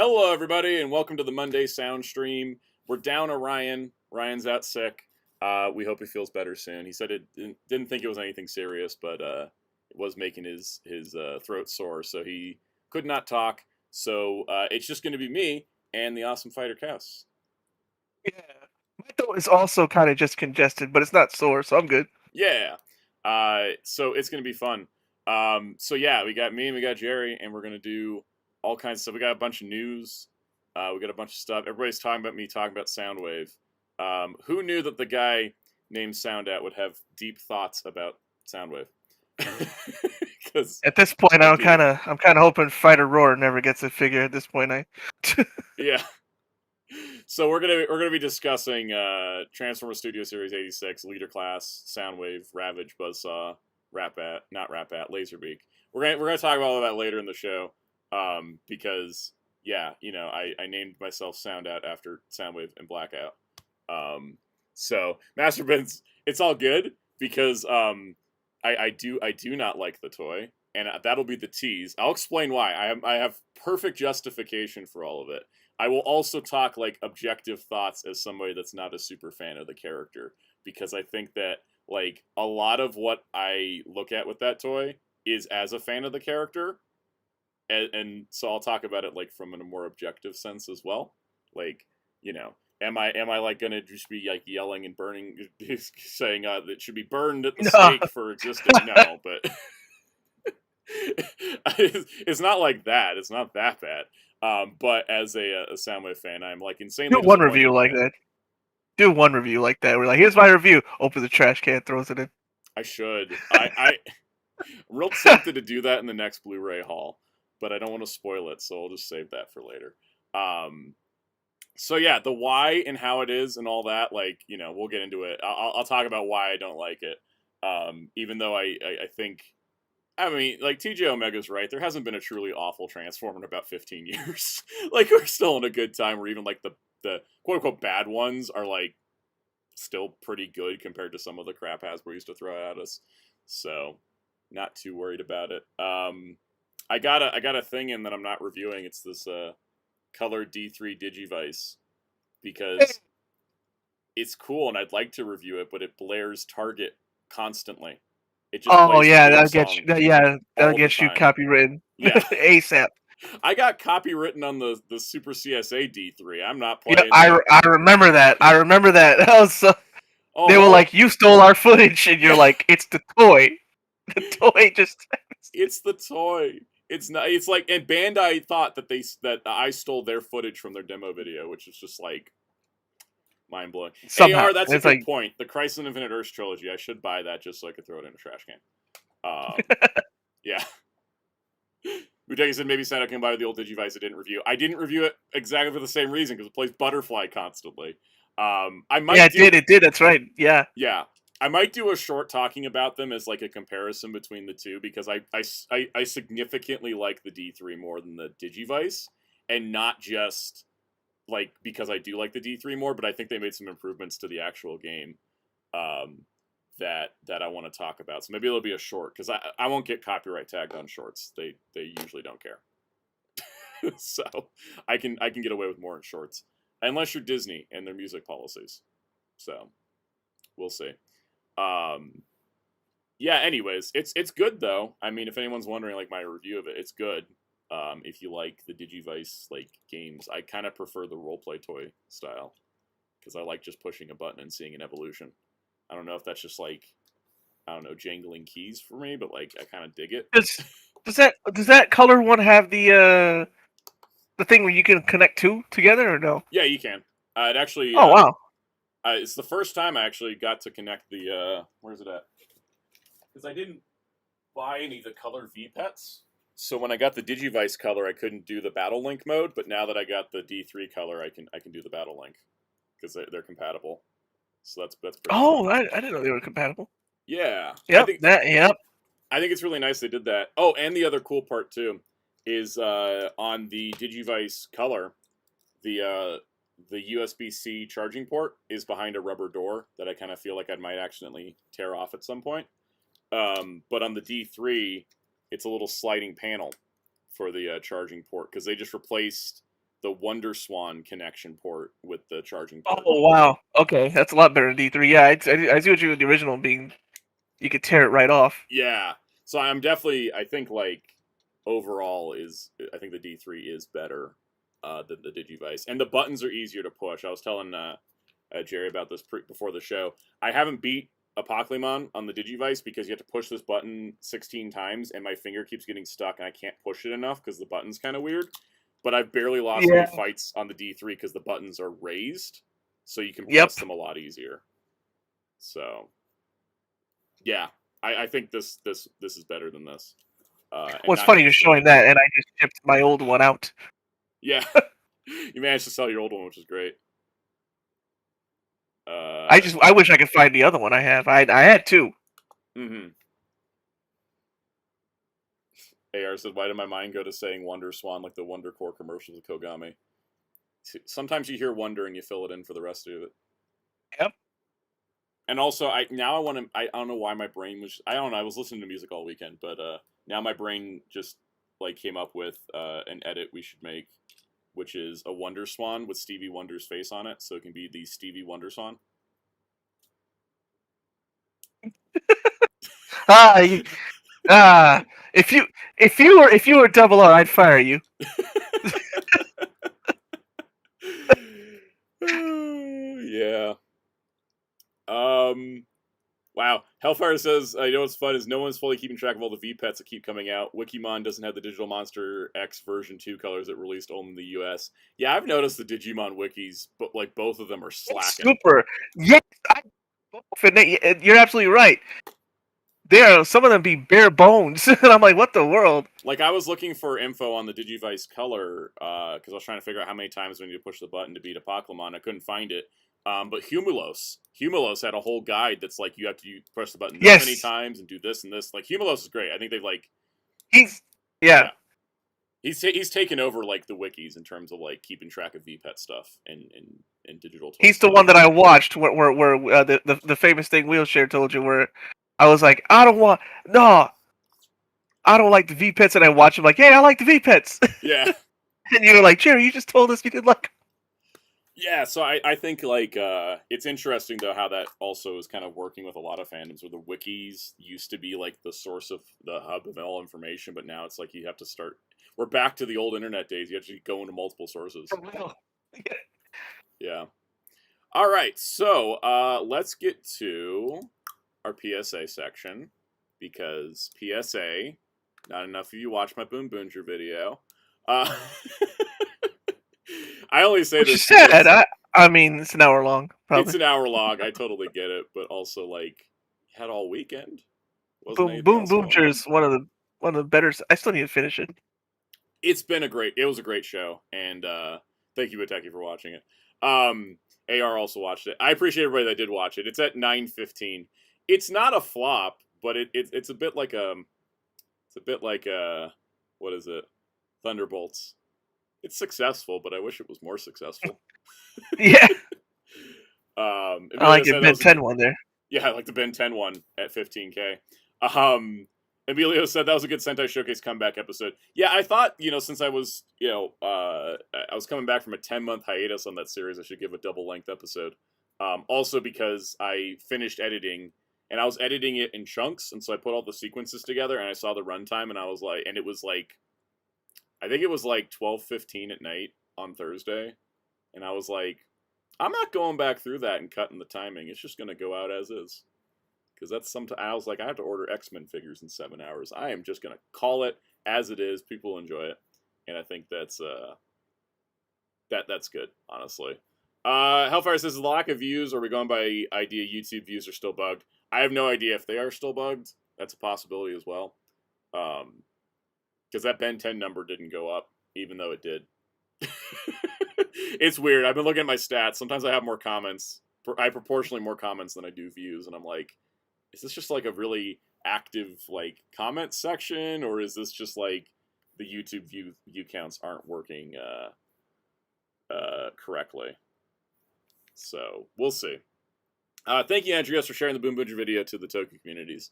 Hello, everybody, and welcome to the Monday Sound Stream. We're down a Ryan. Ryan's out sick. We hope he feels better soon. He said it didn't think it was anything serious, but it was making his throat sore, so he could not talk. So it's just going to be me and the awesome fighter Cass. Yeah, my throat is also kind of just congested, but it's not sore, so I'm good. Yeah. So it's going to be fun. So yeah, we got me and we got Jerry, and we're going to do all kinds of stuff. We got a bunch of news. We got a bunch of stuff. Everybody's talking about me talking about Soundwave. Who knew that the guy named Soundout would have deep thoughts about Soundwave? Because At this point, I'm kind of hoping Fighter Roar never gets a figure. At this point, yeah. So we're gonna be discussing Transformers Studio Series 86, Leader Class, Soundwave, Ravage, Buzzsaw, not Laserbeak. We're gonna talk about all that later in the show. Because yeah, you know, I named myself Soundout after Soundwave and Blackout. So Master Vince, it's all good because I do not like the toy, and that'll be the tease. I'll explain why. I have perfect justification for all of it. I will also talk like objective thoughts as somebody that's not a super fan of the character, because I think that like a lot of what I look at with that toy is as a fan of the character. And so I'll talk about it like from a more objective sense as well. Like, you know, am I like gonna just be like yelling and burning, saying that it should be burned at the stake for existing? No, but it's not like that. It's not that bad. But as a Soundwave fan, I'm like insanely do one review like that. Do one review like that. We're like, here's my review. Open the trash can, throws it in. I should. I'm real tempted to do that in the next Blu-ray haul, but I don't want to spoil it, so I'll just save that for later. So yeah, the why and how it is and all that, like, you know, we'll get into it. I'll talk about why I don't like it. Even though I think, I mean, like, TJ Omega's right. There hasn't been a truly awful Transformer in about 15 years. Like, we're still in a good time where even, like, the quote-unquote bad ones are, like, still pretty good compared to some of the crap Hasbro used to throw at us. So, not too worried about it. I got a thing in that I'm not reviewing. It's this Color D3 Digivice, because it's cool and I'd like to review it, but it blares Target constantly. It just plays that'll get you. Yeah, that'll get you copywritten. Yeah, ASAP. I got copywritten on the Super CSA D3. I'm not playing. Yeah, I remember that. I remember that. That was so. Oh, they were like, "You stole our footage," and you're like, "It's the toy." The toy just. It's the toy. It's not. It's like, and Bandai thought that I stole their footage from their demo video, which is just like mind blowing. AR, that's a good point. The Crisis on Infinite Earths trilogy. I should buy that just so I could throw it in a trash can. Yeah. Muteki said maybe Santa can buy the old Digivice I didn't review. I didn't review it exactly for the same reason, because it plays Butterfly constantly. I might. Yeah, it did. That's right. Yeah. Yeah. I might do a short talking about them as like a comparison between the two, because I significantly like the D3 more than the Digivice, and not just like because I do like the D3 more, but I think they made some improvements to the actual game that I want to talk about. So maybe it'll be a short, because I won't get copyright tagged on shorts. They usually don't care. So I can get away with more in shorts, unless you're Disney and their music policies. So we'll see. Yeah, anyways, it's good though. I mean, if anyone's wondering like my review of it, it's good. If you like the Digivice like games, I kind of prefer the roleplay toy style, because I like just pushing a button and seeing an evolution. I don't know if that's just like, I don't know, jangling keys for me, but like I kind of dig it. Does that color one have the thing where you can connect two together, or no? Yeah, you can. It actually. Oh wow. It's the first time I actually got to connect the, where's it at? Because I didn't buy any of the color V-Pets, so when I got the Digivice color, I couldn't do the Battle Link mode, but now that I got the D3 color, I can do the Battle Link, because they're compatible. So that's pretty cool. I didn't know they were compatible. Yeah. Yep, yep. I think it's really nice they did that. Oh, and the other cool part, too, is on the Digivice color, the USB-C charging port is behind a rubber door that I kind of feel like I might accidentally tear off at some point. But on the D3, it's a little sliding panel for the charging port, because they just replaced Wonder Swan connection port with the charging Oh port. wow. Okay, that's a lot better than D3. Yeah, I see what you with the original being. You could tear it right off. Yeah. So I'm definitely, I think like overall I think the D3 is better than the Digivice, and the buttons are easier to push. I was telling Jerry about this before the show. I haven't beat Apoclymon on the Digivice because you have to push this button 16 times, and my finger keeps getting stuck, and I can't push it enough because the button's kind of weird. But I've barely lost any fights on the D3 because the buttons are raised, so you can press them a lot easier. So, yeah, I think this is better than this. Well, it's funny you're showing that, and I just shipped my old one out. Yeah, you managed to sell your old one, which is great. I wish I could find the other one I have. I had two. Mm-hmm. AR said, "Why did my mind go to saying Wonder Swan like the Wonder Core commercials of Kogami?" Sometimes you hear Wonder and you fill it in for the rest of it. Yep. And also, I don't know why my brain was. I don't know. I was listening to music all weekend, but now my brain just like came up with an edit we should make, which is a Wonder Swan with Stevie Wonder's face on it, so it can be the Stevie Wonder Swan. If you were Double R, I'd fire you. Yeah. Wow. Hellfire says, I know what's fun is no one's fully keeping track of all the V-Pets that keep coming out. Wikimon doesn't have the Digital Monster X version 2 colors that released only in the US. Yeah, I've noticed the Digimon wikis, but like both of them are slacking. Super. Yes, you're absolutely right. Some of them be bare bones, and I'm like, what the world? Like, I was looking for info on the Digivice color, because I was trying to figure out how many times we need to push the button to beat a Pokemon. I couldn't find it. But Humulos had a whole guide that's like, you have to press the button this many times and do this and this. Like, Humulos is great. I think they've like... He's taken over, like, the wikis in terms of, like, keeping track of VPET stuff and digital toys. He's the one that I watched where the famous thing Wheelshare told you, where I was like, I don't like the V-Pets, and I watch him like, hey, I like the V-Pets. Yeah. And you were like, Jerry, you just told us you didn't like them. Yeah, so I think, like, it's interesting, though, how that also is kind of working with a lot of fandoms, where the wikis used to be, like, the source of the hub of all information, but now it's like you have to start... We're back to the old internet days. You have to go into multiple sources. Yeah. All right, so let's get to our PSA section, because PSA, not enough of you watched my Boom Boonger video. I only say this. Sad. I mean, it's an hour long. Probably. It's an hour long. I totally get it, but also like had all weekend. Boom Boonger is one of the better. I still need to finish it. It was a great show, and thank you, Bateki, for watching it. AR also watched it. I appreciate everybody that did watch it. It's at 9:15. It's not a flop, but it's a bit like what is it? Thunderbolts. It's successful, but I wish it was more successful. Yeah. I like the Ben 10 one there. Yeah, I like the Ben 10 one at 15K. Emilio said that was a good Sentai Showcase comeback episode. Yeah, I thought, since I was, I was coming back from a 10-month hiatus on that series, I should give a double-length episode. Also because I finished editing, and I was editing it in chunks, and so I put all the sequences together, and I saw the runtime, and I was like, and it was like, I think it was like 12:15 at night on Thursday, and I was like, I'm not going back through that and cutting the timing. It's just going to go out as is. Because that's I was like, I have to order X-Men figures in 7 hours. I am just going to call it as it is. People enjoy it. And I think that's that's good, honestly. Hellfire says, the lack of views, are we going by idea YouTube views are still bugged? I have no idea if they are still bugged. That's a possibility as well. Because that Ben 10 number didn't go up, even though it did. It's weird. I've been looking at my stats. Sometimes I have more comments. I proportionally more comments than I do views, and I'm like, is this just like a really active like comment section, or is this just like the YouTube view counts aren't working correctly? So we'll see. Thank you, Andreas, for sharing the Boom Booger video to the Toku communities,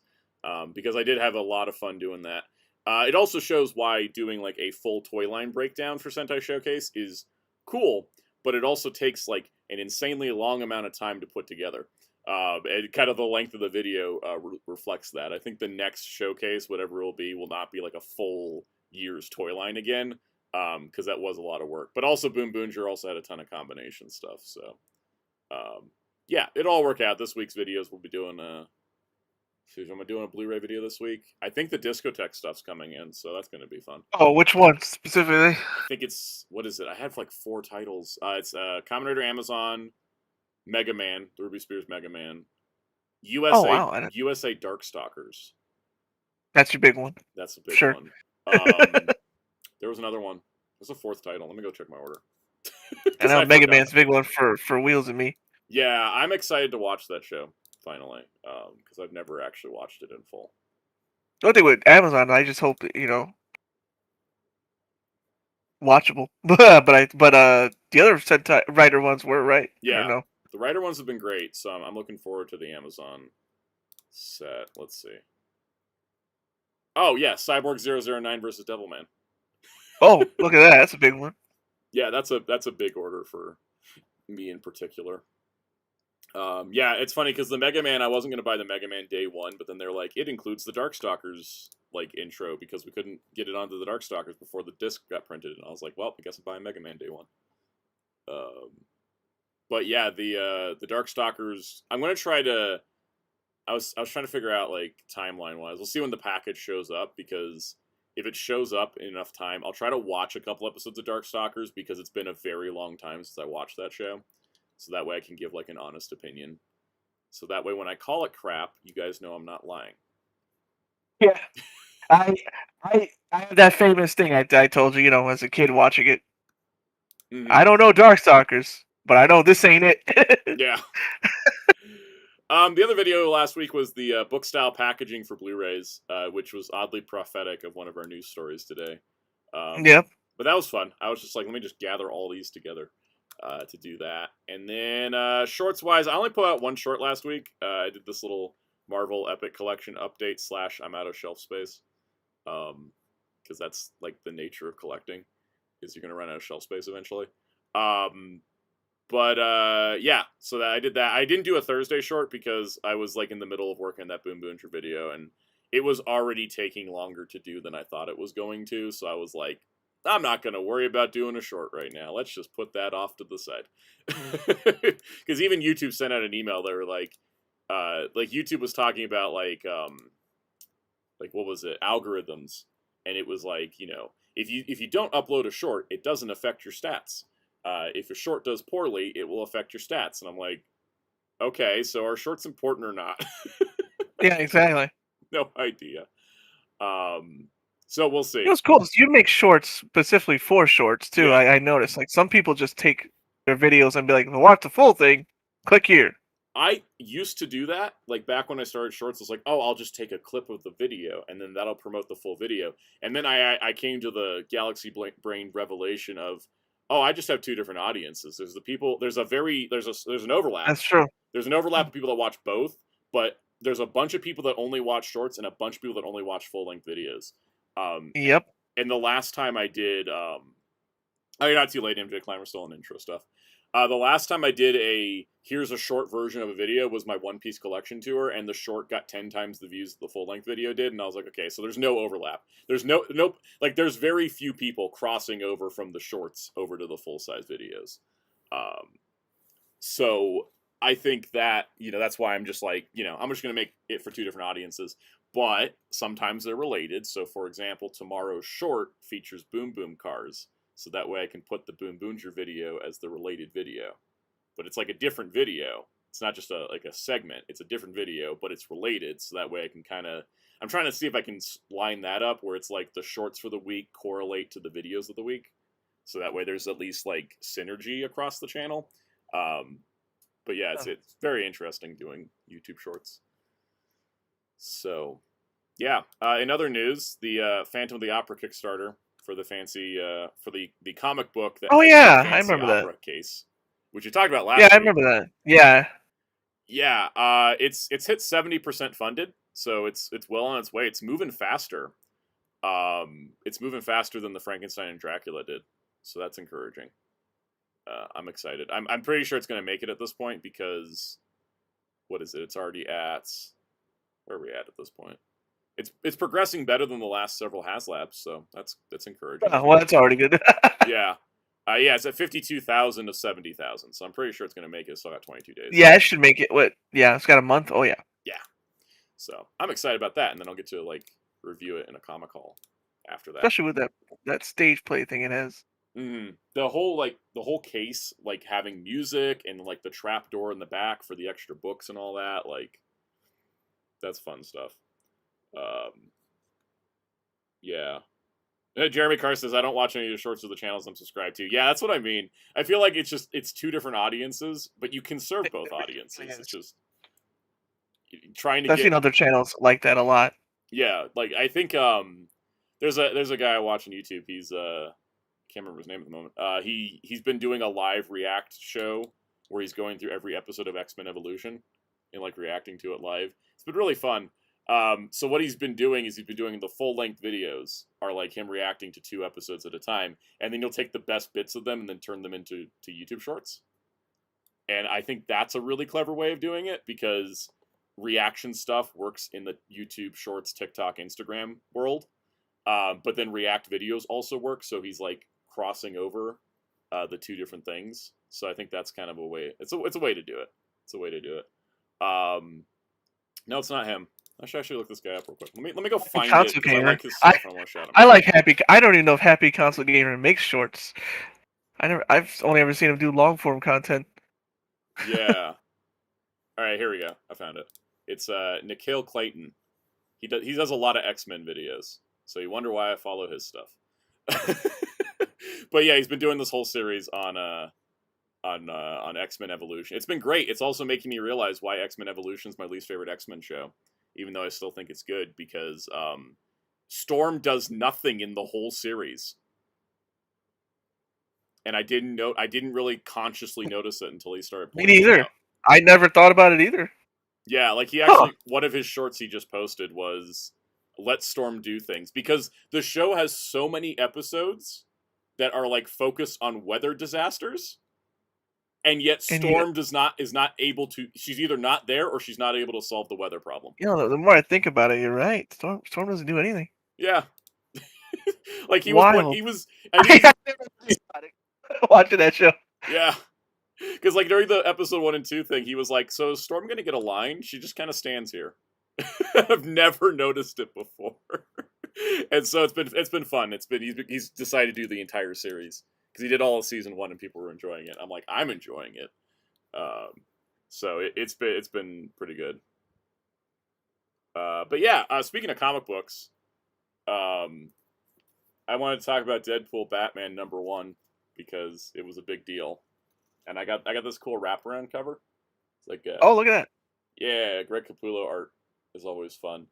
because I did have a lot of fun doing that. It also shows why doing like a full toy line breakdown for Sentai Showcase is cool, but it also takes like an insanely long amount of time to put together. And kind of the length of the video reflects that. I think the next showcase, whatever it will be, will not be like a full year's toy line again, because that was a lot of work. But also, Boom Boonger also had a ton of combination stuff. So, yeah, it'll all work out. This week's videos we'll be doing. Am I doing a Blu-ray video this week? I think the Discotek stuff's coming in, so that's going to be fun. Oh, which one specifically? I think it's, what is it? I have like 4 titles. It's Kamen Rider Amazon, Mega Man, the Ruby Spears Mega Man, USA, Oh wow, USA Darkstalkers. that's your big one. That's a big Sure. one. There was another one. There's a 4th title. Let me go check my order. I know Mega Man's a big one for Wheels and Me. Yeah, I'm excited to watch that show finally, because I've never actually watched it in full. One thing with Amazon, I just hope watchable. but the other Sentai writer ones were right. Yeah, the writer ones have been great, so I'm looking forward to the Amazon set. Let's see. Oh yeah, Cyborg 009 versus Devilman. Oh, look at that! That's a big one. Yeah, that's a big order for me in particular. Yeah, it's funny because the Mega Man, I wasn't gonna buy the Mega Man day one, but then they're like, it includes the Darkstalkers like intro because we couldn't get it onto the Darkstalkers before the disc got printed, and I was like, well, I guess I'm buying Mega Man day one. But yeah, the Darkstalkers, I'm gonna try to. I was trying to figure out like timeline wise. We'll see when the package shows up, because if it shows up in enough time, I'll try to watch a couple episodes of Darkstalkers because it's been a very long time since I watched that show. So that way I can give like an honest opinion. So that way when I call it crap, you guys know I'm not lying. Yeah. I have that famous thing I told you, as a kid watching it. Mm-hmm. I don't know Darkstalkers, but I know this ain't it. Yeah. The other video last week was the book style packaging for Blu-rays, which was oddly prophetic of one of our news stories today. Yep. But that was fun. I was just like, let me just gather all these together to do that. And then shorts-wise, I only put out one short last week. I did this little Marvel Epic Collection update / I'm out of shelf space. Because that's like the nature of collecting, is you're going to run out of shelf space eventually. But yeah, so that I did that. I didn't do a Thursday short because I was like in the middle of working on that Boom Boonger video, and it was already taking longer to do than I thought it was going to. So I was like, I'm not going to worry about doing a short right now. Let's just put that off to the side. Because even YouTube sent out an email. They were like YouTube was talking about like what was it, algorithms, and it was like, if you don't upload a short, it doesn't affect your stats. If a short does poorly, it will affect your stats. And I'm like, okay, so are shorts important or not? Yeah, exactly. No idea. So we'll see. It was cool. You make shorts specifically for shorts too. Yeah. I noticed like some people just take their videos and be like, watch the full thing, click here. I used to do that. Like back when I started shorts, I was like, oh, I'll just take a clip of the video and then that'll promote the full video. And then I came to the Galaxy Brain revelation of, oh, I just have 2 different audiences. There's the people. There's an overlap. That's true. There's an overlap of people that watch both, but there's a bunch of people that only watch shorts and a bunch of people that only watch full length videos. Yep. And the last time I did, oh, you're not too late, MJ Klein. We're still on intro stuff. The last time I did here's a short version of a video was my One Piece collection tour, and the short got 10 times the views the full length video did, and I was like, okay, so there's no overlap. There's there's very few people crossing over from the shorts over to the full size videos. So I think that, that's why I'm just like, I'm just going to make it for 2 different audiences, but sometimes they're related. So for example, tomorrow's short features Boom Boom cars. So that way I can put the Boom Boonger video as the related video. But it's like a different video. It's not just a segment. It's a different video, but it's related. So that way I can I'm trying to see if I can line that up where it's like the shorts for the week correlate to the videos of the week. So that way there's at least like synergy across the channel. But yeah, it's very interesting doing YouTube shorts. So yeah, in other news, the Phantom of the Opera Kickstarter for the fancy for the comic book that I remember that case, which you talked about last week. I remember that. Yeah it's hit 70% funded, so it's well on its way. It's moving faster. It's moving faster than the Frankenstein and Dracula did, so that's encouraging. I'm excited. I'm pretty sure it's going to make it at this point because what is it? It's already at where are we at this point? It's progressing better than the last several Haslabs, so that's encouraging. Oh, well, that's already good. Yeah. Yeah, it's at 52,000 of 70,000, so I'm pretty sure it's going to make it. Still got 22 days. Yeah, it should make it. What? Yeah, it's got a month. Oh, yeah. Yeah. So I'm excited about that, and then I'll get to like review it in a comic haul after that. Especially with that stage play thing it has. The whole case, like having music and like the trap door in the back for the extra books and all that, like that's fun stuff. Yeah. Jeremy Carr says, I don't watch any of the shorts of the channels I'm subscribed to. Yeah, that's what I mean. I feel like it's two different audiences, but you can serve both audiences. It's just trying to I've seen other channels like that a lot. Yeah, like I think there's a guy I watch on YouTube. He's can't remember his name at the moment. He's been doing a live react show where he's going through every episode of X-Men Evolution and like reacting to it live. It's been really fun. So what he's been doing is he's been doing the full-length videos are like him reacting to 2 episodes at a time, and then he'll take the best bits of them and then turn them into YouTube shorts. And I think that's a really clever way of doing it because reaction stuff works in the YouTube Shorts, TikTok, Instagram world, but then React videos also work. So he's like crossing over the 2 different things. So I think that's kind of a way. It's a way to do it. It's a way to do it. No, it's not him. I should actually look this guy up real quick. Let me go find it. I like his stuff. I want to shout him. I like Happy. I don't even know if Happy Console Gamer makes shorts. I've only ever seen him do long form content. Yeah. All right, here we go. I found it. It's Nikhil Clayton. He does a lot of X-Men videos, so you wonder why I follow his stuff. But yeah, he's been doing this whole series on X-Men Evolution. It's been great. It's also making me realize why X-Men Evolution is my least favorite X-Men show, even though I still think it's good because Storm does nothing in the whole series. And I didn't really consciously notice it until he started Me neither. I never thought about it either. Yeah, like he actually, one of his shorts he just posted was let Storm do things, because the show has so many episodes that are like focused on weather disasters, and yet Storm is not able to. She's either not there or she's not able to solve the weather problem. You know, the more I think about it, you're right. Storm doesn't do anything. Yeah, like he Wild. was. Watching that show. Yeah. Because, like, during the episode 1 and 2 thing, he was like, so is Storm going to get a line? She just kind of stands here. I've never noticed it before. And so it's been fun. He's decided to do the entire series. Because he did all of season 1 and people were enjoying it. I'm like, I'm enjoying it. So it's been pretty good. But yeah, speaking of comic books, I wanted to talk about Deadpool Batman #1 because it was a big deal. And I got this cool wraparound cover. It's like oh, look at that! Yeah, Greg Capullo art is always fun.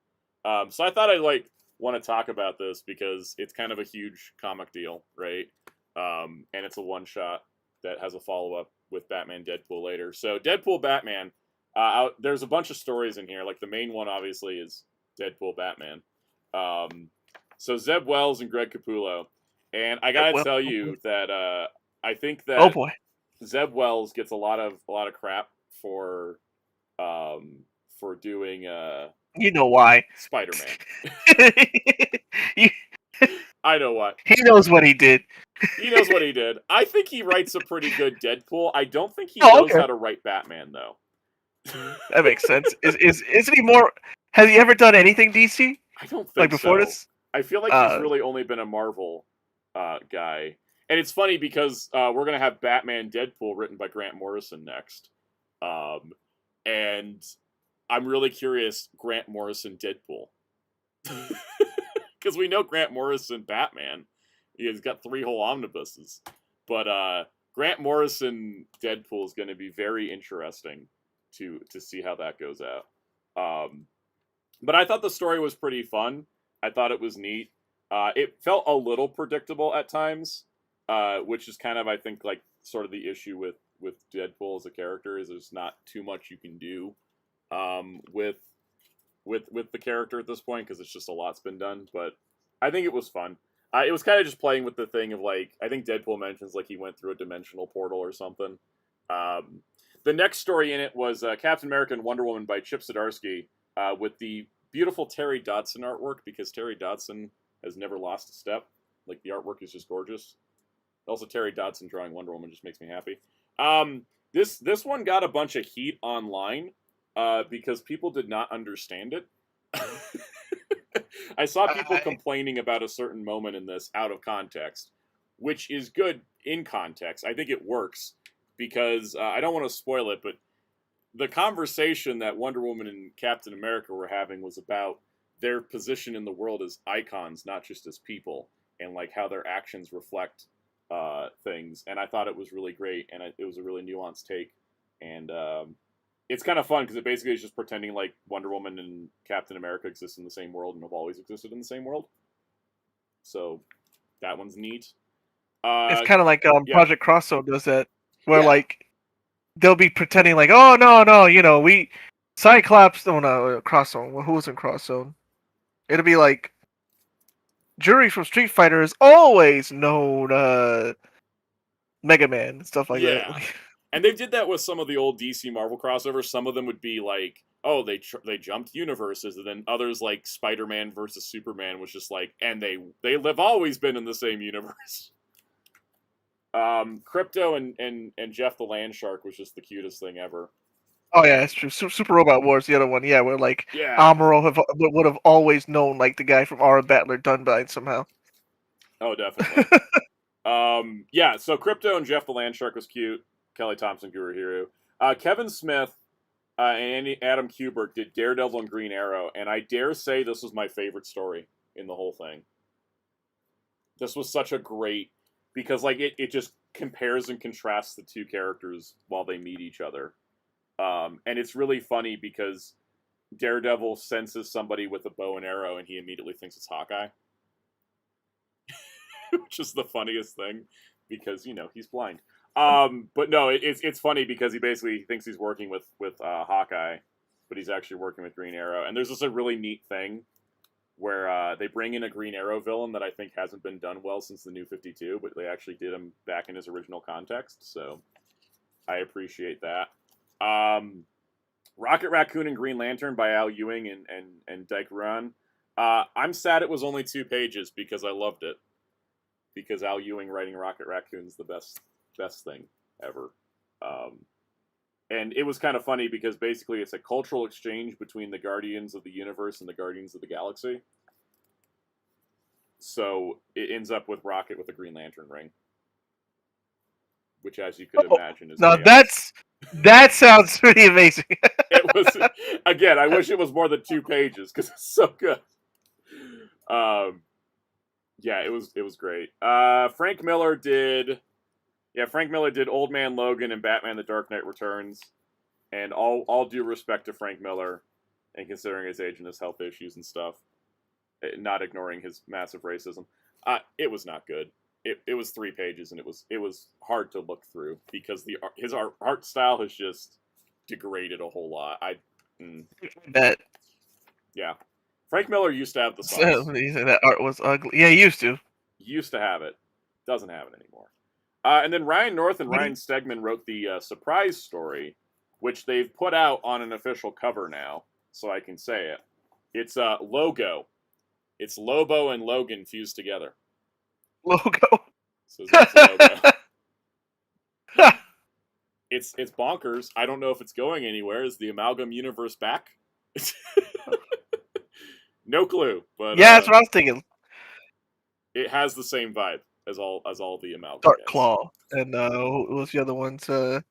So I thought I'd want to talk about this because it's kind of a huge comic deal, right? And it's a one shot that has a follow up with Batman Deadpool later. So Deadpool Batman, there's a bunch of stories in here. Like the main one obviously is Deadpool Batman. So Zeb Wells and Greg Capullo, and I gotta tell you that I think that. Oh boy. Zeb Wells gets a lot of crap for doing you know why Spider-Man. I know what. He knows what he did. He knows what he did. I think he writes a pretty good Deadpool. I don't think he knows how to write Batman though. That makes sense. Isn't he more? Has he ever done anything DC? I don't think like before so. This. I feel like he's really only been a Marvel guy. And it's funny because we're going to have Batman Deadpool written by Grant Morrison next. And I'm really curious, Grant Morrison Deadpool. Because we know Grant Morrison Batman. He's got 3 whole omnibuses. But Grant Morrison Deadpool is going to be very interesting to see how that goes out. But I thought the story was pretty fun. I thought it was neat. It felt a little predictable at times. Which is kind of, I think, like sort of the issue with Deadpool as a character is there's not too much you can do with the character at this point because it's just a lot's been done. But I think it was fun. It was kind of just playing with the thing of like, I think Deadpool mentions like he went through a dimensional portal or something. The next story in it was Captain America and Wonder Woman by Chip Zdarsky with the beautiful Terry Dodson artwork, because Terry Dodson has never lost a step. Like, the artwork is just gorgeous. Also, Terry Dodson drawing Wonder Woman just makes me happy. This one got a bunch of heat online because people did not understand it. I saw people complaining about a certain moment in this out of context, which is good in context. I think it works because I don't want to spoil it, but the conversation that Wonder Woman and Captain America were having was about their position in the world as icons, not just as people, and like how their actions reflect things. And I thought it was really great, and it was a really nuanced take. And it's kind of fun because it basically is just pretending like Wonder Woman and Captain America exist in the same world and have always existed in the same world. So that one's neat. It's kind of like yeah. Project Crosszone does that, where Yeah. like they'll be pretending like, oh no, you know, we Cyclops. Oh no, Crosszone. Well, who was in Crosszone? It'll be like Jury from Street Fighter has always known Mega Man and stuff like Yeah. that. And they did that with some of the old DC Marvel crossovers. Some of them would be like, oh, they jumped universes, and then others like Spider-Man versus Superman was just like, and they have always been in the same universe. Crypto and Jeff the Land Shark was just the cutest thing ever. Oh yeah, it's true. Super Robot Wars, the other one. Yeah, where like Yeah. Amuro would have always known like the guy from Aura Battler Dunbine somehow. Oh, definitely. Yeah, so Crypto and Jeff the Land Shark was cute. Kelly Thompson, Guru Hero. Kevin Smith and Adam Kubert did Daredevil and Green Arrow, and I dare say this was my favorite story in the whole thing. This was such a great, because like it just compares and contrasts the two characters while they meet each other. And it's really funny because Daredevil senses somebody with a bow and arrow, and he immediately thinks it's Hawkeye. Which is the funniest thing, because, you know, he's blind. But no, it's funny because he basically thinks he's working with Hawkeye, but he's actually working with Green Arrow. And there's just a really neat thing where they bring in a Green Arrow villain that I think hasn't been done well since the New 52, but they actually did him back in his original context, so I appreciate that. Rocket Raccoon and Green Lantern by Al Ewing and Dyke Ruan. I'm sad it was only 2 pages because I loved it. Because Al Ewing writing Rocket Raccoon is the best thing ever. And it was kind of funny because basically it's a cultural exchange between the Guardians of the Universe and the Guardians of the Galaxy. So it ends up with Rocket with a Green Lantern ring. Which, as you could imagine, is now chaos. that sounds pretty amazing. It was, again, I wish it was more than 2 pages because it's so good. Yeah, it was great. Frank Miller did Old Man Logan and Batman: The Dark Knight Returns, and all due respect to Frank Miller, and considering his age and his health issues and stuff, not ignoring his massive racism, it was not good. It was 3 pages, and it was hard to look through because his art style has just degraded a whole lot. That Yeah. Frank Miller used to have the sauce. That art was ugly. Yeah, he used to. Used to have it. Doesn't have it anymore. And then Ryan North and Ryan Stegman wrote the surprise story, which they've put out on an official cover now, so I can say it. It's Logo. It's Lobo and Logan fused together. Logo. So it's Logo. It's bonkers. I don't know if it's going anywhere. Is the Amalgam universe back? No clue, but yeah, that's what I was thinking. It has the same vibe as all the Amalgam. Dark Claw and what was the other ones? The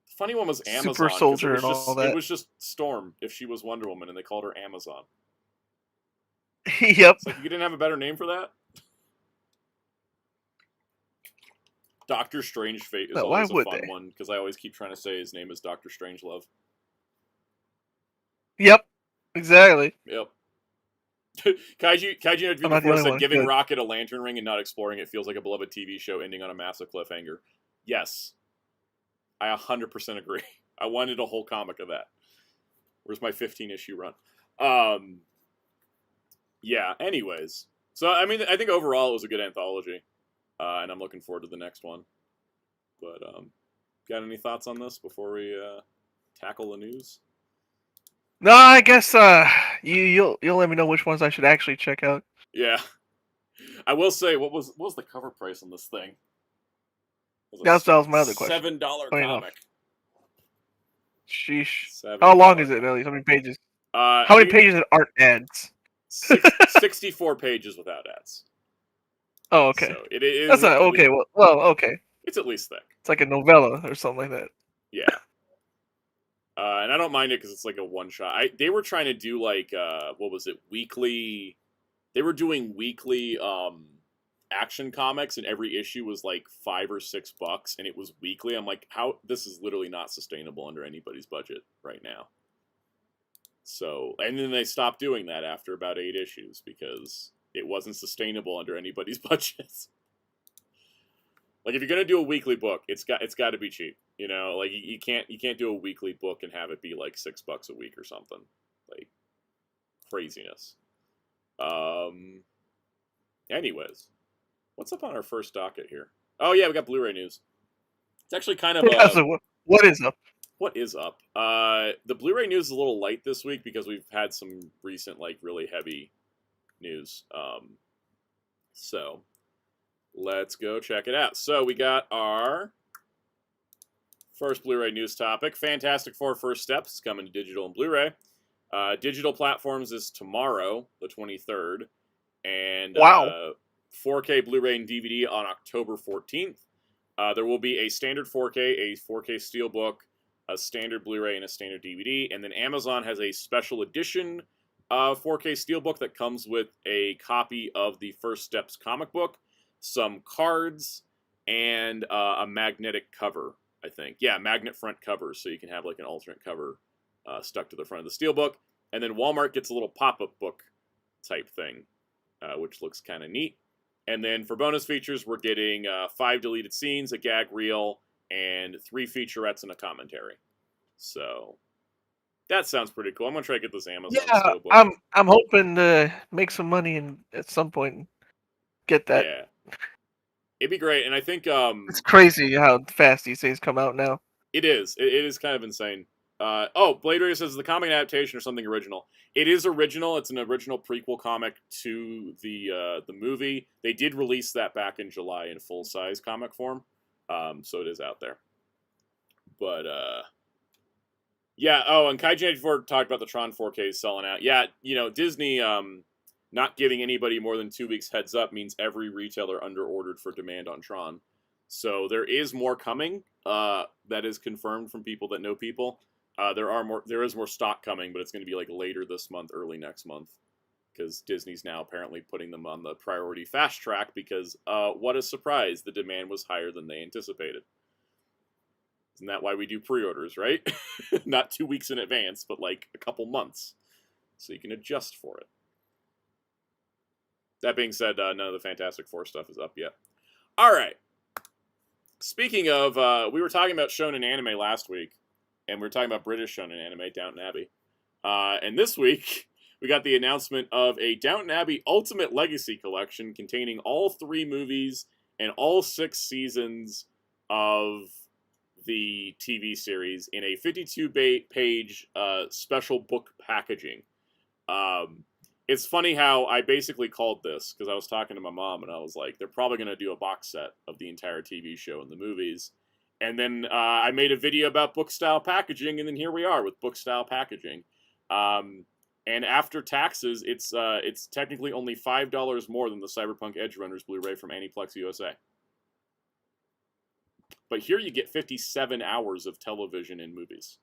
funny one was Amazon. Super Soldier and all that. It was just Storm if she was Wonder Woman, and they called her Amazon. Yep. It's like, you didn't have a better name for that? Doctor Strange Fate is always a fun one because I always keep trying to say his name is Doctor Strangelove. Yep. Exactly. Yep. Kaiju Interview before said giving Rocket a lantern ring and not exploring it feels like a beloved TV show ending on a massive cliffhanger. Yes. I 100% agree. I wanted a whole comic of that. Where's my 15-issue run? Yeah, anyways. So I mean, I think overall it was a good anthology, and I'm looking forward to the next one. But got any thoughts on this before we tackle the news? No, I guess you'll let me know which ones I should actually check out. Yeah, I will say, what was the cover price on this thing? It was That was my a other question. $7 Funny enough. comic. Sheesh. $7 How long is it, comic. at least? How many pages? I How many think pages aren't ads? 64 pages without ads. Oh, okay. So it is. That's not okay. Well, okay. It's at least thick. It's like a novella or something like that. Yeah. And I don't mind it because it's like a one shot. They were trying to do like what was it, weekly? They were doing weekly action comics, and every issue was like $5 or $6, and it was weekly. I'm like, how? This is literally not sustainable under anybody's budget right now. So, and then they stopped doing that after about 8 issues because it wasn't sustainable under anybody's budgets. Like if you're gonna do a weekly book, it's got to be cheap. You know, like you can't do a weekly book and have it be like $6 a week or something. Like craziness. Anyways, what's up on our first docket here? Oh yeah, we got Blu-ray news. It's actually kind of Yeah, so what is up? What is up? The Blu-ray news is a little light this week because we've had some recent like really heavy news. So let's go check it out. So we got our first Blu-ray news topic. Fantastic Four First Steps is coming to digital and Blu-ray. Digital platforms is tomorrow, the 23rd. And Wow. 4K Blu-ray and DVD on October 14th. There will be a standard 4K, a 4K Steelbook, a standard Blu-ray, and a standard DVD. And then Amazon has a special edition 4K Steelbook that comes with a copy of the First Steps comic book, some cards, and a magnetic cover, I think. Yeah, magnet front cover, so you can have like an alternate cover stuck to the front of the Steelbook. And then Walmart gets a little pop-up book type thing, which looks kind of neat. And then for bonus features, we're getting 5 deleted scenes, a gag reel, and 3 featurettes and a commentary. So that sounds pretty cool. I'm gonna try to get this Amazon Steelbook. I'm hoping to make some money and at some point and get that. Yeah, it'd be great. And I think it's crazy how fast these things come out now. It is. It is kind of insane. Blade Runner says the comic adaptation or something original. It is original. It's an original prequel comic to the movie. They did release that back in July in full size comic form, so it is out there. But yeah. Oh, and Kaijin 84 talked about the Tron 4K selling out. Yeah, you know Disney not giving anybody more than 2 weeks heads up means every retailer under ordered for demand on Tron. So there is more coming. That is confirmed from people that know people. There is more stock coming, but it's going to be like later this month, early next month, because Disney's now apparently putting them on the priority fast track because what a surprise, the demand was higher than they anticipated. Isn't that why we do pre-orders, right? Not 2 weeks in advance, but like a couple months, so you can adjust for it. That being said, none of the Fantastic Four stuff is up yet. All right. Speaking of, we were talking about shonen anime last week, and we were talking about British shonen anime, Downton Abbey. And this week, we got the announcement of a Downton Abbey Ultimate Legacy collection containing all 3 movies and all 6 seasons of the TV series in a 52-page special book packaging. It's funny how I basically called this, because I was talking to my mom, and I was like, they're probably going to do a box set of the entire TV show and the movies. And then I made a video about book-style packaging, and then here we are with book-style packaging. And after taxes, it's technically only $5 more than the Cyberpunk Edgerunners Blu-ray from Aniplex USA. But here you get 57 hours of television and movies,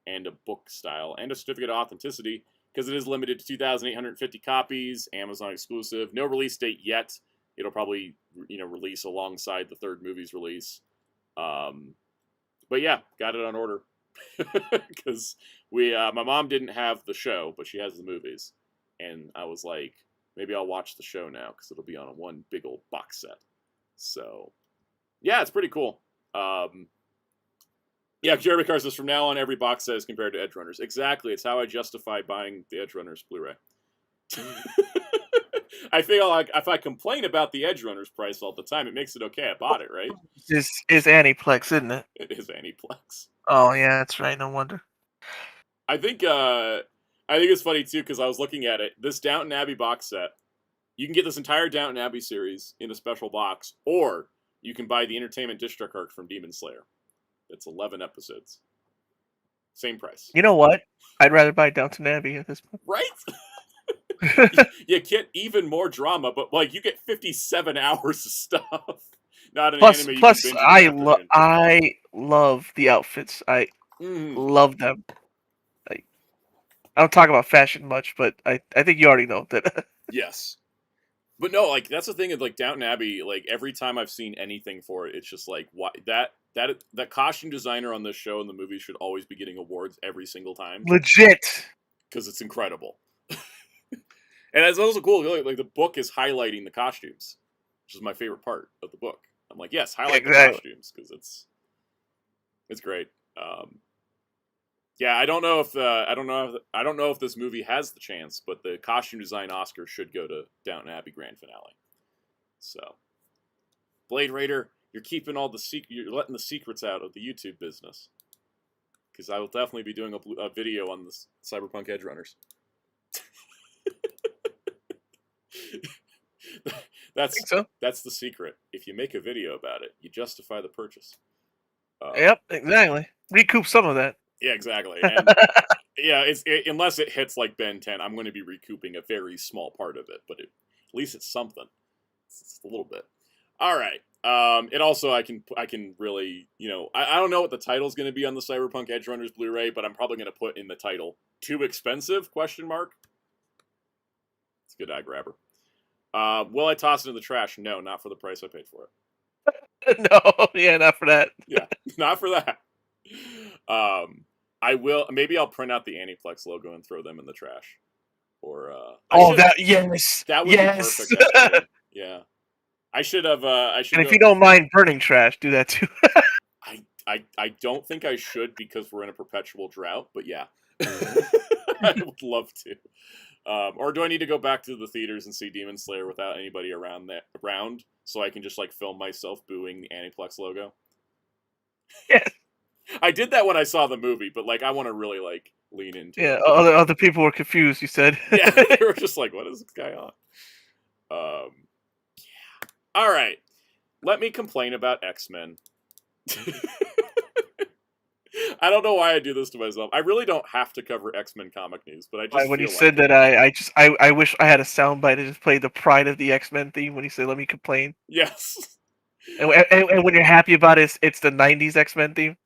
and a book style, and a certificate of authenticity, because it is limited to 2,850 copies, Amazon exclusive. No release date yet. It'll probably release alongside the 3rd movie's release. But yeah, got it on order because my mom didn't have the show, but she has the movies, and I was like, maybe I'll watch the show now because it'll be on one big old box set. So yeah, it's pretty cool. Yeah, Jeremy Carr says, from now on, every box set is compared to Edgerunners. Exactly. It's how I justify buying the Edgerunners Blu-ray. I feel like if I complain about the Edge Runners price all the time, it makes it okay. I bought it, right? This is Aniplex, isn't it? It is Aniplex. Oh yeah, that's right. No wonder. I think it's funny too because I was looking at it. This Downton Abbey box set, you can get this entire Downton Abbey series in a special box, or you can buy the Entertainment District arc from Demon Slayer. It's 11 episodes. Same price. You know what? I'd rather buy Downton Abbey at this point. Right? You get even more drama, but like you get 57 hours of stuff. Not an plus, anime you plus, can binge in an afternoon. I love the outfits. I love them. I don't talk about fashion much, but I think you already know that. Yes. But no, like that's the thing of like Downton Abbey. Like every time I've seen anything for it, it's just like why that costume designer on this show and the movie should always be getting awards every single time. Legit, because it's incredible. And it's also cool. Like the book is highlighting the costumes, which is my favorite part of the book. I'm like, yes, highlight the costumes because it's great. Yeah, I don't know if this movie has the chance, but the costume design Oscar should go to Downton Abbey grand finale. So, Blade Raider, you're keeping you're letting the secrets out of the YouTube business, because I will definitely be doing a video on the Cyberpunk Edge Runners. That's the secret. If you make a video about it, you justify the purchase. Yep, exactly. Recoup some of that. Yeah, exactly. And yeah, unless it hits like Ben 10, I'm going to be recouping a very small part of it, but at least it's something. It's a little bit. All right. It also I can really, I don't know what the title's going to be on the Cyberpunk Edge Runners Blu-ray, but I'm probably going to put in the title "Too Expensive?" ? It's a good eye grabber. Will I toss it in the trash? No, not for the price I paid for it. No, yeah, not for that. Yeah, not for that. I will. Maybe I'll print out the Aniplex logo and throw them in the trash. Or yes, that would be perfect. Actually. Yeah, I should have. And if you don't mind burning trash, do that too. I don't think I should because we're in a perpetual drought. But yeah, I would love to. Or do I need to go back to the theaters and see Demon Slayer without anybody around so I can just like film myself booing the Aniplex logo? Yes. I did that when I saw the movie, but like I want to really like lean into it. Yeah, other people were confused, you said. Yeah, they were just like, what is this guy on? Yeah. All right. Let me complain about X-Men. I don't know why I do this to myself. I really don't have to cover X-Men comic news, but I just when you said that, I wish I had a soundbite to just play the Pride of the X-Men theme when you said, "Let me complain." Yes. And when you're happy about it, it's the '90s X-Men theme.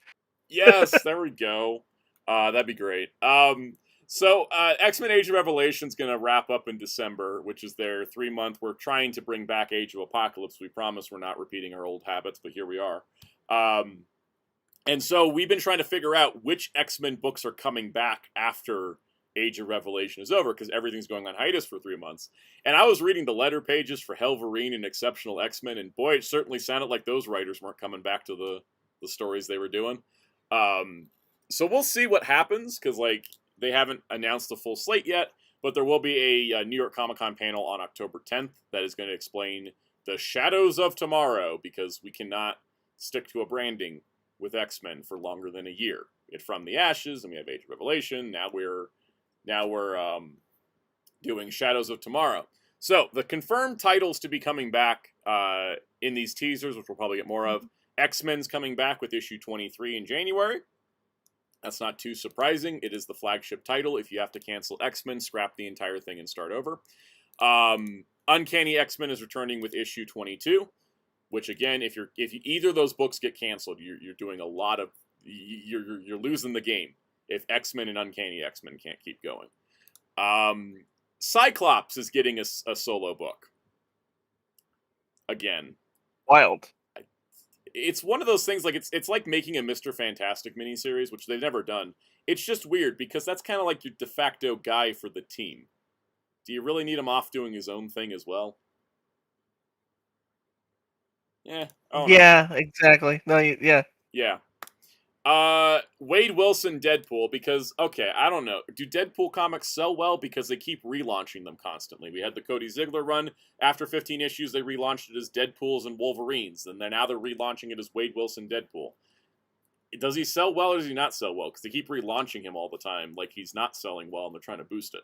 Yes, there we go. That'd be great. So X-Men Age of Revelation is going to wrap up in December, which is their 3-month. We're trying to bring back Age of Apocalypse. We promise we're not repeating our old habits, but here we are. And so we've been trying to figure out which X-Men books are coming back after Age of Revelation is over, because everything's going on hiatus for 3 months. And I was reading the letter pages for Wolverine and Exceptional X-Men, and boy, it certainly sounded like those writers weren't coming back to the stories they were doing. So we'll see what happens, because like they haven't announced the full slate yet, but there will be a New York Comic-Con panel on October 10th that is going to explain the shadows of tomorrow, because we cannot stick to a branding with X-Men for longer than a year. We had From the Ashes, and we have Age of Revelation. Now we're doing Shadows of Tomorrow. So the confirmed titles to be coming back in these teasers, which we'll probably get more of. X-Men's coming back with issue 23 in January. That's not too surprising. It is the flagship title. If you have to cancel X-Men, scrap the entire thing and start over. Uncanny X-Men is returning with issue 22, which again, if either of those books get canceled, you're doing a lot of you're losing the game if X-Men and Uncanny X-Men can't keep going. Cyclops is getting a solo book again. Wild. It's one of those things, like it's like making a Mr. Fantastic miniseries, which they've never done. It's just weird because that's kind of like your de facto guy for the team. Do you really need him off doing his own thing as well? Yeah. Yeah, exactly. No, yeah. Yeah. Wade Wilson Deadpool, because okay, I don't know. Do Deadpool comics sell well because they keep relaunching them constantly? We had the Cody Ziegler run. After 15 issues, they relaunched it as Deadpools and Wolverines, and then now they're relaunching it as Wade Wilson Deadpool. Does he sell well or does he not sell well? Because they keep relaunching him all the time, like he's not selling well, and they're trying to boost it.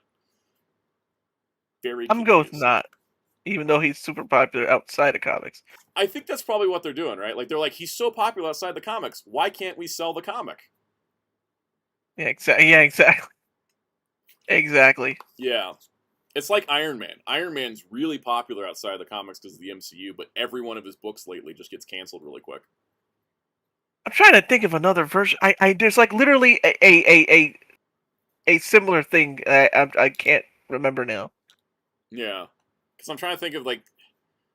Very I'm going with confused. not, even though he's super popular outside of comics. I think that's probably what they're doing, right? Like they're like, he's so popular outside the comics. Why can't we sell the comic? Yeah, exactly. Yeah, exactly. Exactly. Yeah. It's like Iron Man. Iron Man's really popular outside of the comics because of the MCU, but every one of his books lately just gets canceled really quick. I'm trying to think of another version. There's like literally a similar thing. I can't remember now. Yeah. Because I'm trying to think of like,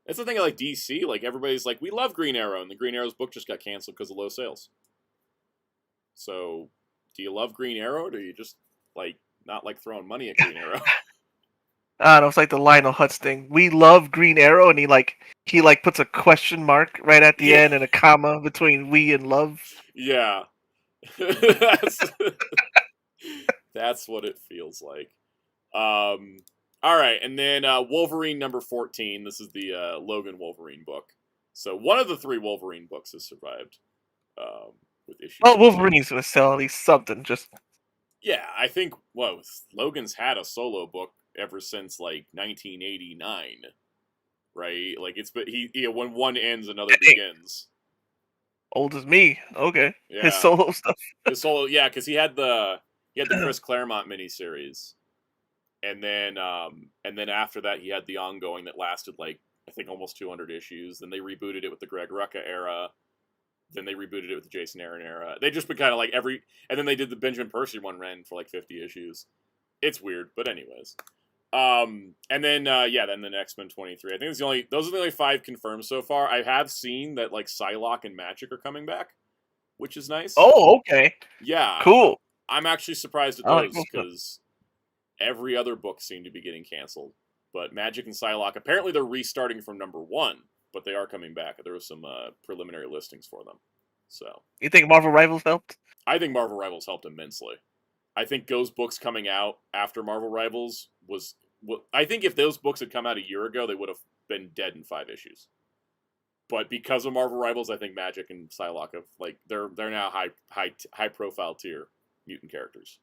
that's the thing of like DC. Like everybody's like, we love Green Arrow, and the Green Arrow's book just got canceled because of low sales. So, do you love Green Arrow, or do you just like not like throwing money at Green Arrow? I don't know. It's like the Lionel Hutz thing. We love Green Arrow, and he puts a question mark right at the end and a comma between we and love. Yeah. that's, that's what it feels like. All right, and then Wolverine number 14. This is the Logan Wolverine book. So one of the 3 Wolverine books has survived with issues. Well, Wolverine's gonna sell at least something. Just yeah, I think Logan's had a solo book ever since like 1989, right? Like it's but when one ends, another begins. old as me. Okay, Yeah. his solo stuff. His solo, yeah, because he had the Chris Claremont miniseries. And then after that, he had the ongoing that lasted like I think almost 200 issues. Then they rebooted it with the Greg Rucka era. Then they rebooted it with the Jason Aaron era. They just been kind of like and then they did the Benjamin Percy one ran for like 50 issues. It's weird, but anyways. And then then the X-Men 23. I think those are the only 5 confirmed so far. I have seen that like Psylocke and Magic are coming back, which is nice. Oh, okay. Yeah, cool. I'm actually surprised at those because every other book seemed to be getting canceled. But Magic and Psylocke, apparently they're restarting from number 1, but they are coming back. There was some preliminary listings for them. So you think Marvel Rivals helped? I think Marvel Rivals helped immensely. I think those books coming out after Marvel Rivals I think if those books had come out a year ago, they would have been dead in 5 issues. But because of Marvel Rivals, I think Magic and Psylocke have they're now high profile tier mutant characters.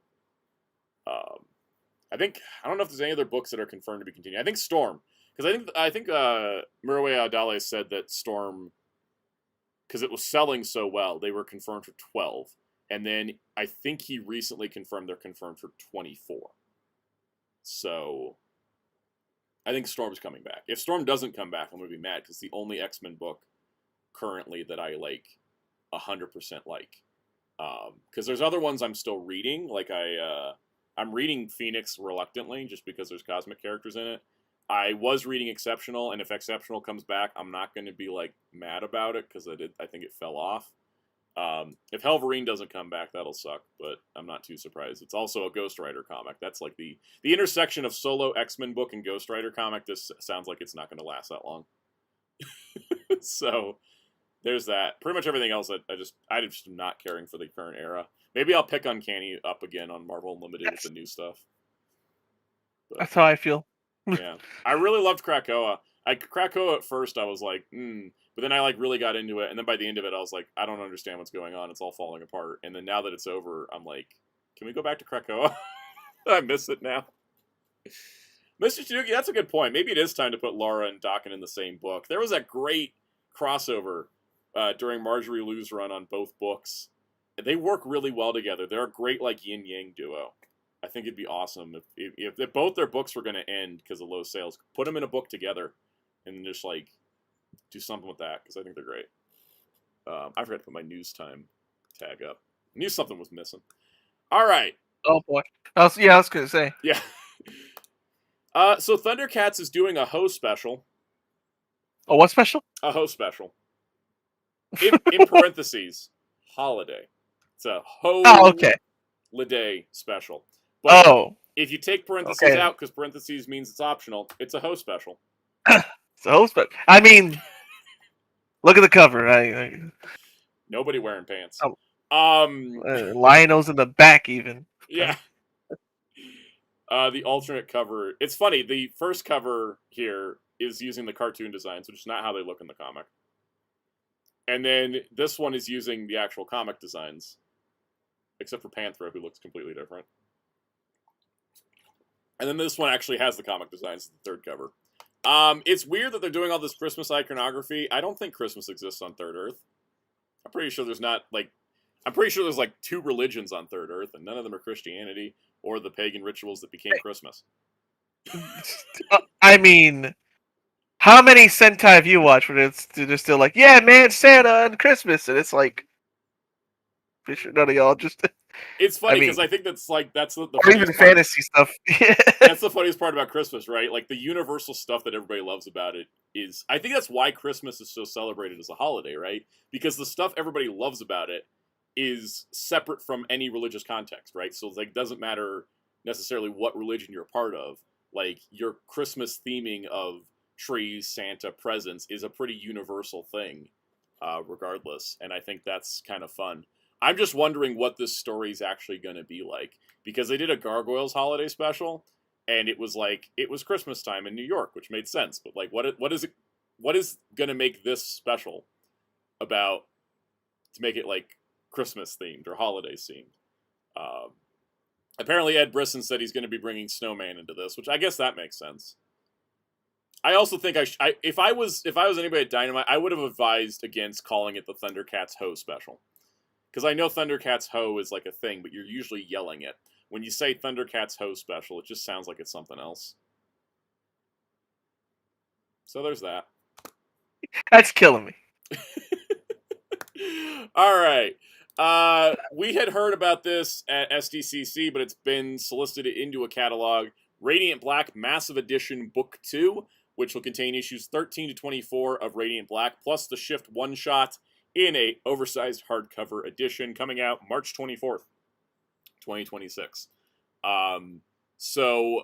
I don't know if there's any other books that are confirmed to be continuing. I think Storm, because I think Murray Adale said that Storm, because it was selling so well, they were confirmed for 12, and then I think he recently confirmed they're confirmed for 24. So I think Storm's coming back. If Storm doesn't come back, I'm gonna be mad because it's the only X-Men book currently that I 100% like. Because there's other ones I'm still reading, like I'm reading Phoenix reluctantly just because there's cosmic characters in it. I was reading Exceptional, and if Exceptional comes back, I'm not going to be mad about it because I think it fell off. If Wolverine doesn't come back, that'll suck, but I'm not too surprised. It's also a Ghost Rider comic. That's like the intersection of solo X-Men book and Ghost Rider comic. This sounds like it's not going to last that long. So there's that. Pretty much everything else, I just am not caring for the current era. Maybe I'll pick Uncanny up again on Marvel Unlimited with the new stuff. But, that's how I feel. Yeah. I really loved Krakoa. Krakoa at first, I was like, but then I really got into it, and then by the end of it, I was like, I don't understand what's going on. It's all falling apart. And then now that it's over, I'm like, can we go back to Krakoa? I miss it now. Mr. Tanuki, that's a good point. Maybe it is time to put Laura and Daken in the same book. There was that great crossover during Marjorie Liu's run on both books. They work really well together. They're a great yin-yang duo. I think it'd be awesome if both their books were going to end because of low sales. Put them in a book together and just do something with that because I think they're great. I forgot to put my news time tag up. I knew something was missing. All right. Oh boy. I was going to say. Yeah. So Thundercats is doing a Ho special. Oh, what special? A Ho special. In parentheses, holiday. It's a holiday special. But if you take parentheses out, because parentheses means it's optional, it's a Ho special. It's a Ho special. I mean, look at the cover. Nobody wearing pants. Lionel's in the back, even. Yeah. The alternate cover. It's funny. The first cover here is using the cartoon designs, which is not how they look in the comic. And then this one is using the actual comic designs, except for Panthro, who looks completely different. And then this one actually has the comic designs, the third cover. It's weird that they're doing all this Christmas iconography. I don't think Christmas exists on Third Earth. I'm pretty sure there's not, like... I'm pretty sure there's, like, 2 religions on Third Earth, and none of them are Christianity or the pagan rituals that became Christmas. I mean, how many Sentai have you watched where they're still like, yeah, man, Santa and Christmas, and it's like, none of y'all just... It's funny because I think that's the or even fantasy stuff. That's the funniest part about Christmas, right? Like the universal stuff that everybody loves about it is, I think that's why Christmas is so celebrated as a holiday, right? Because the stuff everybody loves about it is separate from any religious context, right? So it's like, doesn't matter necessarily what religion you're a part of. Like your Christmas theming of trees, Santa, presents is a pretty universal thing, regardless. And I think that's kind of fun. I'm just wondering what this story is actually going to be like, because they did a Gargoyles holiday special, and it was like, it was Christmas time in New York, which made sense. But like, what is going to make this special about to make it like Christmas themed or holiday themed? Apparently, Ed Brisson said he's going to be bringing Snowman into this, which I guess that makes sense. I also think if I was anybody at Dynamite, I would have advised against calling it the Thundercats Ho special. Because I know Thundercats Ho is like a thing, but you're usually yelling it. When you say Thundercats Ho special, it just sounds like it's something else. So there's that. That's killing me. All right. We had heard about this at SDCC, but it's been solicited into a catalog. Radiant Black Massive Edition Book 2, which will contain issues 13 to 24 of Radiant Black, plus the Shift one-shot in a oversized hardcover edition coming out March 24th, 2026. So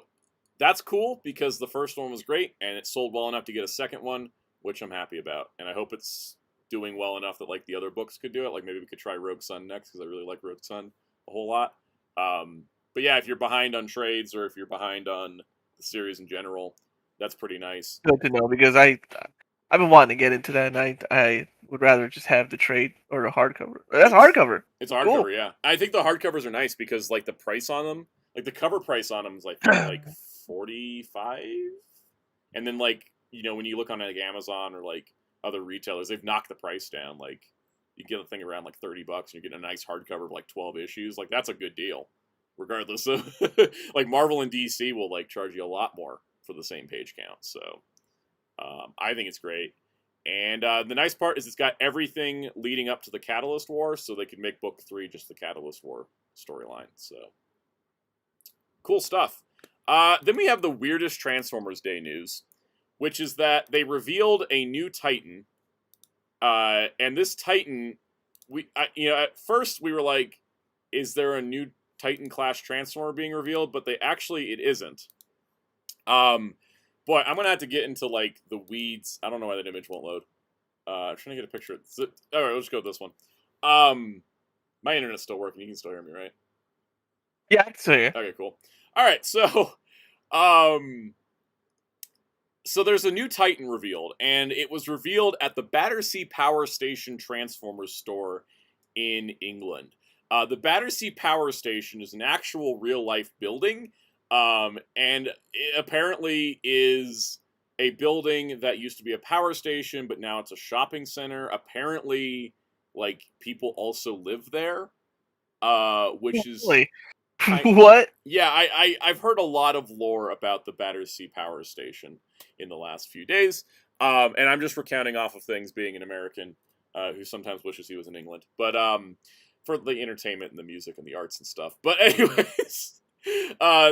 that's cool because the first one was great and it sold well enough to get a second one, which I'm happy about. And I hope it's doing well enough that like the other books could do it. Like maybe we could try Rogue Sun next because I really like Rogue Sun a whole lot. But yeah, if you're behind on trades or if you're behind on the series in general, that's pretty nice. Good to know because I've been wanting to get into that, and I would rather just have the trade or the hardcover. That's a hardcover. It's a hardcover, cool. Yeah. I think the hardcovers are nice because like the price on them, like the cover price on them is like $45, and then like when you look on like Amazon or like other retailers, they've knocked the price down. Like you get a thing around like $30, and you're getting a nice hardcover of like 12 issues. Like that's a good deal, regardless of like Marvel and DC will like charge you a lot more for the same page count. So. I think it's great. And the nice part is it's got everything leading up to the Catalyst War, so they could make Book 3 just the Catalyst War storyline. So, cool stuff. Then we have the weirdest Transformers Day news, which is that they revealed a new Titan. And this Titan, at first we were like, is there a new Titan-class Transformer being revealed? But it isn't. Boy, I'm going to have to get into, like, the weeds. I don't know why that image won't load. I'm trying to get a picture. All right, let's go with this one. My internet's still working. You can still hear me, right? Yeah, I can still hear you. Okay, cool. All right, so there's a new Titan revealed, and it was revealed at the Battersea Power Station Transformers store in England. The Battersea Power Station is an actual real-life building, and it apparently is a building that used to be a power station, but now it's a shopping center. Apparently, like, people also live there, which is... What? Yeah, I've heard a lot of lore about the Battersea Power Station in the last few days, and I'm just recounting off of things being an American who sometimes wishes he was in England, but for the entertainment and the music and the arts and stuff. But anyways...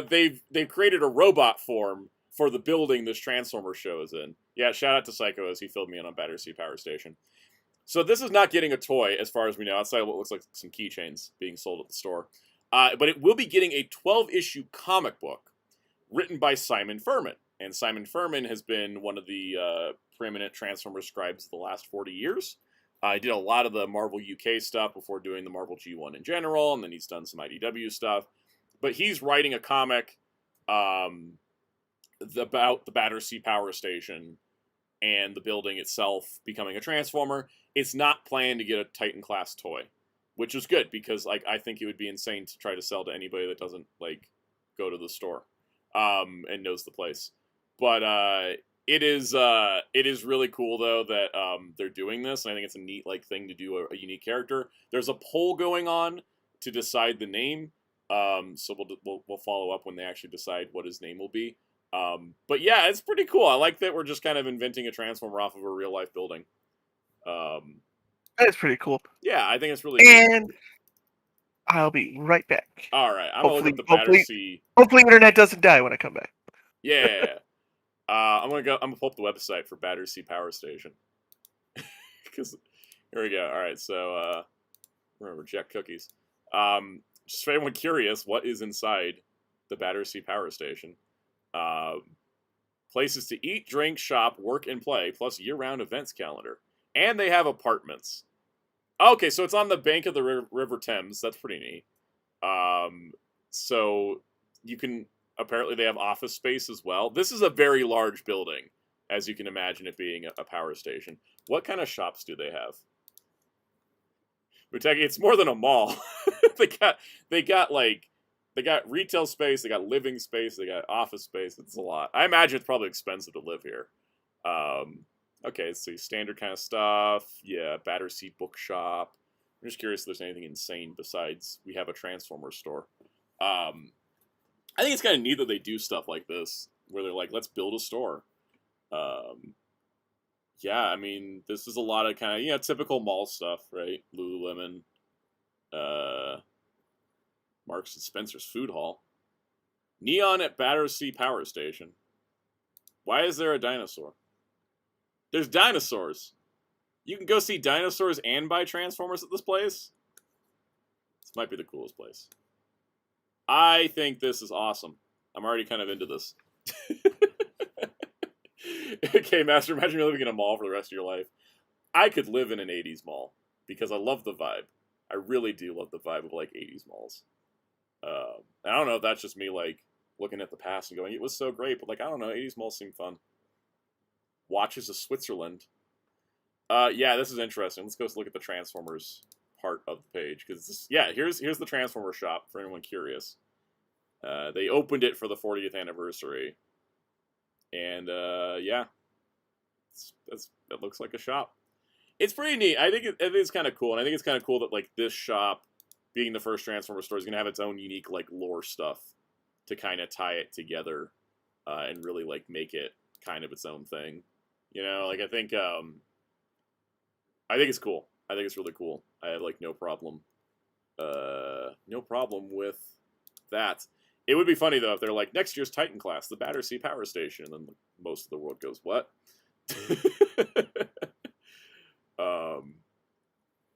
they've created a robot form for the building this Transformer show is in. Yeah, shout out to Psycho as he filled me in on Battersea Power Station. So this is not getting a toy, as far as we know, outside of what looks like some keychains being sold at the store. But it will be getting a 12-issue comic book written by Simon Furman. And Simon Furman has been one of the preeminent Transformer scribes of the last 40 years. He did a lot of the Marvel UK stuff before doing the Marvel G1 in general, and then he's done some IDW stuff. But he's writing a comic about the Battersea Power Station and the building itself becoming a Transformer. It's not planned to get a Titan class toy, which is good because like I think it would be insane to try to sell to anybody that doesn't like go to the store and knows the place. But it is really cool though that they're doing this, and I think it's a neat like thing to do a unique character. There's a poll going on to decide the name, so we'll follow up when they actually decide what his name will be. But yeah, it's pretty cool. I like that we're just kind of inventing a Transformer off of a real life building. That's pretty cool. Yeah, I think it's really and neat. I'll be right back. All right, I'm gonna look up the Battersea. Hopefully, internet doesn't die when I come back. Yeah, I'm gonna pull up the website for Battersea Power Station. Because here we go. All right, so remember reject cookies. Just for anyone curious, what is inside the Battersea Power Station? Places to eat, drink, shop, work, and play, plus year-round events calendar. And they have apartments. Okay, so it's on the bank of the River Thames. That's pretty neat. So you can... Apparently they have office space as well. This is a very large building, as you can imagine it being a power station. What kind of shops do they have? It's more than a mall. they got retail space, they got living space, they got office space. It's a lot. I imagine it's probably expensive to live here. Okay, let's see. Standard kind of stuff. Yeah, Battersea Bookshop. I'm just curious if there's anything insane besides we have a Transformer store. I think it's kind of neat that they do stuff like this, where they're like, let's build a store. Yeah, I mean, this is a lot of kind of, typical mall stuff, right? Lululemon, Marks and Spencer's Food Hall. Neon at Battersea Power Station. Why is there a dinosaur? There's dinosaurs. You can go see dinosaurs and buy Transformers at this place? This might be the coolest place. I think this is awesome. I'm already kind of into this. Okay, Master, imagine you're living in a mall for the rest of your life. I could live in an 80s mall because I love the vibe. I really do love the vibe of like 80s malls. I don't know if that's just me like looking at the past and going, it was so great, but like, I don't know, 80s malls seem fun. Watches of Switzerland. Yeah, this is interesting. Let's go look at the Transformers part of the page because here's the Transformer shop for anyone curious. They opened it for the 40th anniversary, and yeah, it looks like a shop. It's pretty neat. I think it's kind of cool, and I think it's kind of cool that like this shop, being the first Transformer store, is gonna have its own unique like lore stuff to kind of tie it together and really like make it kind of its own thing. Like I think it's cool. I think it's really cool. I have like no problem with that. It would be funny though if they're like, next year's Titan class, the Battersea Power Station, and then most of the world goes, what?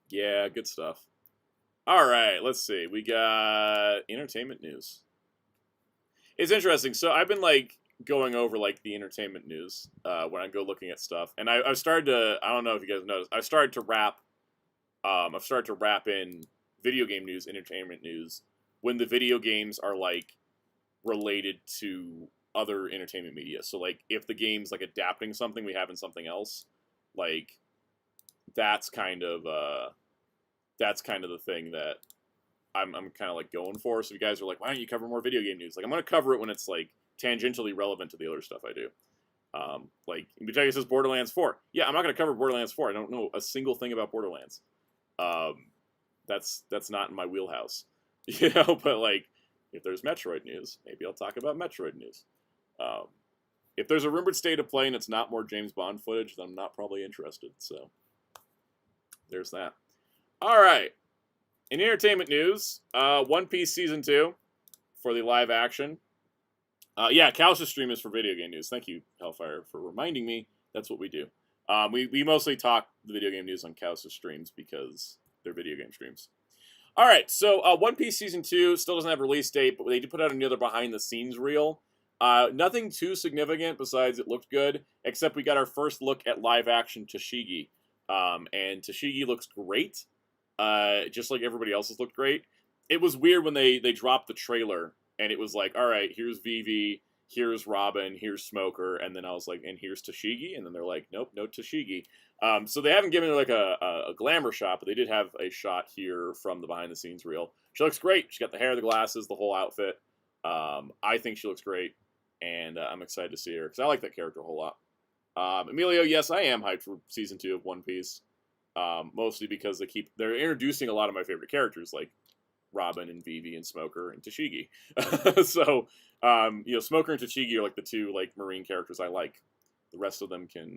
Yeah, good stuff. All right, let's see. We got entertainment news. It's interesting. So I've been like going over like the entertainment news when I go looking at stuff, and I've started to. I don't know if you guys noticed. I've started to wrap in video game news, entertainment news, when the video games are like related to other entertainment media. So like if the game's like adapting something we have in something else, like that's kind of the thing that I'm kind of like going for. So if you guys are like, why don't you cover more video game news? Like I'm gonna cover it when it's like tangentially relevant to the other stuff I do. Like Butega says Borderlands 4. Yeah, I'm not gonna cover Borderlands 4. I don't know a single thing about Borderlands. That's not in my wheelhouse. But like if there's Metroid news, maybe I'll talk about Metroid news. If there's a rumored state of play and it's not more James Bond footage, then I'm not probably interested. So there's that. All right. In entertainment news, One Piece Season 2 for the live action. Yeah, Calcius stream is for video game news. Thank you, Hellfire, for reminding me. That's what we do. We mostly talk the video game news on Calcius streams because they're video game streams. All right, so One Piece Season 2 still doesn't have a release date, but they did put out another behind-the-scenes reel. Nothing too significant besides it looked good, except we got our first look at live-action Tashigi. And Tashigi looks great, just like everybody else's looked great. It was weird when they dropped the trailer, and it was like, all right, here's Vivi, here's Robin, here's Smoker, and then I was like, and here's Tashigi, and then they're like, nope, no Tashigi. So they haven't given her like a glamour shot, but they did have a shot here from the behind the scenes reel. She looks great. She got the hair, the glasses, the whole outfit. I think she looks great, and I'm excited to see her because I like that character a whole lot. Emilio, yes, I am hyped for season 2 of One Piece, mostly because they're introducing a lot of my favorite characters like Robin and Vivi and Smoker and Tashigi. So, Smoker and Tashigi are like the 2 like marine characters I like. The rest of them can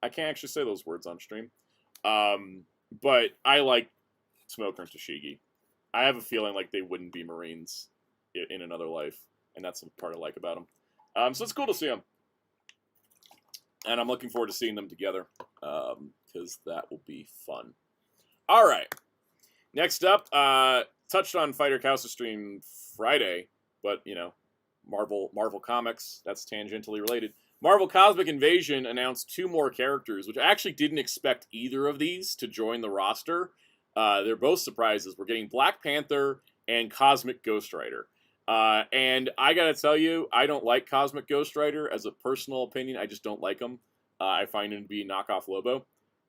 I can't actually say those words on stream. But I like Smoker and Tashigi. I have a feeling like they wouldn't be Marines in another life, and that's the part I like about them. So it's cool to see them. And I'm looking forward to seeing them together, because that will be fun. All right. Next up, touched on Fighter Kausa stream Friday, but, Marvel Comics, that's tangentially related. Marvel Cosmic Invasion announced 2 more characters, which I actually didn't expect either of these to join the roster. They're both surprises. We're getting Black Panther and Cosmic Ghost Rider. And I gotta tell you, I don't like Cosmic Ghost Rider as a personal opinion. I just don't like him. I find him to be a knockoff Lobo.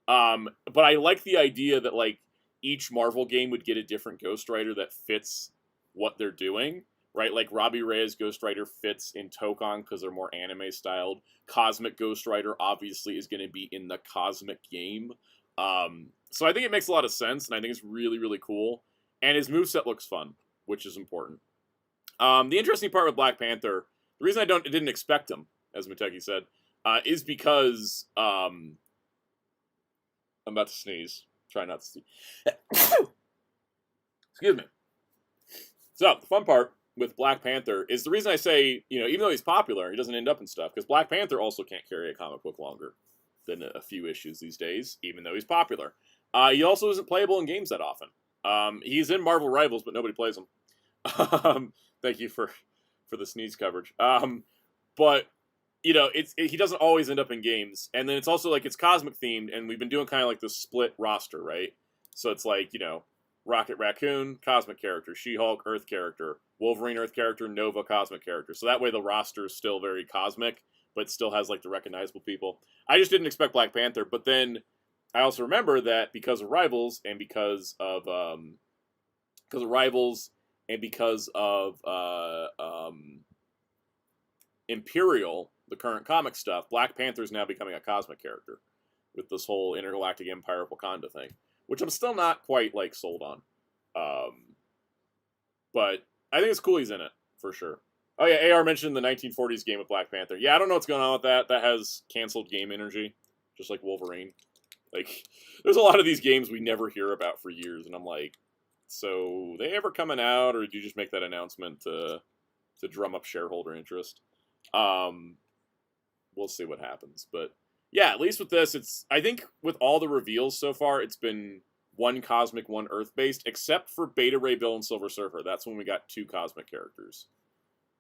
But I like the idea that, like, each Marvel game would get a different Ghost Rider that fits what they're doing, right? Like, Robbie Reyes' Ghost Rider fits in Tokon because they're more anime-styled. Cosmic Ghost Rider, obviously, is going to be in the Cosmic game. So I think it makes a lot of sense, and I think it's really, really cool. And his moveset looks fun, which is important. The interesting part with Black Panther, the reason I didn't expect him, as Muteki said, is because I'm about to sneeze. Try not to sneeze. Excuse me. So the fun part with Black Panther is the reason I say, even though he's popular, he doesn't end up in stuff, because Black Panther also can't carry a comic book longer than a few issues these days, even though he's popular. He also isn't playable in games that often. He's in Marvel Rivals, but nobody plays him. Thank you for the sneeze coverage. But he doesn't always end up in games, and then it's also like it's cosmic themed, and we've been doing kind of like this split roster, right? So it's like Rocket Raccoon, cosmic character, She-Hulk, Earth character, Wolverine, Earth character, Nova, cosmic character. So that way the roster is still very cosmic, but still has like the recognizable people. I just didn't expect Black Panther, but then I also remember that because of Rivals and because of Imperial, the current comic stuff, Black Panther is now becoming a cosmic character with this whole Intergalactic Empire of Wakanda thing, which I'm still not quite like sold on. But I think it's cool he's in it for sure. Oh yeah, AR mentioned the 1940s game with Black Panther. Yeah, I don't know what's going on with that. That has canceled game energy, just like Wolverine. Like, there's a lot of these games we never hear about for years, and I'm like, so they ever coming out, or did you just make that announcement to drum up shareholder interest? We'll see what happens, but yeah, at least with this, I think with all the reveals so far, it's been one cosmic, one Earth based, except for Beta Ray Bill and Silver Surfer. That's when we got 2 cosmic characters.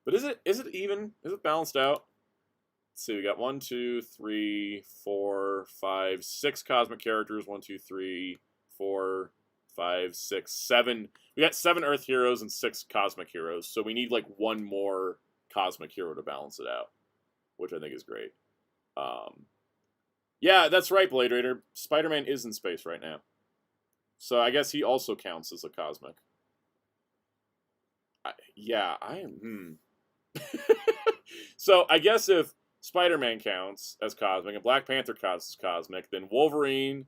But is it even? Is it balanced out? Let's see, we got 1, 2, 3, 4, 5, 6 cosmic characters. 1, 2, 3, 4, 5, 6, 7. We got 7 Earth heroes and 6 cosmic heroes. So we need like 1 more cosmic hero to balance it out, which I think is great. Yeah, that's right, Blade Raider. Spider-Man is in space right now. So I guess he also counts as a cosmic. I am. So I guess if Spider-Man counts as cosmic and Black Panther counts as cosmic, then Wolverine.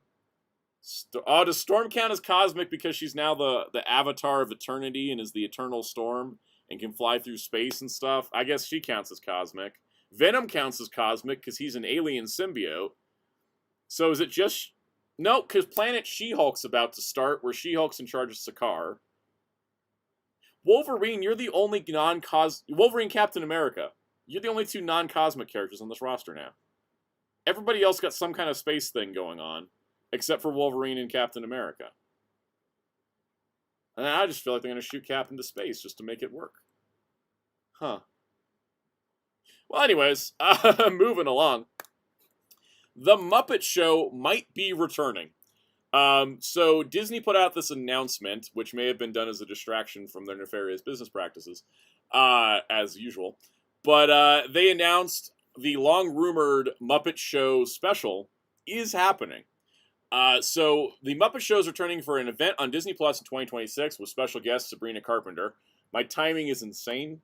Does Storm count as cosmic because she's now the avatar of eternity and is the eternal storm and can fly through space and stuff? I guess she counts as cosmic. Venom counts as cosmic because he's an alien symbiote. So is it just... No, because Planet She-Hulk's about to start, where She-Hulk's in charge of Sakaar. Wolverine, you're the only Wolverine, Captain America. You're the only 2 non-cosmic characters on this roster now. Everybody else got some kind of space thing going on, except for Wolverine and Captain America. And I just feel like they're going to shoot Cap into space just to make it work. Huh. Well, anyways, moving along. the Muppet Show might be returning. So Disney put out this announcement, which may have been done as a distraction from their nefarious business practices, as usual. But they announced the long-rumored Muppet Show special is happening. So the Muppet Show is returning for an event on Disney Plus in 2026 with special guest Sabrina Carpenter. My timing is insane,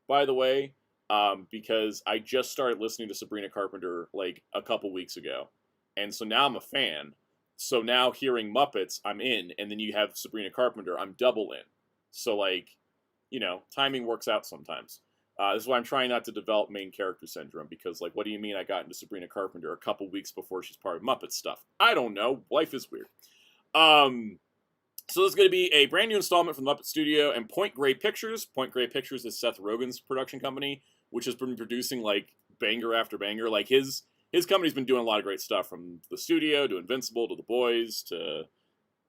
by the way, because I just started listening to Sabrina Carpenter like a couple weeks ago, and so now I'm a fan. So now hearing Muppets, I'm in, and then you have Sabrina Carpenter, I'm double in. So like, timing works out sometimes. This is why I'm trying not to develop main character syndrome, because like, what do you mean I got into Sabrina Carpenter a couple weeks before she's part of Muppet stuff? I don't know. Life is weird. So this is going to be a brand new installment from the Muppet Studio and Point Grey Pictures. Point Grey Pictures is Seth Rogen's production company, which has been producing like banger after banger. Like his company's been doing a lot of great stuff, from The Studio to Invincible to The Boys to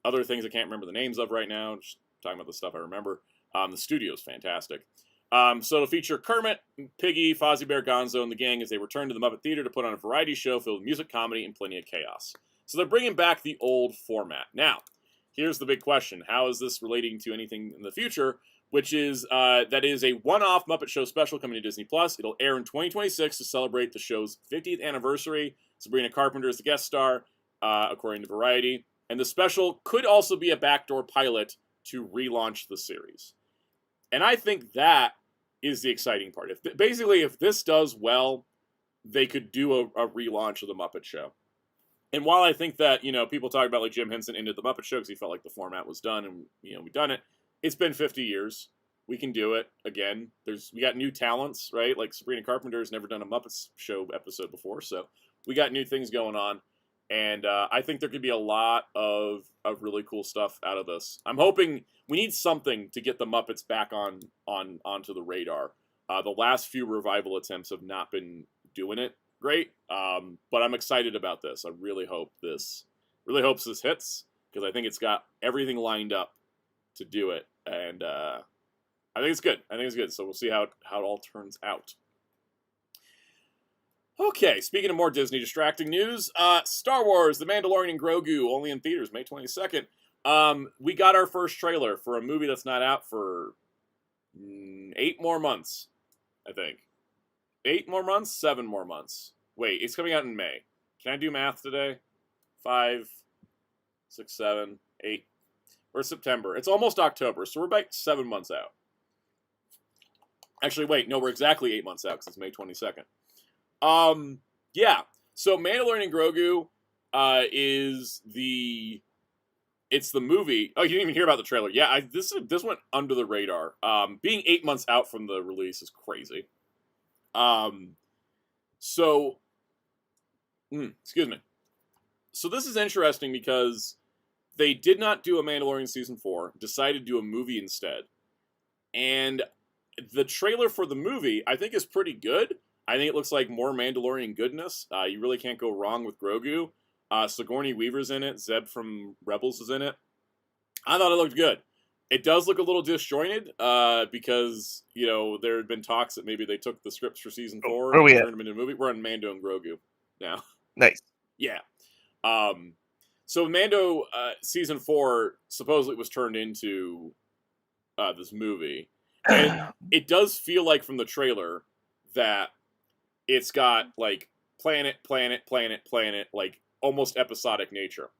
other things I can't remember the names of right now. Just talking about the stuff I remember. The Studio's fantastic. So it'll feature Kermit, Piggy, Fozzie Bear, Gonzo, and the gang as they return to the Muppet Theater to put on a variety show filled with music, comedy, and plenty of chaos. So they're bringing back the old format. Now, here's the big question. How is this relating to anything in the future? Which is, that is a one-off Muppet Show special coming to Disney+. It'll air in 2026 to celebrate the show's 50th anniversary. Sabrina Carpenter is the guest star, according to Variety. And the special could also be a backdoor pilot to relaunch the series. And I think that is the exciting part. If this does well, they could do a relaunch of the Muppet Show. And while I think that, people talk about like Jim Henson ended the Muppet Show because he felt like the format was done and, we've done it. It's been 50 years. We can do it again. We got new talents, right? Like Sabrina Carpenter's never done a Muppets Show episode before, so we got new things going on. And I think there could be a lot of really cool stuff out of this. I'm hoping we need something to get the Muppets back onto the radar. The last few revival attempts have not been doing it great, but I'm excited about this. I really hope this hits, because I think it's got everything lined up to do it, and I think it's good. So we'll see how it all turns out. Okay, speaking of more Disney distracting news, Star Wars: The Mandalorian and Grogu, only in theaters May 22nd. We got our first trailer for a movie that's not out for 8 more months, I think. 8 more months? 7 more months. Wait, it's coming out in May. Can I do math today? 5, 6, 7, 8. We're September. It's almost October, so we're about 7 months out. Actually, wait, no, we're exactly 8 months out because it's May 22nd. Yeah. So Mandalorian and Grogu it's the movie. Oh, you didn't even hear about the trailer. Yeah, this went under the radar. Being 8 months out from the release is crazy. Excuse me. So this is interesting because they did not do a Mandalorian Season 4, decided to do a movie instead. And the trailer for the movie, I think, is pretty good. I think it looks like more Mandalorian goodness. You really can't go wrong with Grogu. Sigourney Weaver's in it. Zeb from Rebels is in it. I thought it looked good. It does look a little disjointed because, there had been talks that maybe they took the scripts for Season 4 and turned them into a movie. We're on Mando and Grogu now. Nice. Yeah. So Mando Season 4 supposedly was turned into this movie. And it does feel like from the trailer that it's got like planet, like almost episodic nature.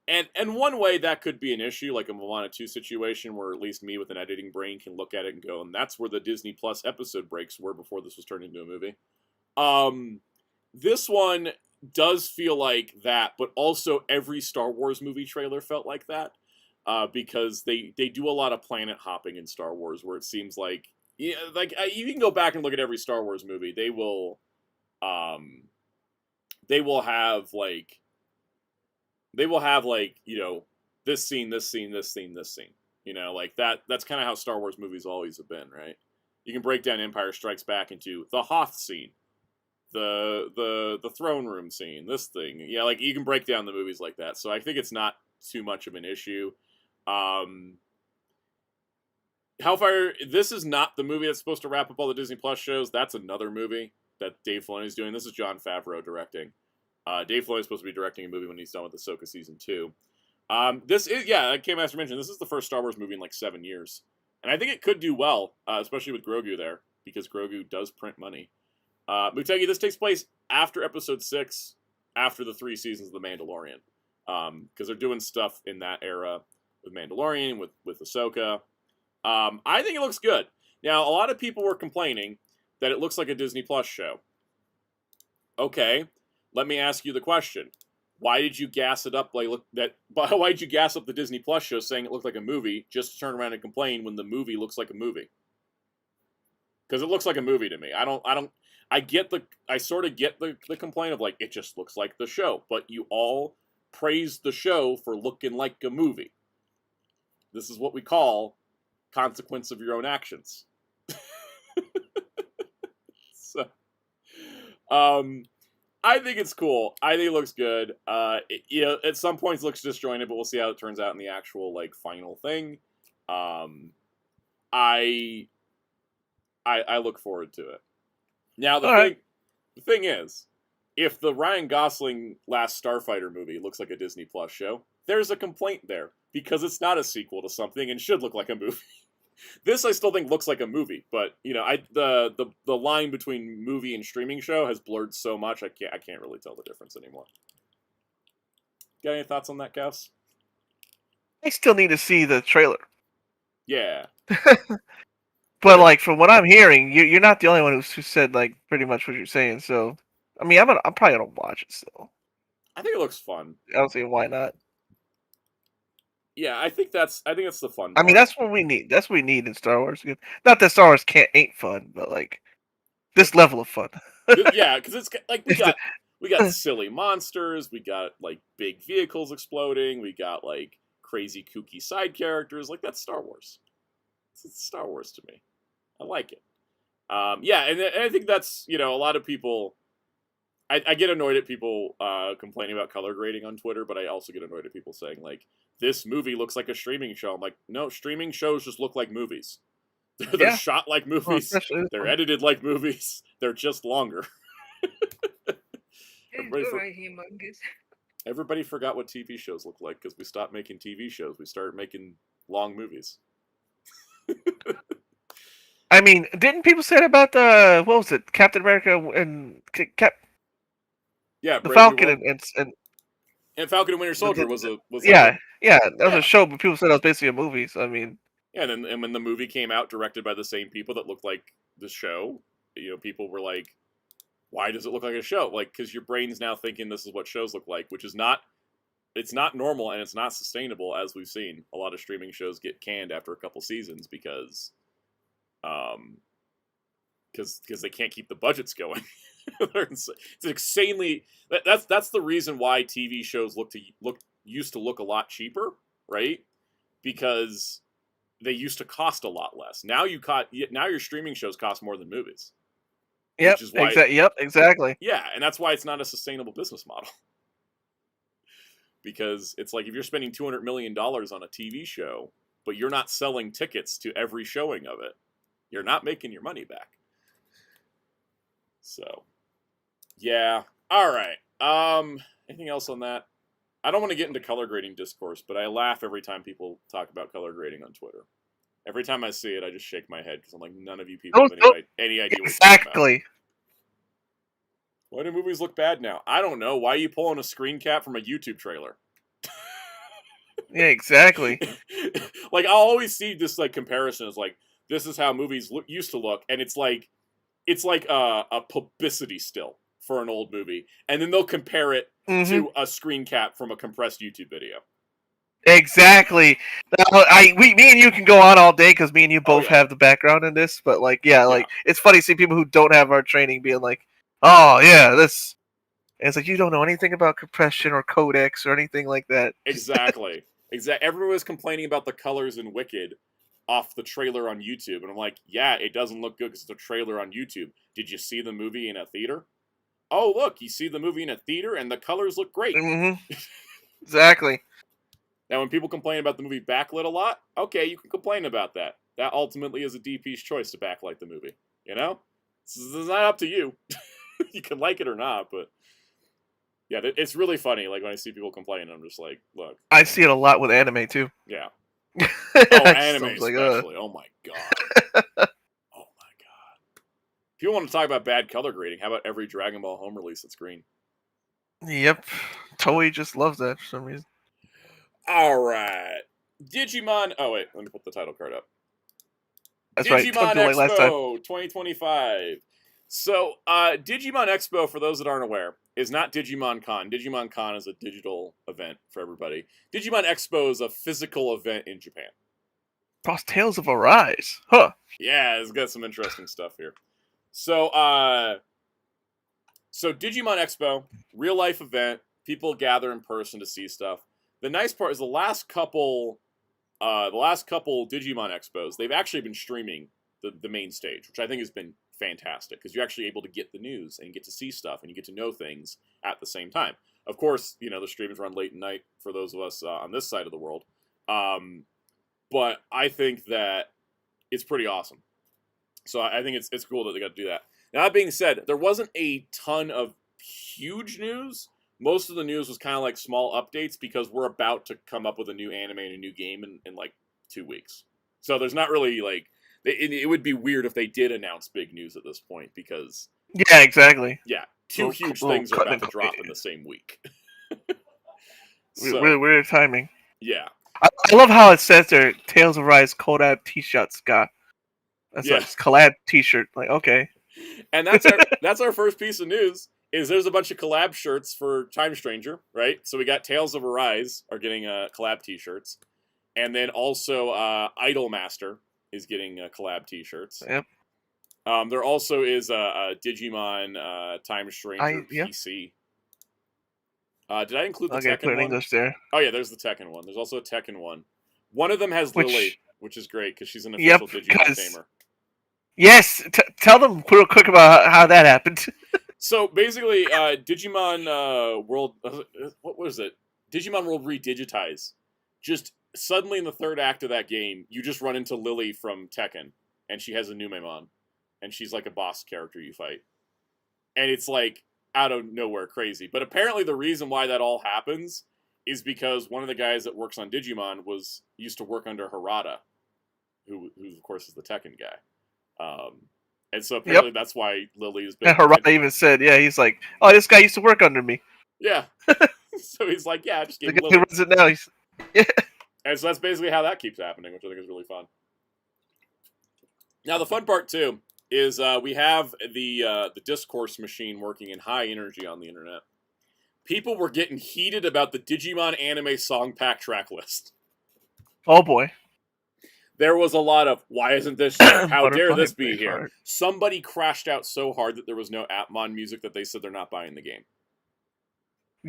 And one way that could be an issue, like a Moana 2 situation, where at least me with an editing brain can look at it and go, and that's where the Disney Plus episode breaks were before this was turned into a movie. This one does feel like that, but also every Star Wars movie trailer felt like that, because they do a lot of planet hopping in Star Wars, where it seems like, you can go back and look at every Star Wars movie. They will have like, this scene, this scene, this scene, this scene. Like that's kind of how Star Wars movies always have been, right? You can break down Empire Strikes Back into the Hoth scene, the throne room scene, this thing. Yeah, like you can break down the movies like that. So I think it's not too much of an issue. Hellfire, this is not the movie that's supposed to wrap up all the Disney Plus shows. That's another movie that Dave Filoni's doing. This is Jon Favreau directing. Dave Filoni is supposed to be directing a movie when he's done with Ahsoka season 2. This is, like K-Master mentioned, this is the first Star Wars movie in like 7 years. And I think it could do well, especially with Grogu there, because Grogu does print money. Mutegi, this takes place after Episode 6, after the 3 seasons of The Mandalorian. Because they're doing stuff in that era with Mandalorian, with Ahsoka. I think it looks good. Now, a lot of people were complaining that it looks like a Disney Plus show. Okay, let me ask you the question. Why did you gas it up why did you gas up the Disney Plus show saying it looked like a movie just to turn around and complain when the movie looks like a movie? Because it looks like a movie to me. I sort of get the complaint of like, it just looks like the show. But you all praise the show for looking like a movie. This is what we call consequence of your own actions. So, I think it's cool. I think it looks good. At some points it looks disjointed, but we'll see how it turns out in the actual like final thing. I look forward to it. Now the thing is, if the Ryan Gosling Last Starfighter movie looks like a Disney Plus show, there's a complaint there because it's not a sequel to something and should look like a movie. This I still think looks like a movie, but the line between movie and streaming show has blurred so much I can't really tell the difference anymore. Got any thoughts on that, Kevs? I still need to see the trailer. Yeah. But like from what I'm hearing, you're not the only one who said like pretty much what you're saying. So, I mean, I'm probably gonna watch it still. I think it looks fun. I don't see why not. Yeah, I think that's the fun part. I mean, that's what we need. That's what we need in Star Wars. Not that Star Wars ain't fun, but like this level of fun. Yeah, because it's like we got silly monsters, we got like big vehicles exploding, we got like crazy kooky side characters. Like that's Star Wars. It's Star Wars to me. I like it. Yeah, and I think that's a lot of people. I get annoyed at people complaining about color grading on Twitter, but I also get annoyed at people saying like this movie looks like a streaming show. I'm like, no, streaming shows just look like movies. They're shot like movies. They're edited like movies. They're just longer. Everybody forgot what TV shows look like because we stopped making TV shows. We started making long movies. I mean, didn't people say that about what was it, Captain America and the Falcon and Falcon and Winter Soldier was that was a show, but people said it was basically a movie. So I mean, yeah, and when the movie came out, directed by the same people that looked like the show, people were like, "Why does it look like a show?" Like, because your brain's now thinking this is what shows look like, which is not. It's not normal and it's not sustainable, as we've seen. A lot of streaming shows get canned after a couple seasons because they can't keep the budgets going. It's insanely that's the reason why TV shows used to look a lot cheaper, right? Because they used to cost a lot less. Now your streaming shows cost more than movies. Yep, exactly. Yeah, and that's why it's not a sustainable business model. Because it's like if you're spending $200 million on a TV show, but you're not selling tickets to every showing of it, you're not making your money back. So, yeah. All right. Anything else on that? I don't want to get into color grading discourse, but I laugh every time people talk about color grading on Twitter. Every time I see it, I just shake my head because I'm like, none of you people have any idea what you're talking about. Why do movies look bad now? I don't know. Why are you pulling a screen cap from a YouTube trailer? Yeah, exactly. Like, I'll always see this like comparison as like, this is how movies used to look, and it's like a publicity still for an old movie, and then they'll compare it to a screen cap from a compressed YouTube video. Exactly. Me and you can go on all day because me and you both have the background in this, but like, it's funny to see people who don't have our training being like, "Oh yeah, this." And it's like you don't know anything about compression or codecs or anything like that. Exactly. Everyone was complaining about the colors in Wicked off the trailer on YouTube, and I'm like, yeah, it doesn't look good because it's a trailer on YouTube. Did you see the movie in a theater? Oh, look, you see the movie in a theater, and the colors look great. Exactly. Now, when people complain about the movie backlit a lot, okay, you can complain about that. That ultimately is a DP's choice to backlight the movie. This is not up to you. You can like it or not, but Yeah, it's really funny. Like when I see people complain, I'm just like, look. I see it a lot with anime too. Yeah. Oh, I anime was like, especially. Oh my god. Oh my god. If you want to talk about bad color grading, how about every Dragon Ball home release that's green? Yep. Toei just loves that for some reason. All right. Digimon. Oh wait, let me put the title card up. That's right. Digimon Don't do like last time. Expo 2025. So, Digimon Expo, for those that aren't aware, is not Digimon Con. Digimon Con is a digital event for everybody. Digimon Expo is a physical event in Japan. Cross Tales of Arise. Huh. Yeah, it's got some interesting stuff here. So, Digimon Expo, real life event. People gather in person to see stuff. The nice part is the last couple Digimon Expos, they've actually been streaming the main stage, which I think has been fantastic because you're actually able to get the news and get to see stuff and you get to know things at the same time. Of course, the streams run late at night for those of us on this side of the world, but I think that it's pretty awesome. So I think it's cool that they got to do that. Now, that being said, there wasn't a ton of huge news. Most of the news was kind of like small updates because we're about to come up with a new anime and a new game in like 2 weeks. So there's not really like it would be weird if they did announce big news at this point because yeah, exactly. Yeah, two huge things are about to drop in the same week. So, weird timing. Yeah, I love how it says there Tales of Rise collab T-shirts. God, that's like collab T-shirt. Like okay, and that's our first piece of news. Is there's a bunch of collab shirts for Time Stranger, right? So we got Tales of Arise are getting collab T-shirts, and then also Idolmaster is getting collab T-shirts. Yep. There also is a Digimon Time Stranger PC. Did I include the Tekken one? English there. Oh yeah, there's the Tekken one. There's also a Tekken one. One of them has Lily, which is great because she's an official Digimon tamer. Yes, tell them real quick about how that happened. So basically, Digimon World, what was it? Digimon World Redigitize. Just suddenly in the third act of that game, you just run into Lily from Tekken, and she has a Numemon, and she's like a boss character you fight. And it's like out of nowhere crazy. But apparently the reason why that all happens is because one of the guys that works on Digimon used to work under Harada, who of course is the Tekken guy. And so apparently that's why Lily's been... And Harada even said, he's like, oh, this guy used to work under me. Yeah. So he's like, yeah, just give him Lily. He runs it now. And so that's basically how that keeps happening, which I think is really fun. Now, the fun part, too, is we have the discourse machine working in high energy on the internet. People were getting heated about the Digimon anime song pack track list. Oh, boy. There was a lot of, why isn't this, how dare this be here? Hard. Somebody crashed out so hard that there was no Appmon music that they said they're not buying the game.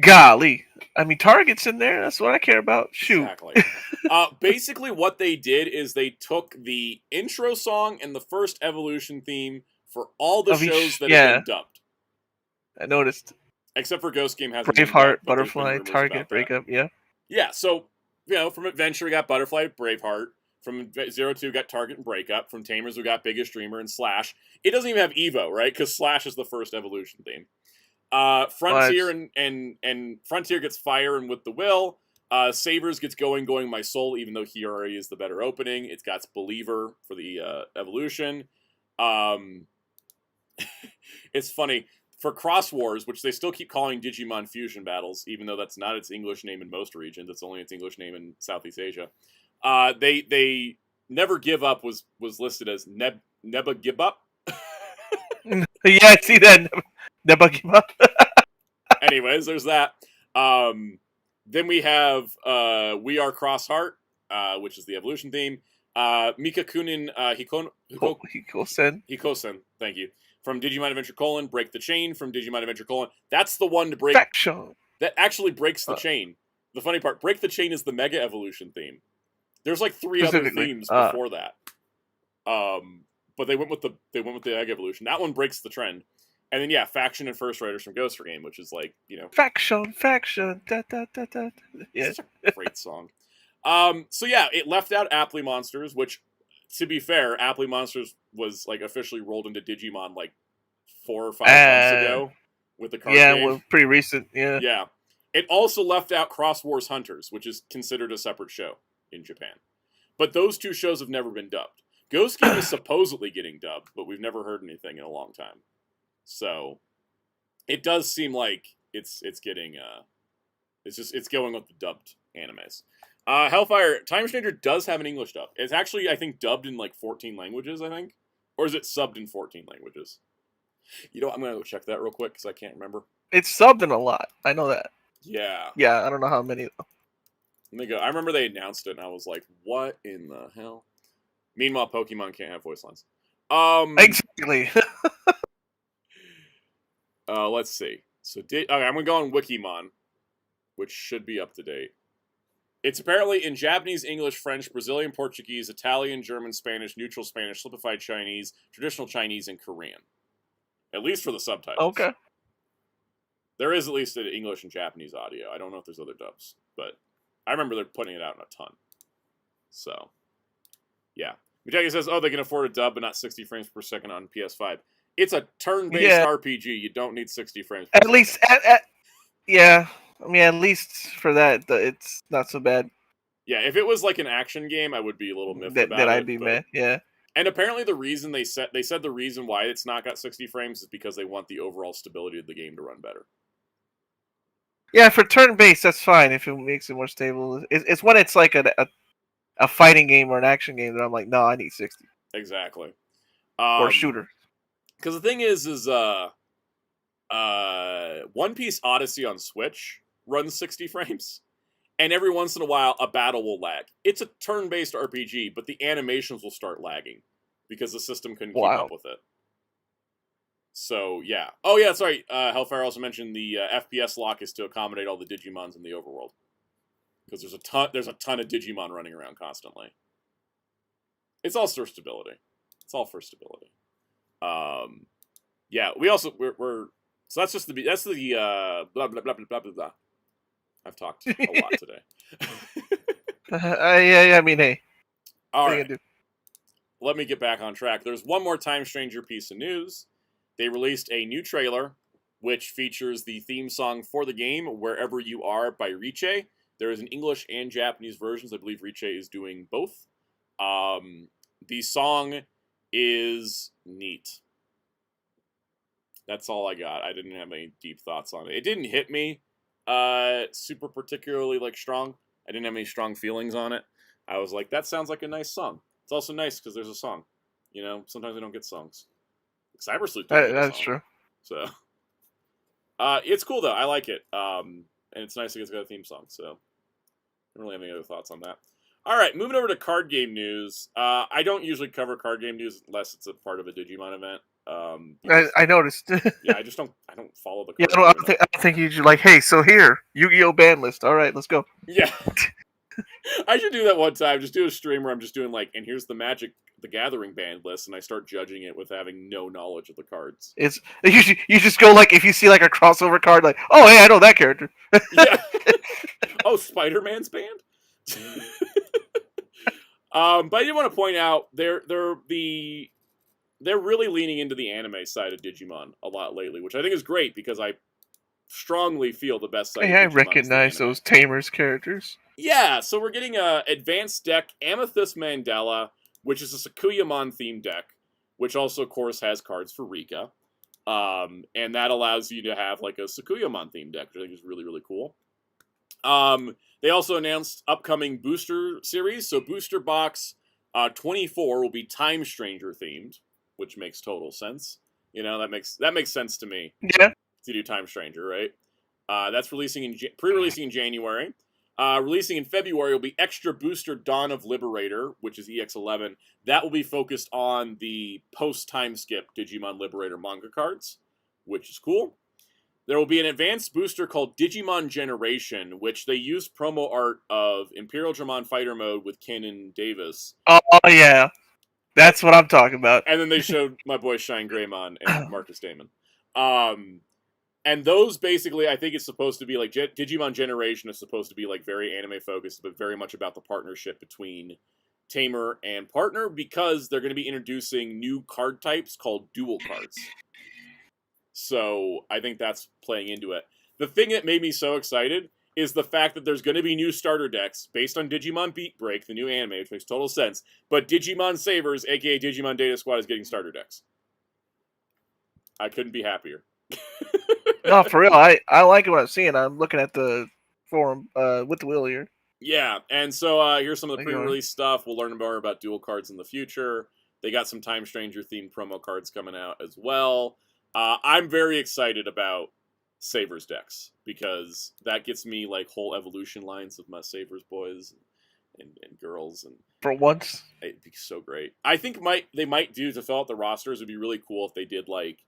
Golly. I mean, Target's in there. That's what I care about. Shoot. Exactly. Basically, what they did is they took the intro song and the first Evolution theme for all the shows that have been dubbed. I noticed. Except for Ghost Game hasn't Braveheart, Butterfly, Target, Breakup, yeah. Yeah, so, from Adventure we got Butterfly, Braveheart. From 02 got Target and Breakup. From Tamers we got Biggest Dreamer and Slash. It doesn't even have Evo, right? Because Slash is the first Evolution theme. Frontier and Frontier gets Fire and With the Will. Sabers gets Going My Soul, even though he already is the better opening. It's got Believer for the Evolution. It's funny. For Cross Wars, which they still keep calling Digimon Fusion Battles, even though that's not its English name in most regions, it's only its English name in Southeast Asia. They Never Give Up was listed as Never Give Up. Yeah, I see that. Never Give Up. Anyways, there's that. Then we have We Are Cross Heart, which is the Evolution theme. Mikakunin Hikosen, thank you. From Digimon Adventure : Break the Chain. From Digimon Adventure : That's the one to break. That actually breaks the chain. The funny part, Break the Chain is the Mega Evolution theme. There's like 3 other themes before that. But they went with the Mega Evolution. That one breaks the trend. And then Faction and First Riders from Ghost Game, which is like, Faction, da da da da. Yeah. Such a great song. It left out Apply Monsters, which, to be fair, Apply Monsters was like officially rolled into Digimon like 4 or 5 months ago. with the card Yeah, game. well, pretty recent. Yeah. Yeah. It also left out Cross Wars Hunters, which is considered a separate show in Japan. But those two shows have never been dubbed. Ghost Game is supposedly getting dubbed, but we've never heard anything in a long time. So it does seem like it's getting it's going with the dubbed animes. Hellfire Time Stranger does have an English dub. It's actually, I think, dubbed in like 14 languages, I think. Or is it subbed in 14 languages? You know, I'm gonna go check that real quick because I can't remember. It's subbed in a lot. I know that. Yeah. Yeah, I don't know how many though. Let me go. I remember they announced it and I was like, what in the hell? Meanwhile, Pokemon can't have voice lines. Exactly. Let's see. So okay, I'm gonna go on Wikimon, which should be up to date. It's apparently in Japanese, English, French, Brazilian, Portuguese, Italian, German, Spanish, neutral Spanish, simplified Chinese, traditional Chinese, and Korean. At least for the subtitles. Okay. There is at least an English and Japanese audio. I don't know if there's other dubs, but I remember they're putting it out in a ton. So, yeah. Miyagi says, oh, they can afford a dub, but not 60 frames per second on PS5. It's a turn-based RPG. You don't need 60 frames per second. At least, yeah. I mean, at least for that, it's not so bad. Yeah, if it was like an action game, I would be a little miffed about it. Then I'd be mad, yeah. And apparently the reason they said the reason why it's not got 60 frames is because they want the overall stability of the game to run better. Yeah, for turn-based, that's fine if it makes it more stable. It's when it's like a fighting game or an action game that I'm like, no, I need 60. Exactly. Or a shooter. Because the thing is One Piece Odyssey on Switch runs 60 frames. And every once in a while, a battle will lag. It's a turn-based RPG, but the animations will start lagging because the system couldn't keep up with it. So, yeah. Oh, yeah, sorry. Hellfire also mentioned the FPS lock is to accommodate all the Digimons in the overworld. Because there's a ton of Digimon running around constantly. It's all for stability. It's all for stability. Yeah, we're so that's just the blah blah blah blah blah blah. I've talked a lot today. Yeah, I mean, hey. All right. Let me get back on track. There's one more Time Stranger piece of news. They released a new trailer, which features the theme song for the game, Wherever You Are by Riche. There is an English and Japanese versions. I believe Riche is doing both. The song is neat. That's all I got. I didn't have any deep thoughts on it. It didn't hit me super particularly like strong. I didn't have any strong feelings on it. I was like, that sounds like a nice song. It's also nice because there's a song. You know, sometimes we don't get songs. Cyber Sleuth didn't get a that's song. true. So, it's cool though. I like it. And it's nice that it's got a theme song. So, I don't really have any other thoughts on that. All right, moving over to card game news. I don't usually cover card game news unless it's a part of a Digimon event. I noticed. Yeah, I don't follow the. Yeah, I don't think you should like. Hey, so here, Yu-Gi-Oh ban list. All right, let's go. Yeah, I should do that one time. Just do a stream where I'm just doing like, and here's the Magic the Gathering band list, and I start judging it with having no knowledge of the cards. It's you just go like if you see like a crossover card, like, oh hey, I know that character. Yeah. Oh, Spider-Man's band. But I did want to point out they're really leaning into the anime side of Digimon a lot lately, which I think is great because I strongly feel the best side. Hey, I recognize those Tamers characters. Yeah, so we're getting a advanced deck, Amethyst Mandala, which is a Sakuyamon themed deck, which also, of course, has cards for Rika. And that allows you to have like a Sakuyamon themed deck, which I think is really, really cool. They also announced upcoming booster series. So Booster Box 24 will be Time Stranger themed, which makes total sense. You know, that makes sense to me. Yeah. To do Time Stranger, right? That's pre-releasing in January. Releasing in February will be Extra Booster Dawn of Liberator, which is EX11. That will be focused on the post-time skip Digimon Liberator manga cards, which is cool. There will be an advanced booster called Digimon Generation, which they use promo art of Imperial Dramon Fighter Mode with Ken and Davis. Oh yeah, that's what I'm talking about. And then they showed my boy Shine Greymon and Marcus Damon. And those basically, I think it's supposed to be like Digimon Generation is supposed to be like very anime focused, but very much about the partnership between Tamer and partner because they're going to be introducing new card types called dual cards. So I think that's playing into it. The thing that made me so excited is the fact that there's going to be new starter decks based on Digimon Beat Break, the new anime, which makes total sense. But Digimon Savers, aka Digimon Data Squad, is getting starter decks. I couldn't be happier. No, for real. I like what I'm seeing. I'm looking at the forum with the wheel here. Yeah, and so here's some of the pre-release stuff. We'll learn more about dual cards in the future. They got some Time Stranger themed promo cards coming out as well. I'm very excited about Savers decks because that gets me like whole evolution lines of my Savers boys and girls, and for once it'd be so great. I think they might do to fill out the rosters. It'd be really cool if they did like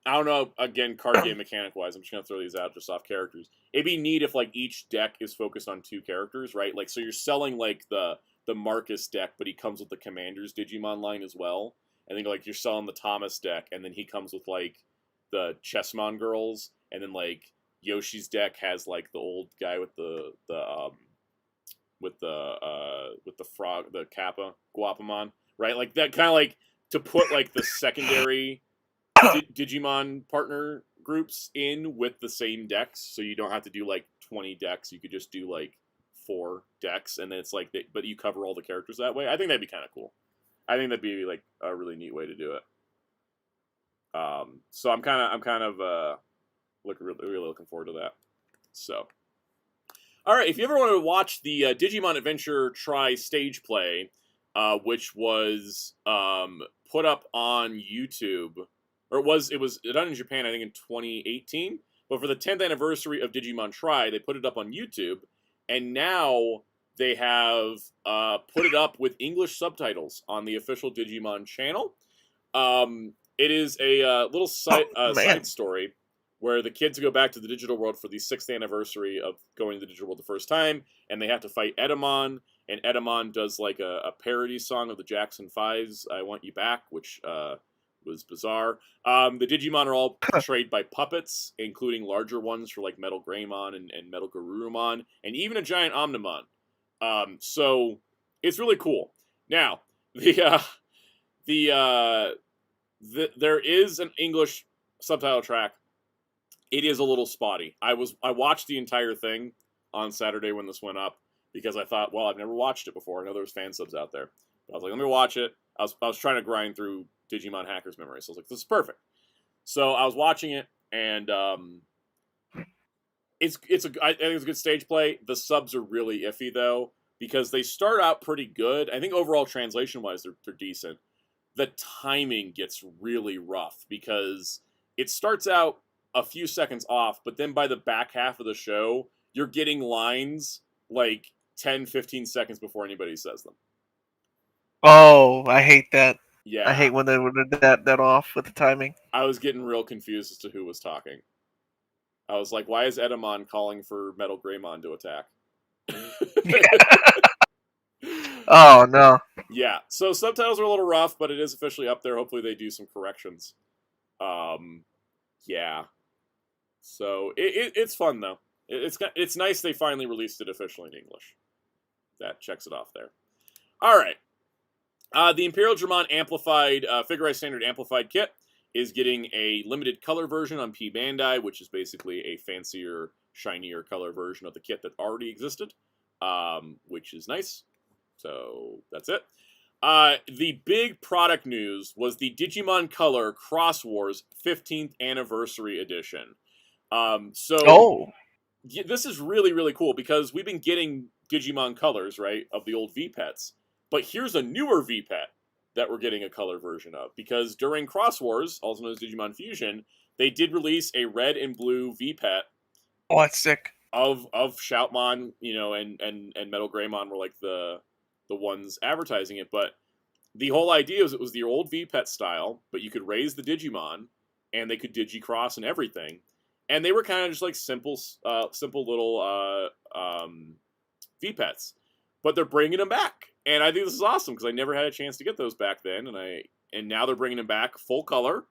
I don't know, again, card game mechanic wise, I'm just gonna throw these out just off characters. It'd be neat if like each deck is focused on 2 characters, right? Like, so you're selling like the Marcus deck, but he comes with the Commander's Digimon line as well. And then like you're selling the Thomas deck, and then he comes with like the Chessmon girls, and then like Yoshi's deck has like the old guy with the frog, the Kappa Guapamon, right? Like that kind of like to put like the secondary Digimon partner groups in with the same decks, so you don't have to do like 20 decks. You could just do like 4 decks, and then it's like, but you cover all the characters that way. I think that'd be kind of cool. I think that'd be like a really neat way to do it. So I'm kind of really looking forward to that. So, all right, if you ever want to watch the Digimon Adventure Tri stage play, which was put up on YouTube. Or it was done in Japan, I think, in 2018. But for the 10th anniversary of Digimon Tri, they put it up on YouTube. And now they have put it up with English subtitles on the official Digimon channel. It is a little side story where the kids go back to the digital world for the 6th anniversary of going to the digital world the first time. And they have to fight Edamon. And Edamon does like a parody song of the Jackson 5's I Want You Back, which... was bizarre. The Digimon are all portrayed by puppets, including larger ones for like Metal Greymon and Metal Garurumon, and even a giant Omnimon. So it's really cool. Now, there is an English subtitle track. It is a little spotty. I watched the entire thing on Saturday when this went up because I thought, well, I've never watched it before. I know there's fan subs out there. But I was like, let me watch it. I was trying to grind through Digimon Hackers Memory, so I was like, this is perfect. So I was watching it, and I think it's a good stage play. The subs are really iffy though, because they start out pretty good. I think overall translation wise they're decent. The timing gets really rough because it starts out a few seconds off, but then by the back half of the show, you're getting lines like 10, 15 seconds before anybody says them. Oh, I hate that. Yeah. I hate when they were that off with the timing. I was getting real confused as to who was talking. I was like, why is Edamon calling for Metal Greymon to attack? Oh, no. Yeah, so subtitles are a little rough, but it is officially up there. Hopefully they do some corrections. Yeah. So it's fun, though. It's nice they finally released it officially in English. That checks it off there. All right. The Imperial Dramon Amplified, Figurized Standard Amplified kit is getting a limited color version on P Bandai, which is basically a fancier, shinier color version of the kit that already existed, which is nice. So that's it. The big product news was the Digimon Color Cross Wars 15th Anniversary Edition. This is really, really cool because we've been getting Digimon Colors, right, of the old V-Pets. But here's a newer V-Pet that we're getting a color version of. Because during Cross Wars, also known as Digimon Fusion, they did release a red and blue V-Pet. Oh, that's sick. Of Shoutmon, and Metal Greymon were like the ones advertising it. But the whole idea was it was the old V-Pet style, but you could raise the Digimon, and they could Digicross and everything. And they were kind of just like simple little V-Pets. But they're bringing them back. And I think this is awesome because I never had a chance to get those back then, and now they're bringing them back full color.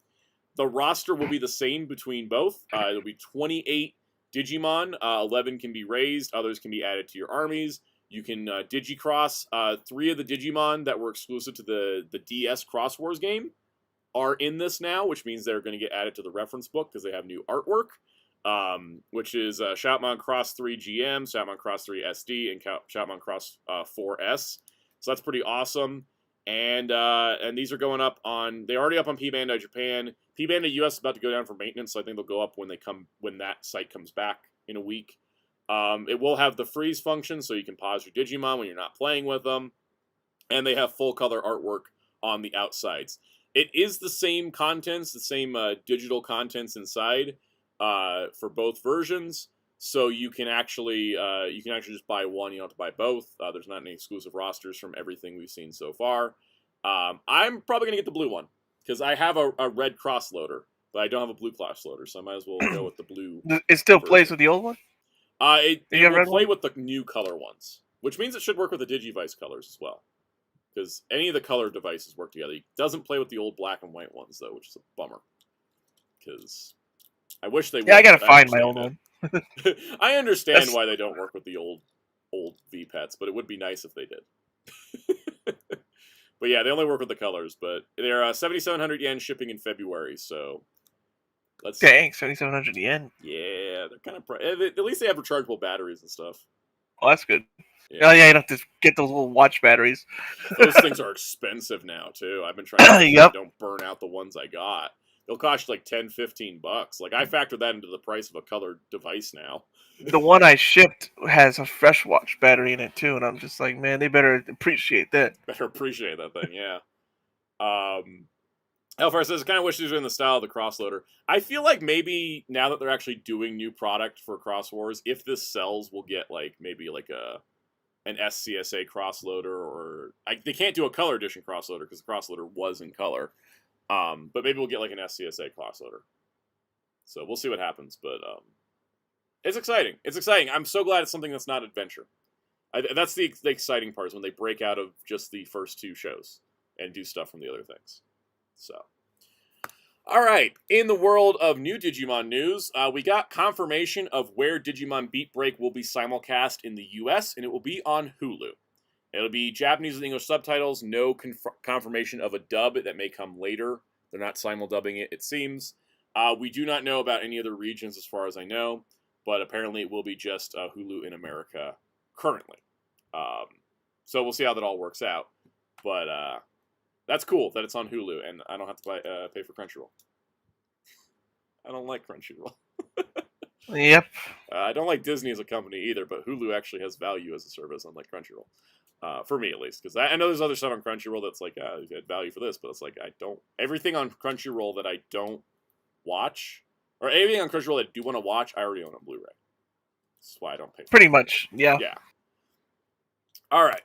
The roster will be the same between both. It'll be 28 Digimon. 11 can be raised. Others can be added to your armies. You can Digicross 3 of the Digimon that were exclusive to the DS Cross Wars game. are in this now, which means they're going to get added to the reference book because they have new artwork, which is Shoutmon Cross 3 GM, Shoutmon Cross 3 SD, and Shoutmon Cross 4S. So that's pretty awesome. And these are going up on. They're already up on P Bandai Japan. P Bandai US is about to go down for maintenance, so I think they'll go up when that site comes back in a week. It will have the freeze function, so you can pause your Digimon when you're not playing with them, and they have full color artwork on the outsides. It is the same contents, the same digital contents inside for both versions. So you can actually just buy one. You don't have to buy both. There's not any exclusive rosters from everything we've seen so far. I'm probably gonna get the blue one because I have a red cross loader, but I don't have a blue cross loader, so I might as well go with the blue. It still plays with the old one. It will play with the new color ones, which means it should work with the Digivice colors as well. Because any of the color devices work together. It doesn't play with the old black and white ones, though, which is a bummer. Because I wish they would. Yeah, I gotta find my old one. I understand why they don't work with the old V-Pets, but it would be nice if they did. But yeah, they only work with the colors, but they're 7,700 yen shipping in February, so... Dang, 7,700 yen. Yeah, they're kind of... At least they have rechargeable batteries and stuff. Oh, that's good. Yeah. Oh, yeah, you don't have to get those little watch batteries. Those things are expensive now, too. I've been trying to don't burn out the ones I got. They'll cost you like $10, $15. Like, I factor that into the price of a colored device now. The one I shipped has a fresh watch battery in it, too, and I'm just like, man, they better appreciate that. Better appreciate that thing, yeah. Hellfire says, I kind of wish these were in the style of the Crossloader. I feel like maybe now that they're actually doing new product for Cross Wars, if this sells, we'll get like maybe like an SCSA Crossloader, or they can't do a color edition Crossloader because the Crossloader was in color. But maybe we'll get like an SCSA Crossloader. So we'll see what happens, but it's exciting. It's exciting. I'm so glad it's something that's not adventure. That's the exciting part, is when they break out of just the first two shows and do stuff from the other things. So, all right. In the world of new Digimon news, we got confirmation of where Digimon Beat Break will be simulcast in the U.S., and it will be on Hulu. It'll be Japanese and English subtitles, no confirmation of a dub that may come later. They're not simul-dubbing it, it seems. We do not know about any other regions as far as I know, but apparently it will be just Hulu in America currently. So we'll see how that all works out. But that's cool that it's on Hulu, and I don't have to pay for Crunchyroll. I don't like Crunchyroll. Yep. I don't like Disney as a company either, but Hulu actually has value as a service, unlike Crunchyroll. For me, at least. Because I know there's other stuff on Crunchyroll that's like, you get value for this, but it's like, I don't... Everything on Crunchyroll that I don't watch, or anything on Crunchyroll that I do want to watch, I already own on Blu-ray. That's why I don't pay for Pretty much, yeah. Yeah. All right.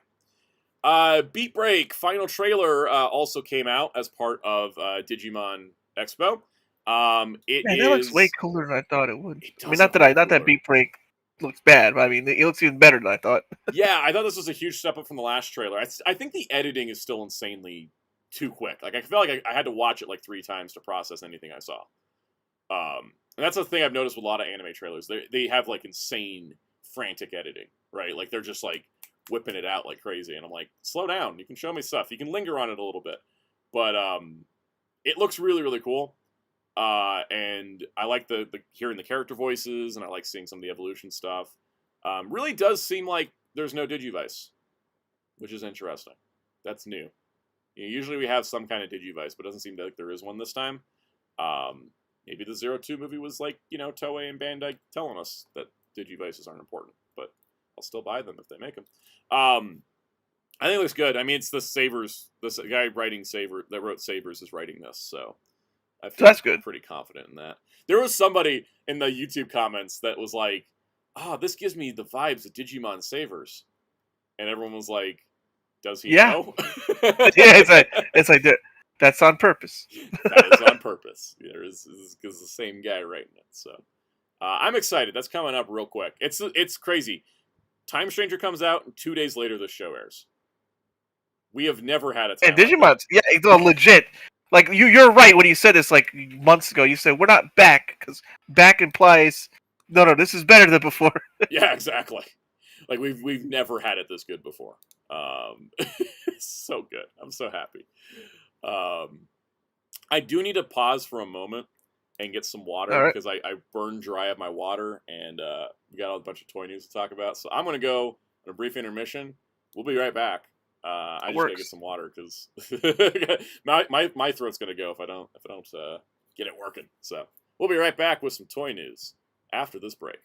Beat Break final trailer also came out as part of Digimon Expo. That looks way cooler than I thought it would. I mean, not cooler. that Beat Break looks bad, but I mean, it looks even better than I thought. Yeah, I thought this was a huge step up from the last trailer. I think the editing is still insanely too quick. Like, I feel like I had to watch it like 3 times to process anything I saw. And that's the thing I've noticed with a lot of anime trailers. They have like insane, frantic editing, right? Like, they're just like whipping it out like crazy, and I'm like, slow down. You can show me stuff. You can linger on it a little bit, but it looks really, really cool. And I like the hearing the character voices, and I like seeing some of the evolution stuff. Really does seem like there's no Digivice, which is interesting. That's new. Usually we have some kind of Digivice, but it doesn't seem like there is one this time. Maybe the 02 movie was like, Toei and Bandai telling us that Digivices aren't important, but I'll still buy them if they make them. I think it looks good. I mean, it's the Sabers. This guy writing Saber that wrote Sabers is writing this, so I feel that's good. Pretty confident in that. There was somebody in the YouTube comments that was like, this gives me the vibes of Digimon Sabers. And everyone was like, does he know? Yeah, it's like that's on purpose. That is on purpose. It's the same guy writing it. So I'm excited. That's coming up real quick. It's crazy. Time Stranger comes out, and 2 days later the show airs. We have never had a time. And Digimon, it's legit. Like, you're right when you said this like months ago. You said we're not back because back implies no, this is better than before. Yeah, exactly. Like we've never had it this good before. It's so good. I'm so happy. I do need to pause for a moment and get some water All right. because I burned dry of my water, and we got a bunch of toy news to talk about. So I'm going to go on a brief intermission. We'll be right back. I just gotta get some water because my throat's gonna go if I don't get it working. So we'll be right back with some toy news after this break.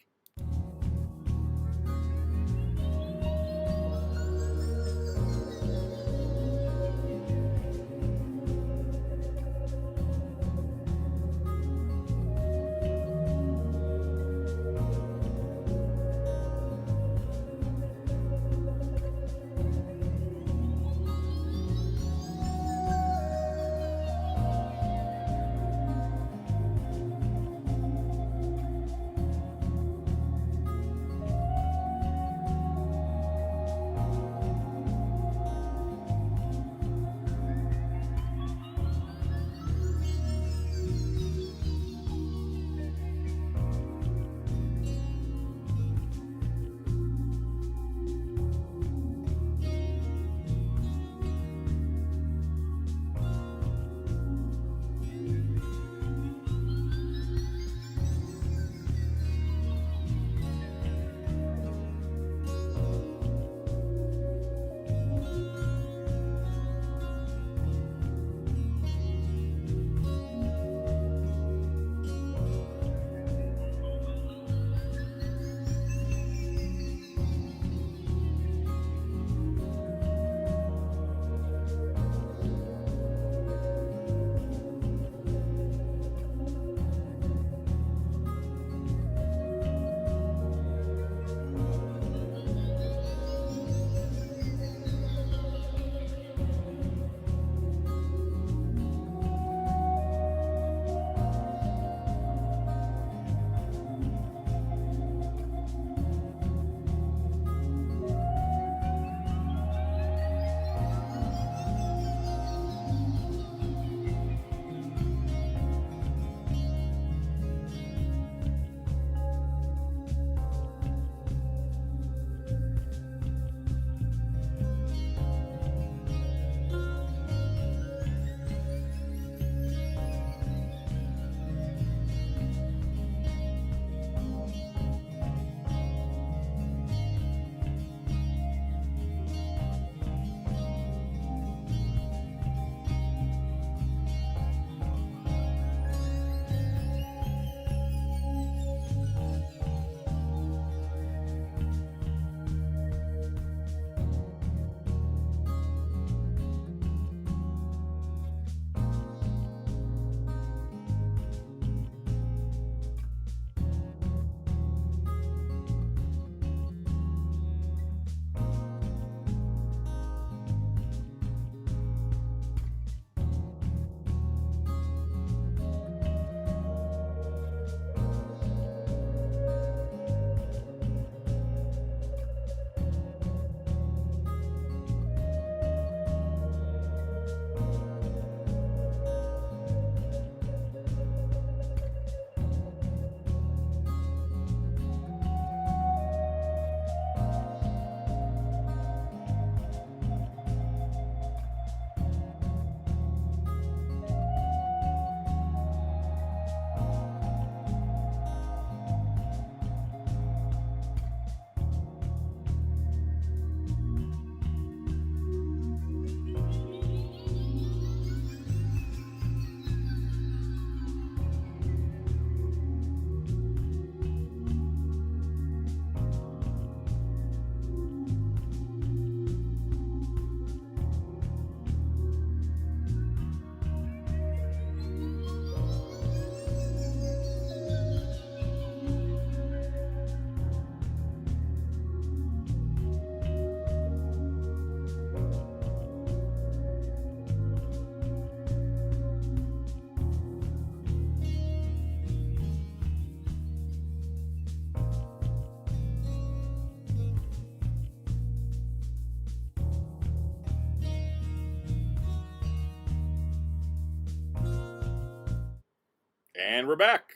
And we're back.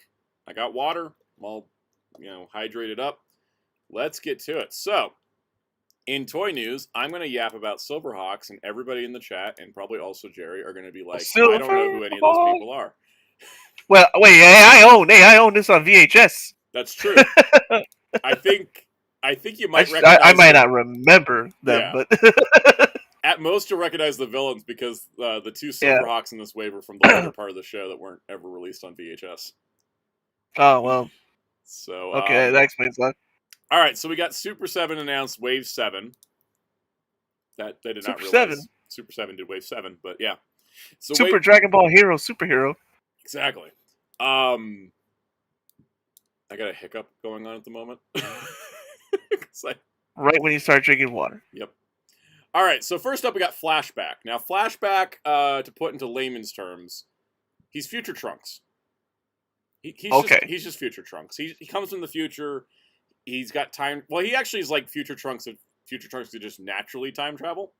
I got water. I'm all, hydrated up. Let's get to it. So, In toy news, I'm going to yap about Silverhawks, and everybody in the chat, and probably also Jerry, are going to be like, I don't know who any of those people are. Well, wait, I own this on VHS. That's true. I think you might recognize. I might not remember them, yeah. but at most you'll recognize the villains because the two Silverhawks in this wave are from the later part of the show that weren't ever released on VHS. Oh well. So okay, that explains that. All right, so we got Super 7 announced Wave 7. That they did Super not realize 7. Super 7 did Wave 7, but yeah. So Super Dragon Ball Hero superhero. Exactly. I got a hiccup going on at the moment. Right when you start drinking water. Yep. All right, so first up we got Flashback. Now Flashback, to put into layman's terms, he's Future Trunks. He's just Future Trunks. He comes from the future. He's got time. Well, he actually is like Future Trunks. If Future Trunks could just naturally time travel,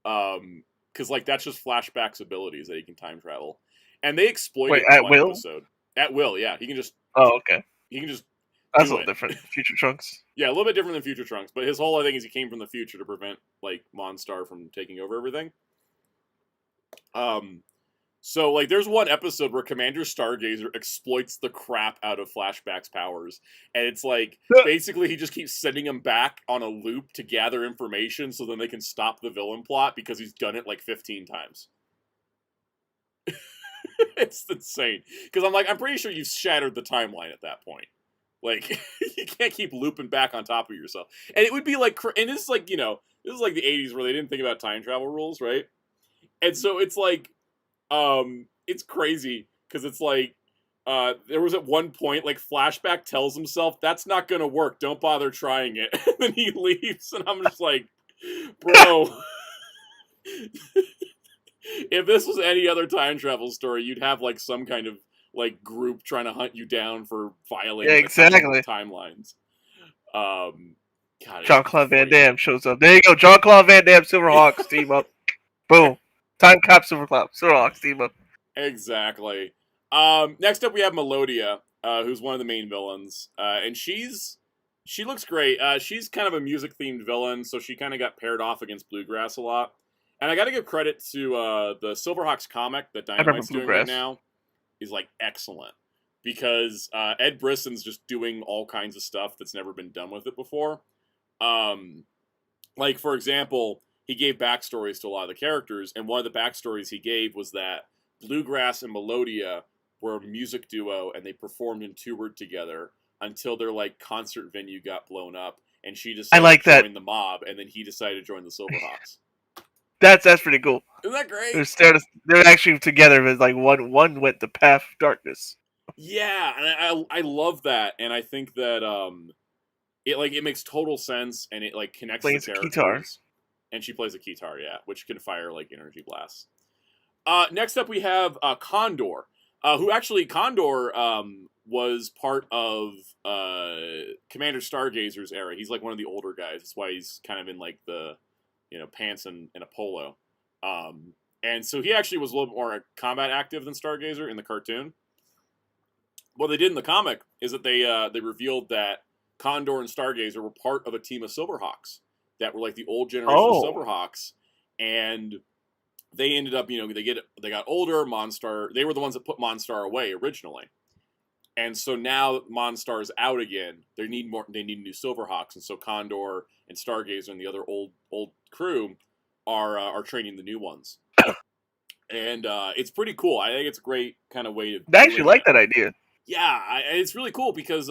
because like that's just Flashback's abilities that he can time travel, and they exploit it in one episode. At will, yeah. He can just. Oh, okay. He can just. That's a little different. Future Trunks. Yeah, a little bit different than Future Trunks, but his whole thing is he came from the future to prevent like Monstar from taking over everything. So, like, there's one episode where Commander Stargazer exploits the crap out of Flashback's powers. And it's like, basically, he just keeps sending him back on a loop to gather information so then they can stop the villain plot because he's done it, like, 15 times. It's insane. Because I'm pretty sure you've shattered the timeline at that point. Like, you can't keep looping back on top of yourself. And it would be like, and this is like, this is like the 80s where they didn't think about time travel rules, right? And so it's like, it's crazy because it's like there was at one point like Flashback tells himself that's not gonna work, don't bother trying it, and then he leaves and I'm just like, bro. If this was any other time travel story, you'd have like some kind of like group trying to hunt you down for violating the timelines. God, Jean-Claude Van Damme shows up. There you go, Jean-Claude Van Damme, Silverhawks team up. Boom. Time Cop Silverhawks team up. Exactly. Next up we have Melodia, who's one of the main villains. And she looks great. She's kind of a music-themed villain, so she kind of got paired off against Bluegrass a lot. And I gotta give credit to the Silverhawks comic that Dynamite's doing right now. Is like excellent. Because Ed Brisson's just doing all kinds of stuff that's never been done with it before. Like, for example, he gave backstories to a lot of the characters, and one of the backstories he gave was that Bluegrass and Melodia were a music duo, and they performed and toured together until their like concert venue got blown up, and she decided to join the mob, and then he decided to join the Silverhawks. That's pretty cool. Isn't that great? They're actually together as like one went the path of darkness. Yeah, and I love that, and I think that it makes total sense, and it like connects the characters. Guitar. And she plays a guitar, yeah, which can fire like energy blasts. Next up, we have Condor, who actually Condor was part of Commander Stargazer's era. He's like one of the older guys. That's why he's kind of in like the pants and a polo. And so he actually was a little bit more combat active than Stargazer in the cartoon. What they did in the comic is that they revealed that Condor and Stargazer were part of a team of Silverhawks that were like the old generation of Silverhawks, and they ended up, they got older. Monstar, they were the ones that put Monstar away originally, and so now that Monstar is out again, they need new Silverhawks, and so Condor and Stargazer and the other old crew are training the new ones, and it's pretty cool. I think it's a great kind of way to. I actually like that idea. Yeah, it's really cool because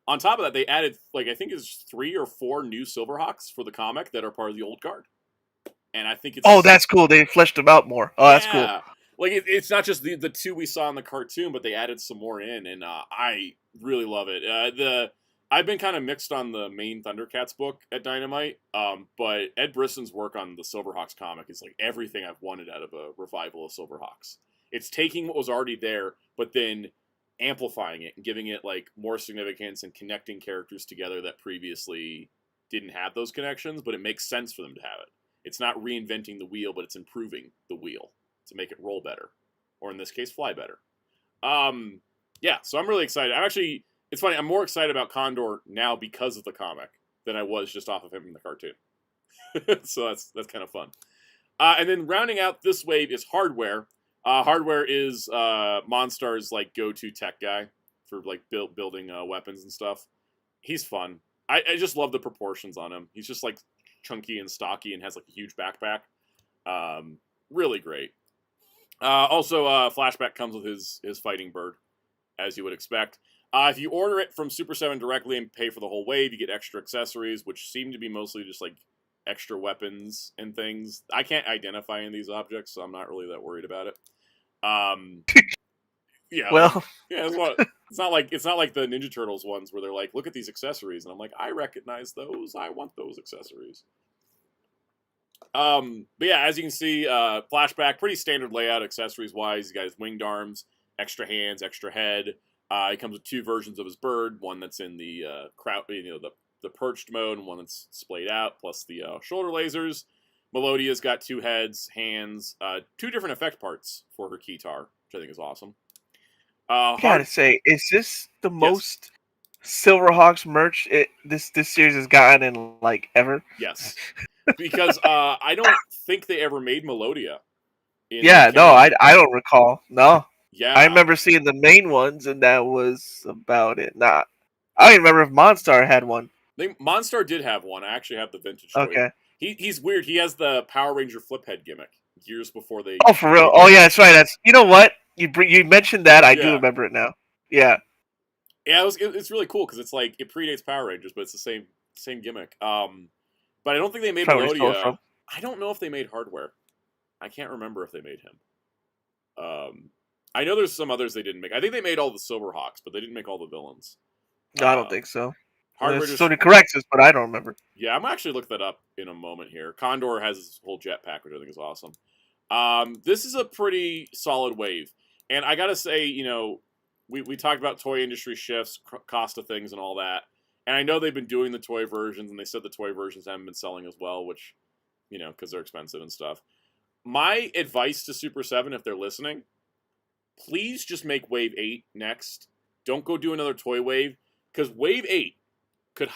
on top of that, they added, like, I think it's 3 or 4 new Silverhawks for the comic that are part of the old guard. And I think it's... Oh, that's cool. They fleshed them out more. Oh, yeah. That's cool. Like, it's not just the 2 we saw in the cartoon, but they added some more in, and I really love it. I've been kind of mixed on the main Thundercats book at Dynamite, but Ed Brisson's work on the Silverhawks comic is, like, everything I've wanted out of a revival of Silverhawks. It's taking what was already there, but then amplifying it and giving it like more significance and connecting characters together that previously didn't have those connections, but it makes sense for them to have it. It's not reinventing the wheel, but it's improving the wheel to make it roll better, or in this case, fly better. Yeah, so I'm really excited. It's funny, I'm more excited about Condor now because of the comic than I was just off of him in the cartoon. So that's kind of fun. And then rounding out this wave is Hardware. Hardware is Monstar's like go-to tech guy for like building weapons and stuff. He's fun. I just love the proportions on him. He's just like chunky and stocky and has like a huge backpack. Really great. Also, Flashback comes with his fighting bird, as you would expect. If you order it from Super 7 directly and pay for the whole wave, you get extra accessories, which seem to be mostly just like extra weapons and things. I can't identify any of these objects, so I'm not really that worried about it. Yeah. Well, yeah, it's not like the Ninja Turtles ones where they're like, look at these accessories, and I'm like, I recognize those. I want those accessories. But yeah, as you can see, Flashback, pretty standard layout accessories wise. He's got his winged arms, extra hands, extra head. He comes with 2 versions of his bird, one that's in the the perched mode, and one that's splayed out, plus the shoulder lasers. Melodia's got 2 heads, hands, 2 different effect parts for her keytar, which I think is awesome. Gotta say, is this the most Silverhawks merch this series has gotten in like ever? Yes, because I don't think they ever made Melodia. Yeah, no, I don't recall. No. Yeah, I remember seeing the main ones, and that was about it. I don't even remember if Monstar had one. Monstar did have one. I actually have the vintage toy. Okay. He's weird. He has the Power Ranger flip head gimmick years before they. Oh, for real? Oh, yeah, that's right. You know what? You mentioned that. I do remember it now. Yeah. Yeah, it's really cool because it's like it predates Power Rangers, but it's the same gimmick. But I don't think they made Melodia. I don't know if they made Hardware. I can't remember if they made him. I know there's some others they didn't make. I think they made all the Silverhawks, but they didn't make all the villains. No, I don't think so. Hardware Sony corrects us, but I don't remember. Yeah, I'm actually look that up in a moment here. Condor has his whole jetpack, which I think is awesome. This is a pretty solid wave, and I gotta say, we talked about toy industry shifts, cost of things, and all that. And I know they've been doing the toy versions, and they said the toy versions haven't been selling as well, which, because they're expensive and stuff. My advice to Super 7, if they're listening, please just make Wave 8 next. Don't go do another toy wave, because Wave 8 could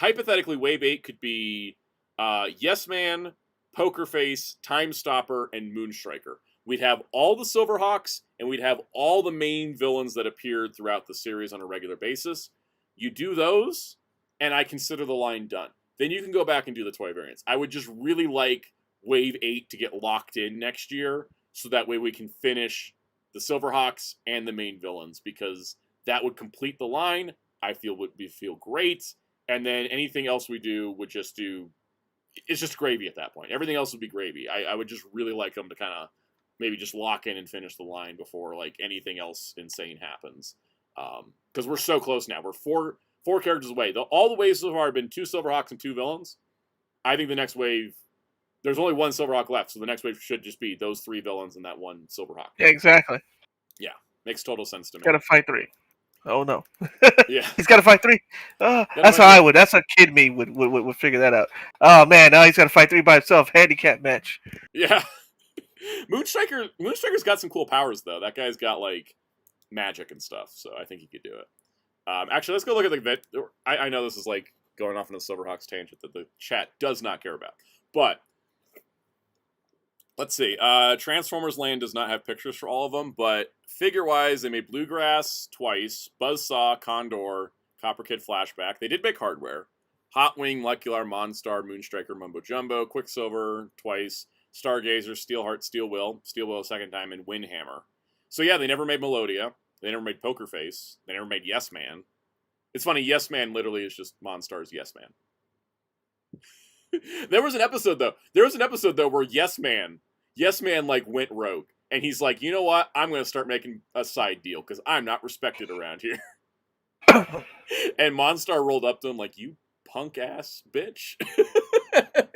be Yes Man, Poker Face, Time Stopper, and Moonstriker. We'd have all the Silverhawks, and we'd have all the main villains that appeared throughout the series on a regular basis. You do those, and I consider the line done. Then you can go back and do the toy variants. I would just really like Wave 8 to get locked in next year, so that way we can finish the Silverhawks and the main villains, because that would complete the line. I feel would feel great, and then anything else we do would just it's just gravy at that point. Everything else would be gravy. I would just really like them to kind of maybe just lock in and finish the line before like anything else insane happens, because we're so close now. We're four characters away. All the waves so far have been 2 Silverhawks and 2 villains. I think the next wave, there's only 1 Silverhawk left, so the next wave should just be those 3 villains and that 1 Silverhawk. Yeah, exactly. Yeah, makes total sense to me. Got to fight 3. Oh no. Yeah, he's got to fight 3. That's how I would. That's how kid me would figure that out. Oh man, now he's got to fight 3 by himself. Handicap match. Yeah. Moonstriker's got some cool powers though. That guy's got like magic and stuff, so I think he could do it. Actually, let's go look at the. I know this is like going off on the Silverhawks tangent that the chat does not care about, but let's see. Transformers Land does not have pictures for all of them, but figure-wise, they made Bluegrass twice, Buzzsaw, Condor, Copper Kid Flashback. They did make Hardware. Hot Wing, Molecular, Monstar, Moonstriker, Mumbo Jumbo, Quicksilver twice, Stargazer, Steelheart, Steel Will a second time, and Windhammer. So yeah, they never made Melodia. They never made Poker Face. They never made Yes Man. It's funny, Yes Man literally is just Monstar's Yes Man. There was an episode though where Yes Man like went rogue, and he's like, you know what? I'm going to start making a side deal because I'm not respected around here. And Monstar rolled up to him like, you punk ass bitch.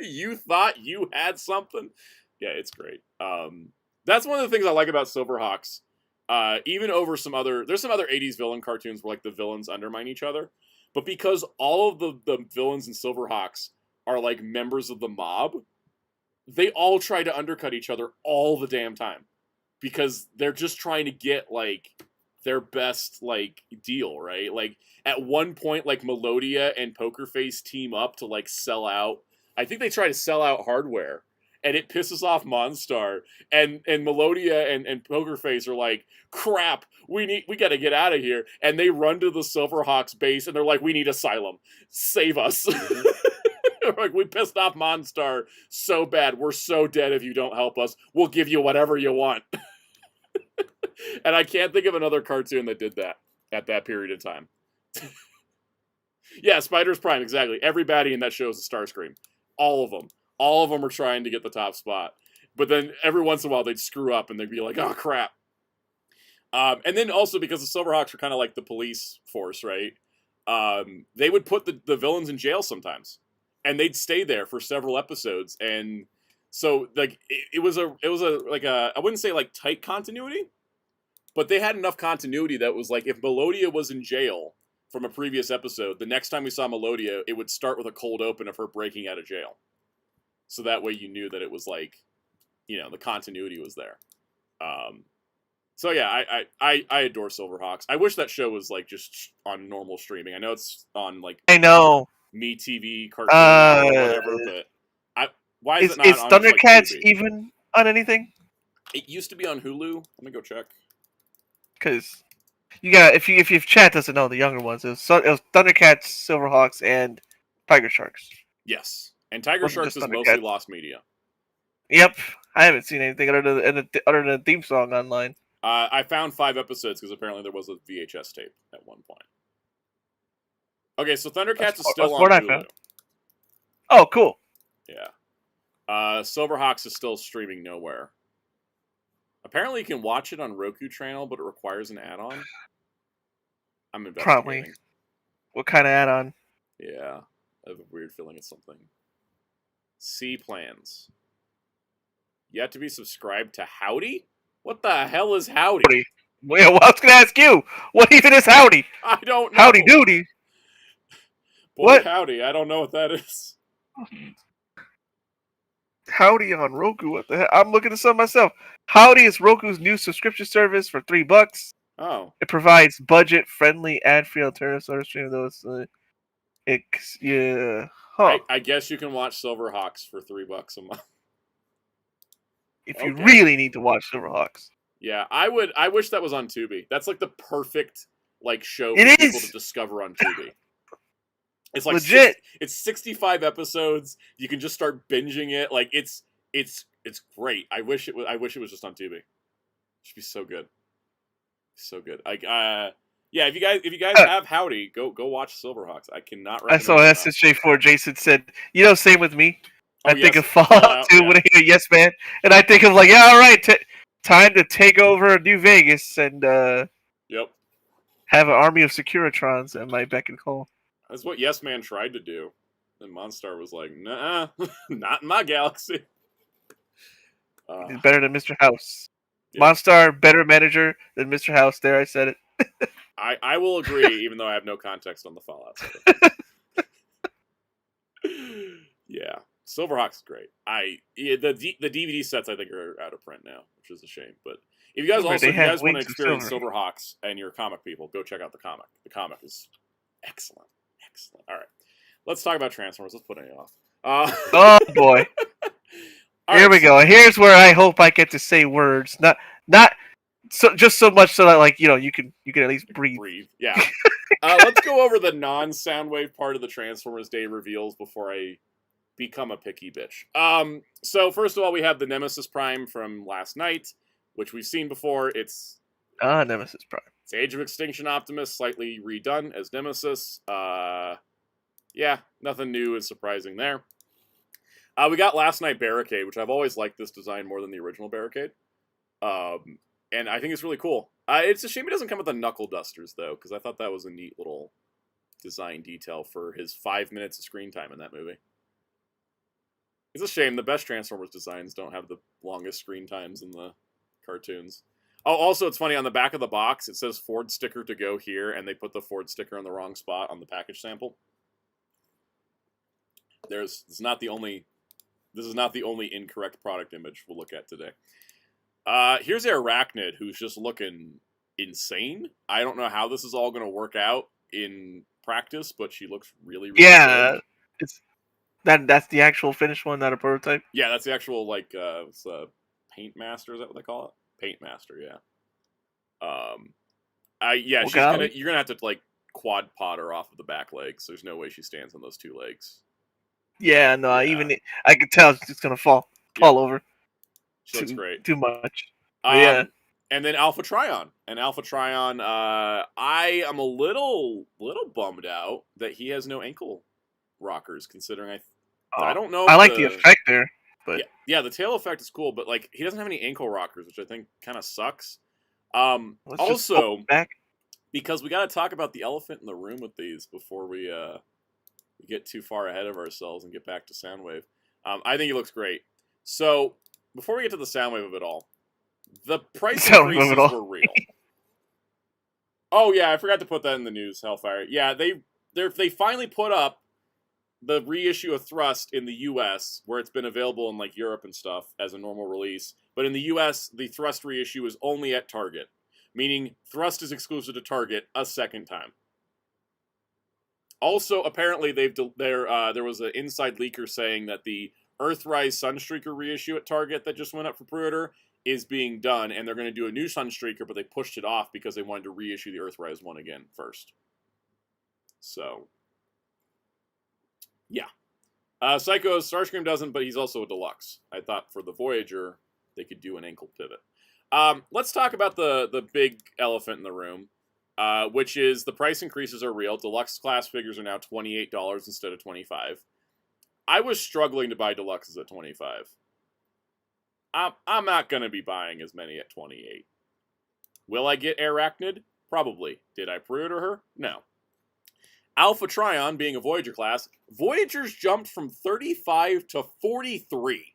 You thought you had something? Yeah, it's great. That's one of the things I like about Silverhawks. Even over there's some other 80s villain cartoons where like the villains undermine each other, but because all of the villains in Silverhawks are like members of the mob, they all try to undercut each other all the damn time because they're just trying to get like their best like deal, right? Like at one point, like Melodia and Poker Face team up to like sell out. I think they try to sell out hardware, and it pisses off Monstar. And Melodia and Poker Face are like, crap, we got to get out of here. And they run to the Silverhawks base, and they're like, we need asylum, save us. Like, we pissed off Monstar so bad. We're so dead if you don't help us. We'll give you whatever you want. And I can't think of another cartoon that did that at that period of time. Yeah, Spider's Prime, exactly. Every baddie in that show is a Starscream. All of them. All of them are trying to get the top spot. But then every once in a while they'd screw up and they'd be like, oh, crap. And then also because the Silverhawks are kind of like the police force, right? They would put the villains in jail sometimes. And they'd stay there for several episodes. And so like it was a like a, I wouldn't say like tight continuity, but they had enough continuity that was like if Melodia was in jail from a previous episode, the next time we saw Melodia, it would start with a cold open of her breaking out of jail. So that way you knew that it was like, you know, the continuity was there. So yeah, I adore Silverhawks. I wish that show was like just on normal streaming. I know it's on like I know MeTV, Cartoon Network, or whatever, but why is it not on Thundercats like, even on anything? It used to be on Hulu. Let me go check. Because you got if chat doesn't know the younger ones, it was Thundercats, Silverhawks, and Tiger Sharks. Yes, and Tiger Wasn't Sharks just is mostly Thundercats. lost media. Yep, I haven't seen anything other than the theme song online. I found 5 episodes because apparently there was a VHS tape at one point. Okay, so Thundercats is still on Hulu. Oh, cool. Yeah. Silverhawks is still streaming nowhere. Apparently you can watch it on Roku channel, but it requires an add-on. I'm investigating. Probably. What kind of add-on? Yeah. I have a weird feeling it's something. C plans. You have to be subscribed to Howdy? What the hell is Howdy? Well, I was going to ask you. What even is Howdy? I don't know. Howdy Doody. Boy, what? Howdy. I don't know what that is. Howdy on Roku. What the hell? I'm looking at some myself. Howdy is Roku's new subscription service for $3. Oh. It provides budget-friendly, ad-free alternatives to stream those. Yeah. Huh. I guess you can watch Silverhawks for $3 a month. If you really need to watch Silverhawks. Yeah, I wish that was on Tubi. That's like the perfect like show for people to discover on Tubi. It's like legit. It's 65 episodes. You can just start binging it. Like it's great. I wish it was just on Tubi. It should be so good. So good. Yeah, if you guys have Howdy, go watch Silverhawks. I cannot recommend. I saw SSJ4. Jason said, same with me. I think of Fallout 2 when I hear Yes Man, and I think of like, yeah, all right, time to take over New Vegas and have an army of Securitrons at my beck and call. That's what Yes Man tried to do, and Monstar was like, nah, not in my galaxy. He's better than Mr. House. Yeah. Monstar, better manager than Mr. House. There, I said it. I will agree, even though I have no context on the Fallout stuff. Yeah. Silverhawks is great. The DVD sets I think are out of print now, which is a shame. But if you guys want to experience Silverhawks and you're comic people, go check out the comic. The comic is excellent. Excellent. All right. Let's talk about Transformers. Let's put it off. Oh boy. Here we go. Here's where I hope I get to say words. Not just so much so that like, you can at least breathe. Yeah. Let's go over the non-Soundwave part of the Transformers Day reveals before I become a picky bitch. So first of all, we have the Nemesis Prime from last night, which we've seen before. It's Nemesis Prime. It's Age of Extinction Optimus, slightly redone as Nemesis. Yeah, nothing new is surprising there. We got Last Night Barricade, which I've always liked this design more than the original Barricade. And I think it's really cool. It's a shame it doesn't come with the knuckle dusters, though, because I thought that was a neat little design detail for his 5 minutes of screen time in that movie. It's a shame the best Transformers designs don't have the longest screen times in the cartoons. Oh, also, it's funny, on the back of the box, it says Ford sticker to go here, and they put the Ford sticker on the wrong spot on the package sample. This is not the only incorrect product image we'll look at today. Here's Arachnid, who's just looking insane. I don't know how this is all going to work out in practice, but she looks really, really Yeah, good. it's that's the actual finished one, not a prototype. Yeah, that's the actual it's a Paint Master. Is that what they call it? Paint Master. Yeah. Okay. You're gonna have to like quad pod her off of the back legs. There's no way she stands on those 2 legs. Yeah, no, Yeah. I could tell it's just gonna fall Yep. over She looks great. too much. But yeah. And then Alpha Trion. And Alpha Trion, I am a little bummed out that he has no ankle rockers, considering I don't know. I like the effect there, but yeah, the tail effect is cool, but like he doesn't have any ankle rockers, which I think kind of sucks. let's just Also, back. because we got to talk about the elephant in the room with these before we get too far ahead of ourselves and get back to Soundwave. I think he looks great. So before we get to the Soundwave of it all, the price increases were real. Oh yeah, I forgot to put that in the news, Hellfire. Yeah, they finally put up the reissue of Thrust in the U.S., where it's been available in like Europe and stuff as a normal release. But in the U.S., the Thrust reissue is only at Target, meaning Thrust is exclusive to Target a second time. Also, apparently, there was an inside leaker saying that the Earthrise Sunstreaker reissue at Target that just went up for pre-order is being done, and they're going to do a new Sunstreaker, but they pushed it off because they wanted to reissue the Earthrise one again first. So, yeah. Psycho Starscream doesn't, but he's also a deluxe. I thought for the Voyager, they could do an ankle pivot. Let's talk about the big elephant in the room, which is the price increases are real. Deluxe class figures are now $28 instead of $25. I was struggling to buy deluxes at $25. I'm not going to be buying as many at $28. Will I get Arachnid? Probably. Did I pre-order her? No. Alpha Trion, being a Voyager class, Voyagers jumped from 35 to 43.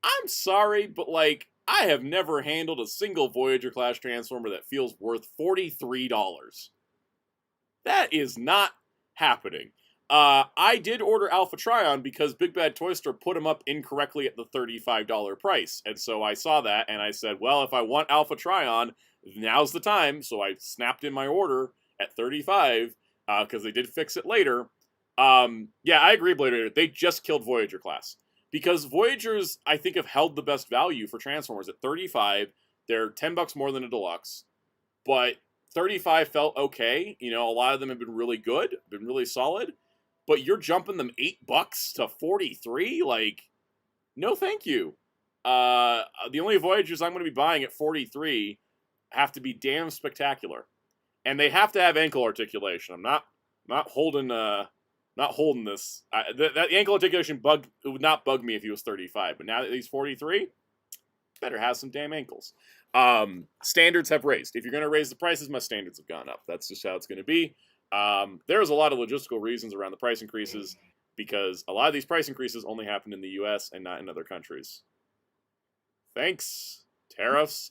I'm sorry, but like, I have never handled a single Voyager class Transformer that feels worth $43. That is not happening. I did order Alpha Trion because Big Bad Toy Store put him up incorrectly at the $35 price. And so I saw that and I said, well, if I want Alpha Trion, now's the time. So I snapped in my order at $35 because they did fix it later. Yeah, I agree, Blade Raider. They just killed Voyager class. Because Voyagers, I think, have held the best value for Transformers at $35. They're $10 more than a deluxe. But $35 felt okay. You know, a lot of them have been really good, been really solid. But you're jumping them $8 to 43? Like, no thank you. The only Voyagers I'm going to be buying at 43 have to be damn spectacular. And they have to have ankle articulation. I'm not holding this. That ankle articulation would not bug me if he was 35. But now that he's 43, better have some damn ankles. Standards have raised. If you're going to raise the prices, my standards have gone up. That's just how it's going to be. There's a lot of logistical reasons around the price increases because a lot of these price increases only happen in the U.S. and not in other countries. Thanks. Tariffs.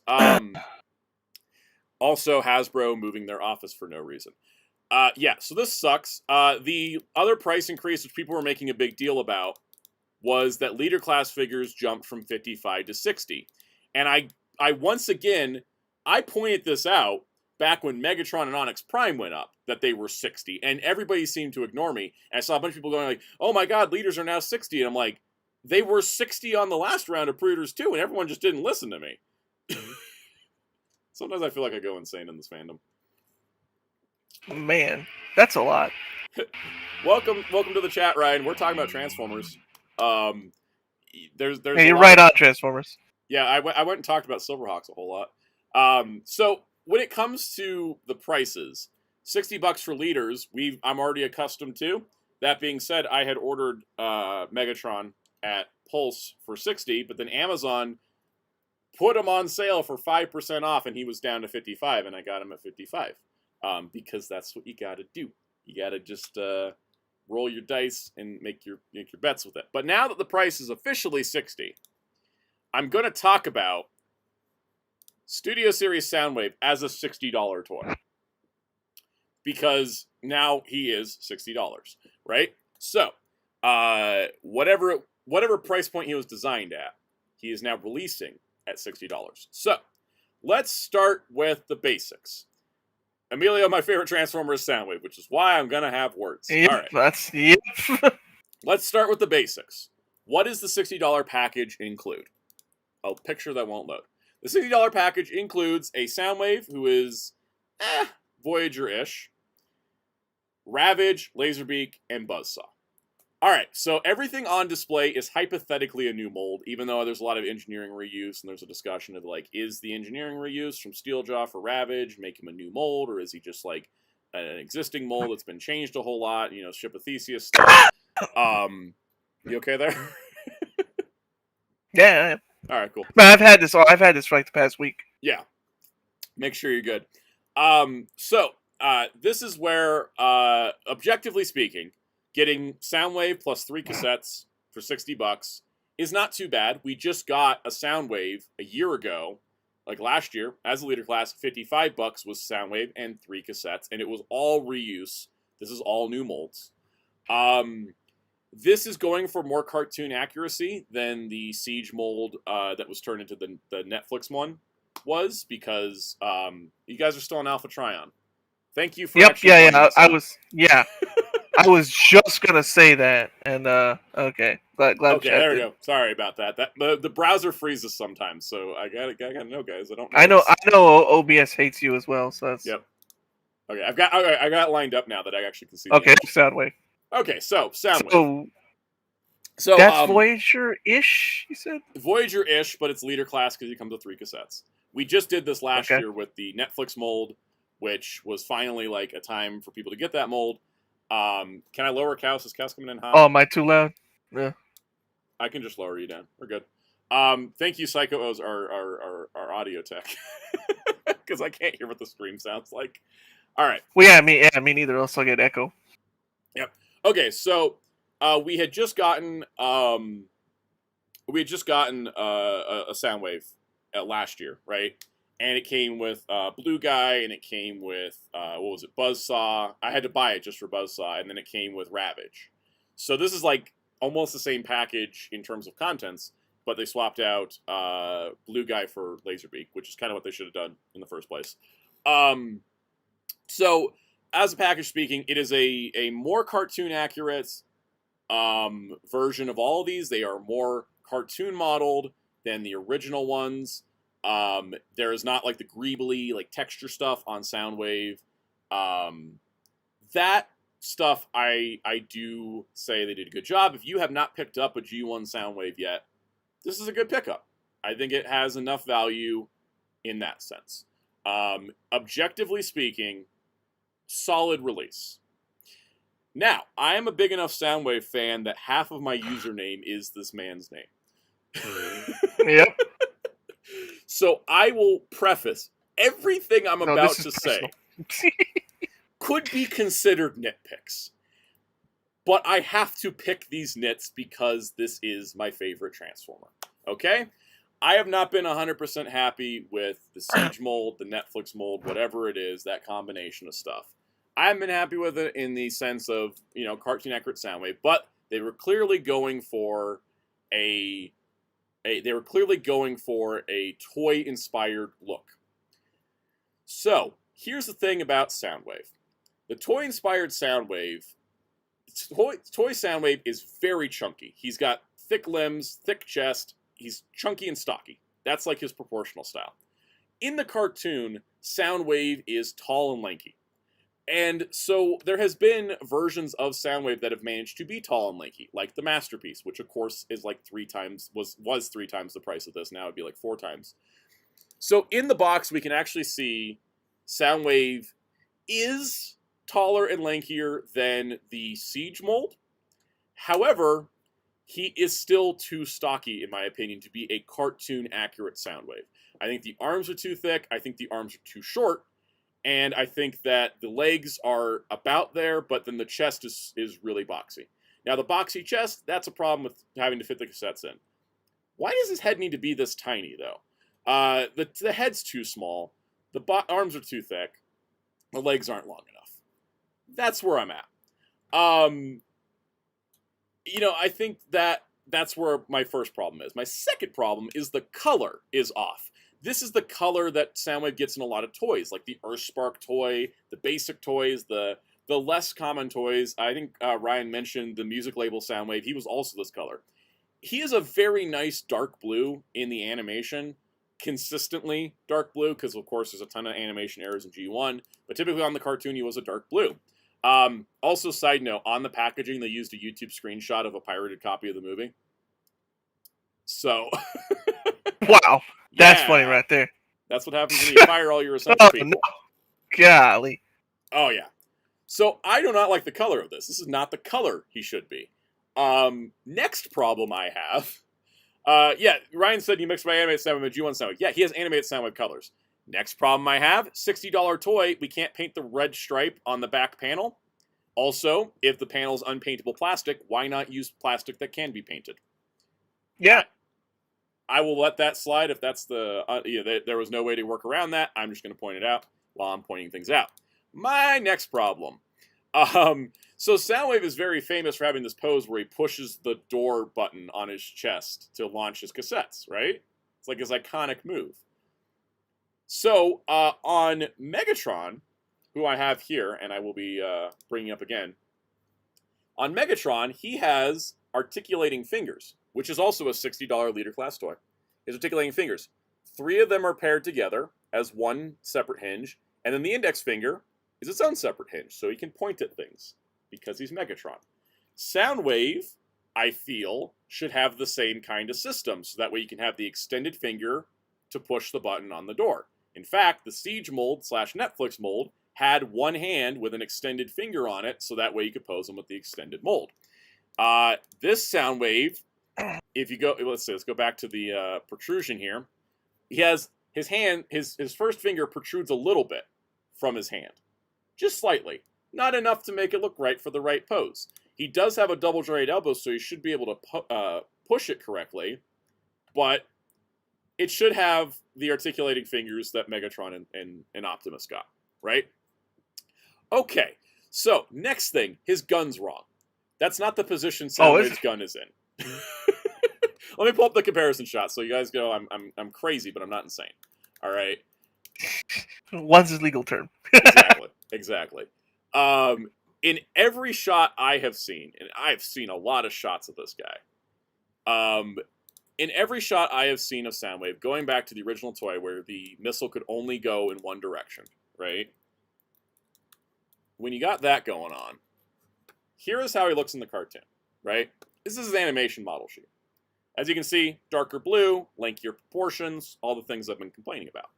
Also, Hasbro moving their office for no reason. Yeah, so this sucks. The other price increase, which people were making a big deal about, was that leader class figures jumped from 55 to 60. And I once again, I pointed this out back when Megatron and Onyx Prime went up, that they were 60. And everybody seemed to ignore me. And I saw a bunch of people going like, oh my god, leaders are now 60. And I'm like, they were 60 on the last round of pre-orders too, and everyone just didn't listen to me. Sometimes I feel like I go insane in this fandom. Man, that's a lot. Welcome to the chat, Ryan. We're talking about Transformers. There's hey, you're right on Transformers. Yeah, I went and talked about Silverhawks a whole lot. So when it comes to the prices, $60 for leaders, I'm already accustomed to. That being said, I had ordered Megatron at Pulse for $60, but then Amazon put him on sale for 5% off, and he was down to $55, and I got him at $55. Because that's what you gotta do. You gotta just roll your dice and make your bets with it. But now that the price is officially $60, I'm gonna talk about Studio Series Soundwave as a $60 toy. Because now he is $60, right? So, whatever price point he was designed at, he is now releasing at $60. So, let's start with the basics. Emilio, my favorite Transformer is Soundwave, which is why I'm gonna have words. Yep, All right, that's yep. let's start with the basics. What does the $60 package include? A picture that won't load. The $60 package includes a Soundwave, who is Voyager-ish, Ravage, Laserbeak, and Buzzsaw. Alright, so everything on display is hypothetically a new mold, even though there's a lot of engineering reuse, and there's a discussion of, like, is the engineering reuse from Steeljaw for Ravage make him a new mold, or is he just, like, an existing mold that's been changed a whole lot, you know, Ship of Theseus stuff. You okay there? Yeah. Alright, cool. Man, I've had this for like the past week. Yeah. Make sure you're good. This is where, objectively speaking, getting Soundwave plus 3 cassettes for $60 is not too bad. We just got a Soundwave a year ago, like last year, as a leader class. $55 was Soundwave and 3 cassettes, and it was all reuse. This is all new molds. This is going for more cartoon accuracy than the Siege mold that was turned into the Netflix one was, because you guys are still on Alpha Trion. Thank you for I was just gonna say that, and okay, glad. Okay, there we go. Sorry about that. The browser freezes sometimes, so I gotta know, guys. I don't. I know OBS hates you as well, so that's yep. Okay, I got it lined up now that I actually can see. Okay, Soundwave. Okay, so Soundwave. So that's Voyager-ish, you said? Voyager-ish, but it's leader class because he comes with 3 cassettes. We just did this last year with the Netflix mold, which was finally like a time for people to get that mold. Can I lower Kaos? Is Kaos coming in hot? Oh, am I too loud? Yeah. I can just lower you down. We're good. Thank you, Psycho O's, our audio tech, because I can't hear what the stream sounds like. All right. Well, yeah, me neither. Else I'll get echo. Yep. Okay, so we had just gotten a Soundwave last year, right? And it came with Blue Guy, and it came with, Buzzsaw. I had to buy it just for Buzzsaw, and then it came with Ravage. So this is like almost the same package in terms of contents, but they swapped out Blue Guy for Laserbeak, which is kind of what they should have done in the first place. So, as a package speaking, it is a more cartoon accurate version of all of these. They are more cartoon modeled than the original ones. There is not like the greebly like texture stuff on Soundwave. That stuff I do say they did a good job. If you have not picked up a G1 Soundwave yet, this is a good pickup. I think it has enough value in that sense. Objectively speaking, solid release. Now, I am a big enough Soundwave fan that half of my username is this man's name. Yep. So I will preface everything I'm about to say could be considered nitpicks. But I have to pick these nits because this is my favorite Transformer. Okay? I have not been 100% happy with the Siege mold, the Netflix mold, whatever it is, that combination of stuff. I haven't been happy with it in the sense of, cartoon accurate Soundwave, but they were clearly going for a toy-inspired look. So, here's the thing about Soundwave. The toy-inspired Soundwave, toy Soundwave is very chunky. He's got thick limbs, thick chest, he's chunky and stocky. That's like his proportional style. In the cartoon, Soundwave is tall and lanky. And so there has been versions of Soundwave that have managed to be tall and lanky, like the Masterpiece, which of course is like 3 times, was 3 times the price of this. Now it'd be like 4 times. So in the box, we can actually see Soundwave is taller and lankier than the Siege mold. However, he is still too stocky, in my opinion, to be a cartoon accurate Soundwave. I think the arms are too thick. I think the arms are too short. And I think that the legs are about there, but then the chest is really boxy. Now, the boxy chest, that's a problem with having to fit the cassettes in. Why does his head need to be this tiny, though? The head's too small. The arms are too thick. The legs aren't long enough. That's where I'm at. I think that's where my first problem is. My second problem is the color is off. This is the color that Soundwave gets in a lot of toys, like the Earthspark toy, the basic toys, the less common toys. I think Ryan mentioned the music label Soundwave. He was also this color. He is a very nice dark blue in the animation, consistently dark blue, because of course there's a ton of animation errors in G1, but typically on the cartoon he was a dark blue. Also, side note, on the packaging they used a YouTube screenshot of a pirated copy of the movie. So, wow, that's yeah, funny right there. That's what happens when you fire all your essential people. No. Golly. Oh yeah. So I do not like the color of this. This is not the color he should be. Next problem I have. Yeah, Ryan said you mixed my animated Soundwave with G1 Soundwave. Yeah, he has animated Soundwave colors. Next problem I have, $60 toy, we can't paint the red stripe on the back panel. Also, if the panel is unpaintable plastic, why not use plastic that can be painted? Yeah. I will let that slide if that's the... there was no way to work around that. I'm just going to point it out while I'm pointing things out. My next problem. So Soundwave is very famous for having this pose where he pushes the door button on his chest to launch his cassettes, right? It's like his iconic move. So on Megatron, who I have here, and I will be bringing up again, on Megatron, he has articulating fingers, which is also a $60 leader class toy. His articulating fingers. 3 of them are paired together as one separate hinge, and then the index finger is its own separate hinge, so he can point at things, because he's Megatron. Soundwave, I feel, should have the same kind of system, so that way you can have the extended finger to push the button on the door. In fact, the Siege mold / Netflix mold had one hand with an extended finger on it, so that way you could pose them with the extended mold. This Soundwave, if you go, let's go back to the protrusion here. He has his hand, his first finger protrudes a little bit from his hand. Just slightly. Not enough to make it look right for the right pose. He does have a double jointed elbow, so you should be able to push it correctly, but it should have the articulating fingers that Megatron and Optimus got, right? Okay, so next thing, his gun's wrong. That's not the position Soundwave's gun is in. Let me pull up the comparison shot so you guys go, I'm crazy, but I'm not insane. All right. One's his legal term. Exactly. In every shot I have seen, and I've seen a lot of shots of this guy. In every shot I have seen of Soundwave, going back to the original toy where the missile could only go in one direction, right? When you got that going on, here is how he looks in the cartoon, right? This is his animation model sheet. As you can see, darker blue, lankier proportions, all the things I've been complaining about.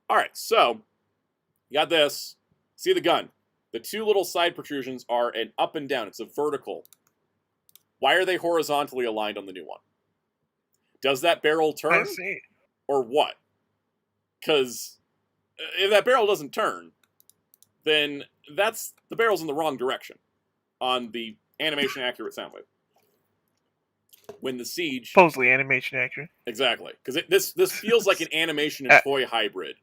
All right, so you got this. See the gun. The 2 little side protrusions are an up and down. It's a vertical. Why are they horizontally aligned on the new one? Does that barrel turn? I see. Or what? Because if that barrel doesn't turn, then the barrel's in the wrong direction on the animation accurate Soundwave. When the Siege... Supposedly animation accurate. Exactly. Because this feels like an animation and toy hybrid.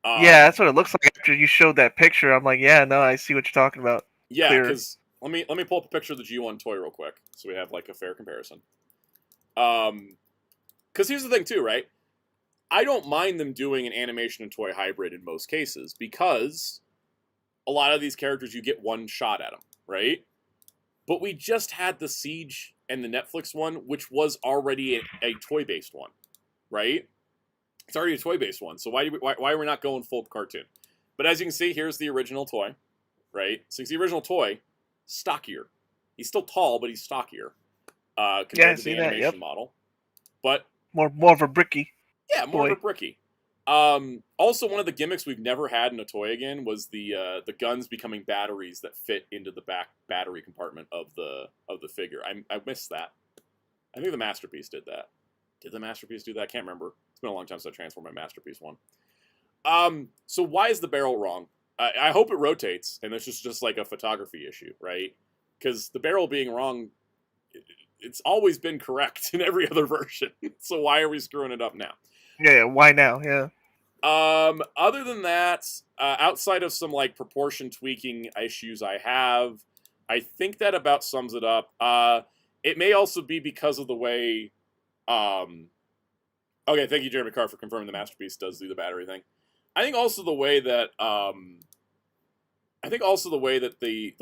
Yeah, that's what it looks like after you showed that picture. I'm like, yeah, no, I see what you're talking about. Yeah, because let me pull up a picture of the G1 toy real quick, so we have like a fair comparison. Because here's the thing too, right? I don't mind them doing an animation and toy hybrid in most cases, because a lot of these characters you get one shot at them, right? But we just had the Siege and the Netflix one, which was already a toy-based one, right? It's already a toy-based one, so why are we not going full cartoon? But as you can see, here's the original toy, right? So the original toy, stockier. He's still tall, but he's stockier compared to the animation model. But more of a bricky. Yeah, more of a bricky. Also, one of the gimmicks we've never had in a toy again was the guns becoming batteries that fit into the back battery compartment of the figure. I missed that. I think the Masterpiece did that. Did the Masterpiece do that? I can't remember. It's been a long time since I transformed my Masterpiece one. So why is the barrel wrong? I hope it rotates, and it's just like a photography issue, right? Because the barrel being wrong, it's always been correct in every other version. So why are we screwing it up now? Yeah, why now? Yeah. Other than that, outside of some like proportion tweaking issues I have, I think that about sums it up. It may also be because of the way, Okay, thank you, Jeremy Carr, for confirming the Masterpiece does do the battery thing. I think also the way that the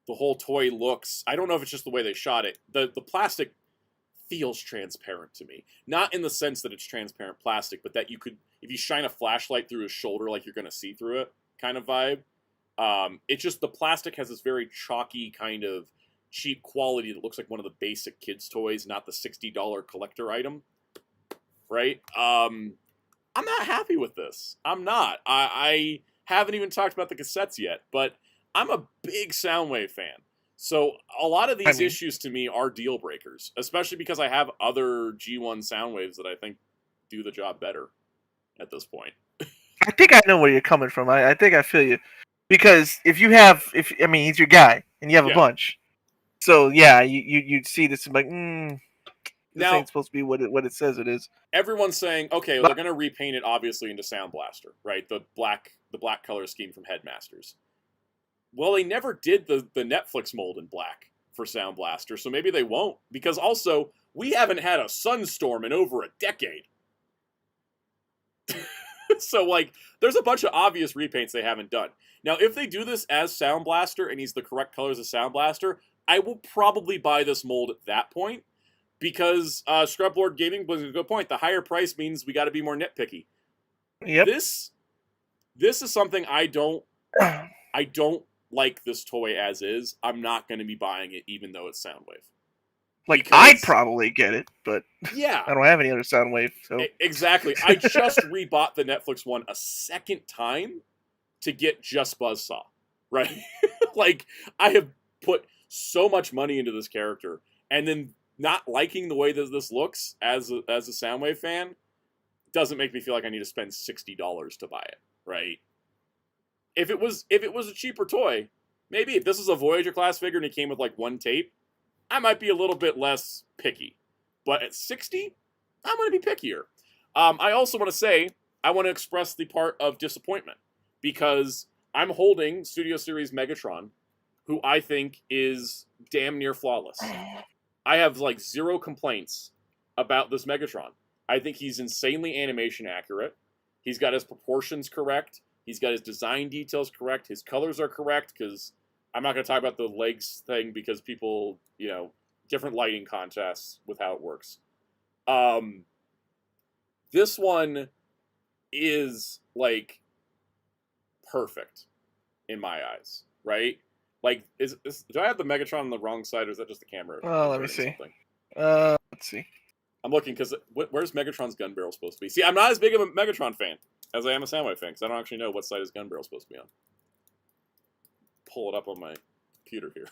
whole toy looks. I don't know if it's just the way they shot it. The plastic feels transparent to me. Not in the sense that it's transparent plastic, but that you could, if you shine a flashlight through his shoulder, like you're going to see through it kind of vibe. It's just the plastic has this very chalky kind of cheap quality that looks like one of the basic kids' toys, not the $60 collector item. Right? I'm not happy with this. I'm not. I haven't even talked about the cassettes yet, but I'm a big Soundwave fan. So a lot of these issues to me are deal breakers, especially because I have other G1 Soundwaves that I think do the job better at this point. I think I know where you're coming from. I think I feel you. Because if he's your guy, and you have a bunch. So, yeah, you'd see this and be like, this ain't supposed to be what it says it is. Everyone's saying, okay, well, they're going to repaint it, obviously, into Sound Blaster, right? The black color scheme from Headmasters. Well, they never did the Netflix mold in black for Sound Blaster, so maybe they won't. Because also, we haven't had a Sunstorm in over a decade. So, like, there's a bunch of obvious repaints they haven't done. Now, if they do this as Sound Blaster, and he's the correct colors as Sound Blaster, I will probably buy this mold at that point. Because Scrublord Gaming was a good point. The higher price means we got to be more nitpicky. Yep. This is something I don't like this toy as is. I'm not going to be buying it, even though it's Soundwave. Like, I'd probably get it, but yeah, I don't have any other Soundwave. So. Exactly. I just rebought the Netflix one a second time to get just Buzzsaw, right? Like, I have put so much money into this character, and then not liking the way that this looks as a Soundwave fan doesn't make me feel like I need to spend $60 to buy it, right? If it was a cheaper toy, maybe if this was a Voyager class figure and it came with like one tape, I might be a little bit less picky. But at 60, I'm going to be pickier. I also want to say, I want to express the part of disappointment because I'm holding Studio Series Megatron, who I think is damn near flawless. I have like zero complaints about this Megatron. I think he's insanely animation accurate. He's got his proportions correct. He's got his design details correct. His colors are correct because I'm not going to talk about the legs thing because people, different lighting contrasts with how it works. This one is like perfect in my eyes, right? Like, do I have the Megatron on the wrong side, or is that just the camera? Oh, let me see. Let's see. I'm looking because where's Megatron's gun barrel supposed to be? See, I'm not as big of a Megatron fan as I am a Soundwave fan because I don't actually know what side his gun barrel is supposed to be on. Pull it up on my computer here.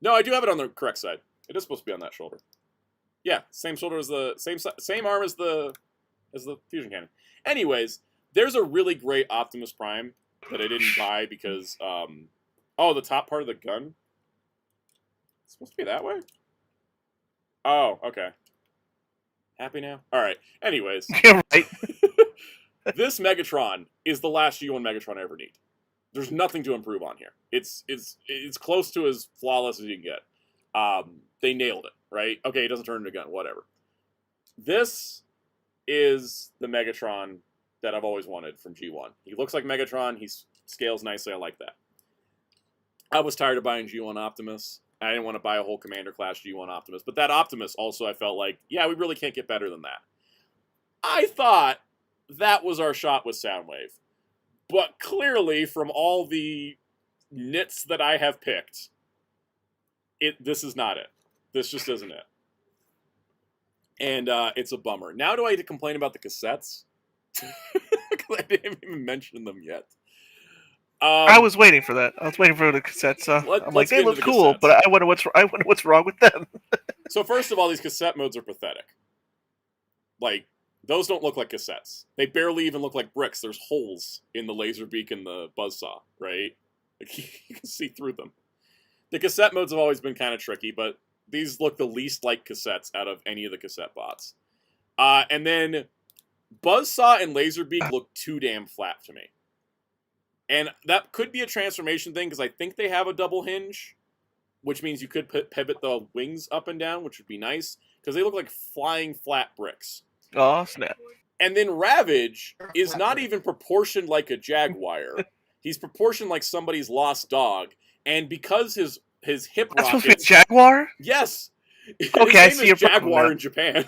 No, I do have it on the correct side. It is supposed to be on that shoulder. Yeah, same shoulder as the same arm as the fusion cannon. Anyways, there's a really great Optimus Prime that I didn't buy because the top part of the gun. It's supposed to be that way? Oh, okay. Happy now? All right. Anyways, yeah, right. This Megatron is the last G1 Megatron I ever need. There's nothing to improve on here. It's close to as flawless as you can get. They nailed it, right? Okay, it doesn't turn into a gun, whatever. This is the Megatron that I've always wanted from G1. He looks like Megatron. He scales nicely. I like that. I was tired of buying G1 Optimus. I didn't want to buy a whole Commander class G1 Optimus. But that Optimus also, I felt like, yeah, we really can't get better than that. I thought that was our shot with Soundwave. But clearly, from all the nits that I have picked, this is not it. This just isn't it. And it's a bummer. Now do I need to complain about the cassettes? Because I didn't even mention them yet. I was waiting for that. I was waiting for the cassettes. I'm like, they look cool, but I wonder what's wrong with them. So first of all, these cassette modes are pathetic. Like, those don't look like cassettes. They barely even look like bricks. There's holes in the laser beak and the buzzsaw, right? Like, you can see through them. The cassette modes have always been kind of tricky, but these look the least like cassettes out of any of the cassette bots. And then buzzsaw and laserbeak look too damn flat to me. And that could be a transformation thing, because I think they have a double hinge. which means you could pivot the wings up and down, which would be nice because they look like flying flat bricks. Oh snap! And then Ravage is not even proportioned like a jaguar. He's proportioned like somebody's lost dog, and because his hip That's supposed rockets, to be a jaguar. yes, Okay, I his see name your is problem Jaguar now. in Japan.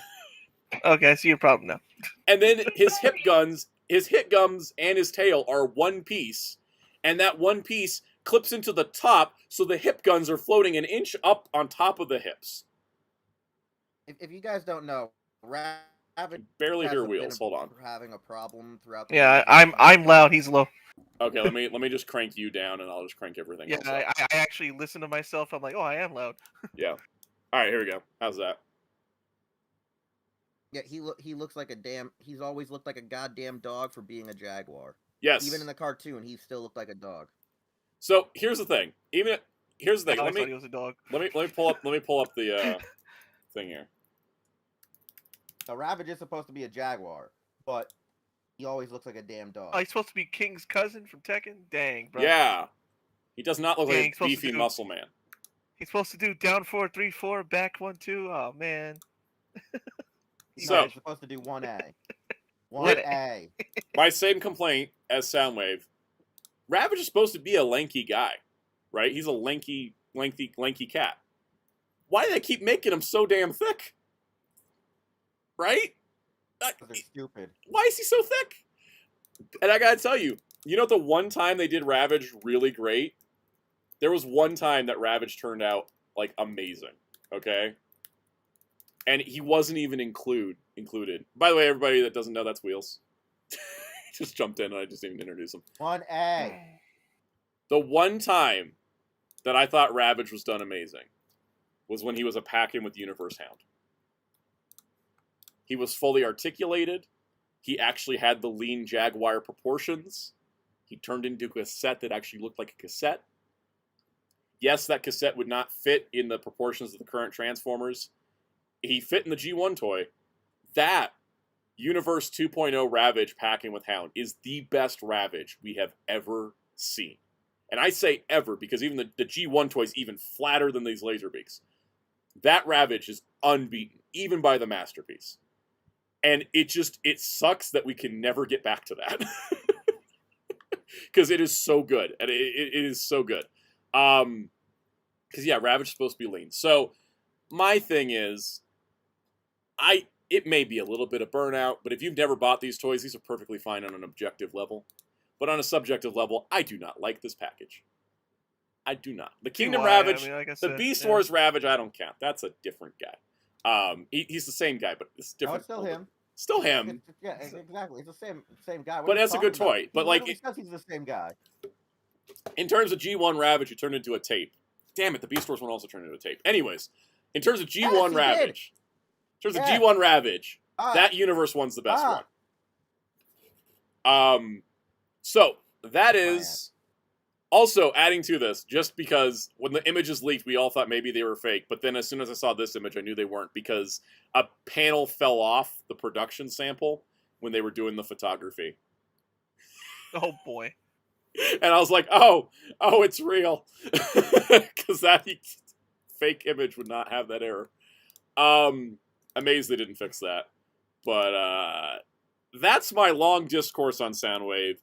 Okay, I see your problem now. And then his hip gums, and his tail are one piece, and that one piece clips into the top, so the hip guns are floating an inch up on top of the hips. If you guys don't know, Ravage Barely has hear been wheels. Hold on. having a problem throughout the Yeah, years. I'm loud. He's low. Okay, let me just crank you down, and I'll just crank everything Yeah, else up. I actually listen to myself. I'm like, oh, I am loud. Yeah. All right, here we go. How's that? Yeah, he looks like a damn. He's always looked like a goddamn dog for being a jaguar. Yes. Even in the cartoon, he still looked like a dog. So here's the thing. Here's the thing. I Let thought he me was a dog. pull up the thing here. So Ravage is supposed to be a jaguar, but he always looks like a damn dog. Oh, he's supposed to be King's cousin from Tekken. Dang, bro. Yeah. He does not look Yeah, like he's a supposed to beefy do- muscle man. He's supposed to do down 4, 3, 4, back 1, 2. Oh man. He's So- supposed to do 1A. What? 1A. My same complaint as Soundwave. Ravage is supposed to be a lanky guy, right? He's a lanky cat. Why do they keep making him so damn thick? Right? They're stupid. Why is he so thick? And I gotta tell you, the one time they did Ravage really great? There was one time that Ravage turned out, like, amazing. Okay? And he wasn't even included. By the way, everybody that doesn't know, that's Wheels. Just jumped in and I just didn't even introduce him. 1A. The one time that I thought Ravage was done amazing was when he was a pack-in with Universe Hound. He was fully articulated. He actually had the lean Jaguar proportions. He turned into a cassette that actually looked like a cassette. Yes, that cassette would not fit in the proportions of the current Transformers. He fit in the G1 toy. That Universe 2.0 Ravage packing with Hound is the best Ravage we have ever seen. And I say ever because even the G1 toy is even flatter than these Laserbeaks. That Ravage is unbeaten, even by the Masterpiece. And it sucks that we can never get back to that. Because it is so good. And it is so good. Because, yeah, Ravage is supposed to be lean. So, my thing is, it may be a little bit of burnout, but if you've never bought these toys, these are perfectly fine on an objective level. But on a subjective level, I do not like this package. I do not. The Kingdom Ravage, like I the said, Beast yeah. Wars Ravage, I don't count. That's a different guy. He's the same guy, but it's No, different. it's still him. Still him. Yeah, exactly. It's the same guy. What But are you that's a good talking about? toy. He But, like, literally says he's the same guy. In terms of G1 Ravage, it turned into a tape. Damn it, the Beast Wars one also turned into a tape. Anyways, in terms of G1 Yes, he did. Ravage, Yeah. G1 Ravage, Ah, that universe one's the best Ah. one. So that My is also adding to this, just because when the images leaked, we all thought maybe they were fake. But then as soon as I saw this image, I knew they weren't because a panel fell off the production sample when they were doing the photography. Oh boy. And I was like, oh, it's real. Because that fake image would not have that error. Amazed they didn't fix that. But that's my long discourse on Soundwave.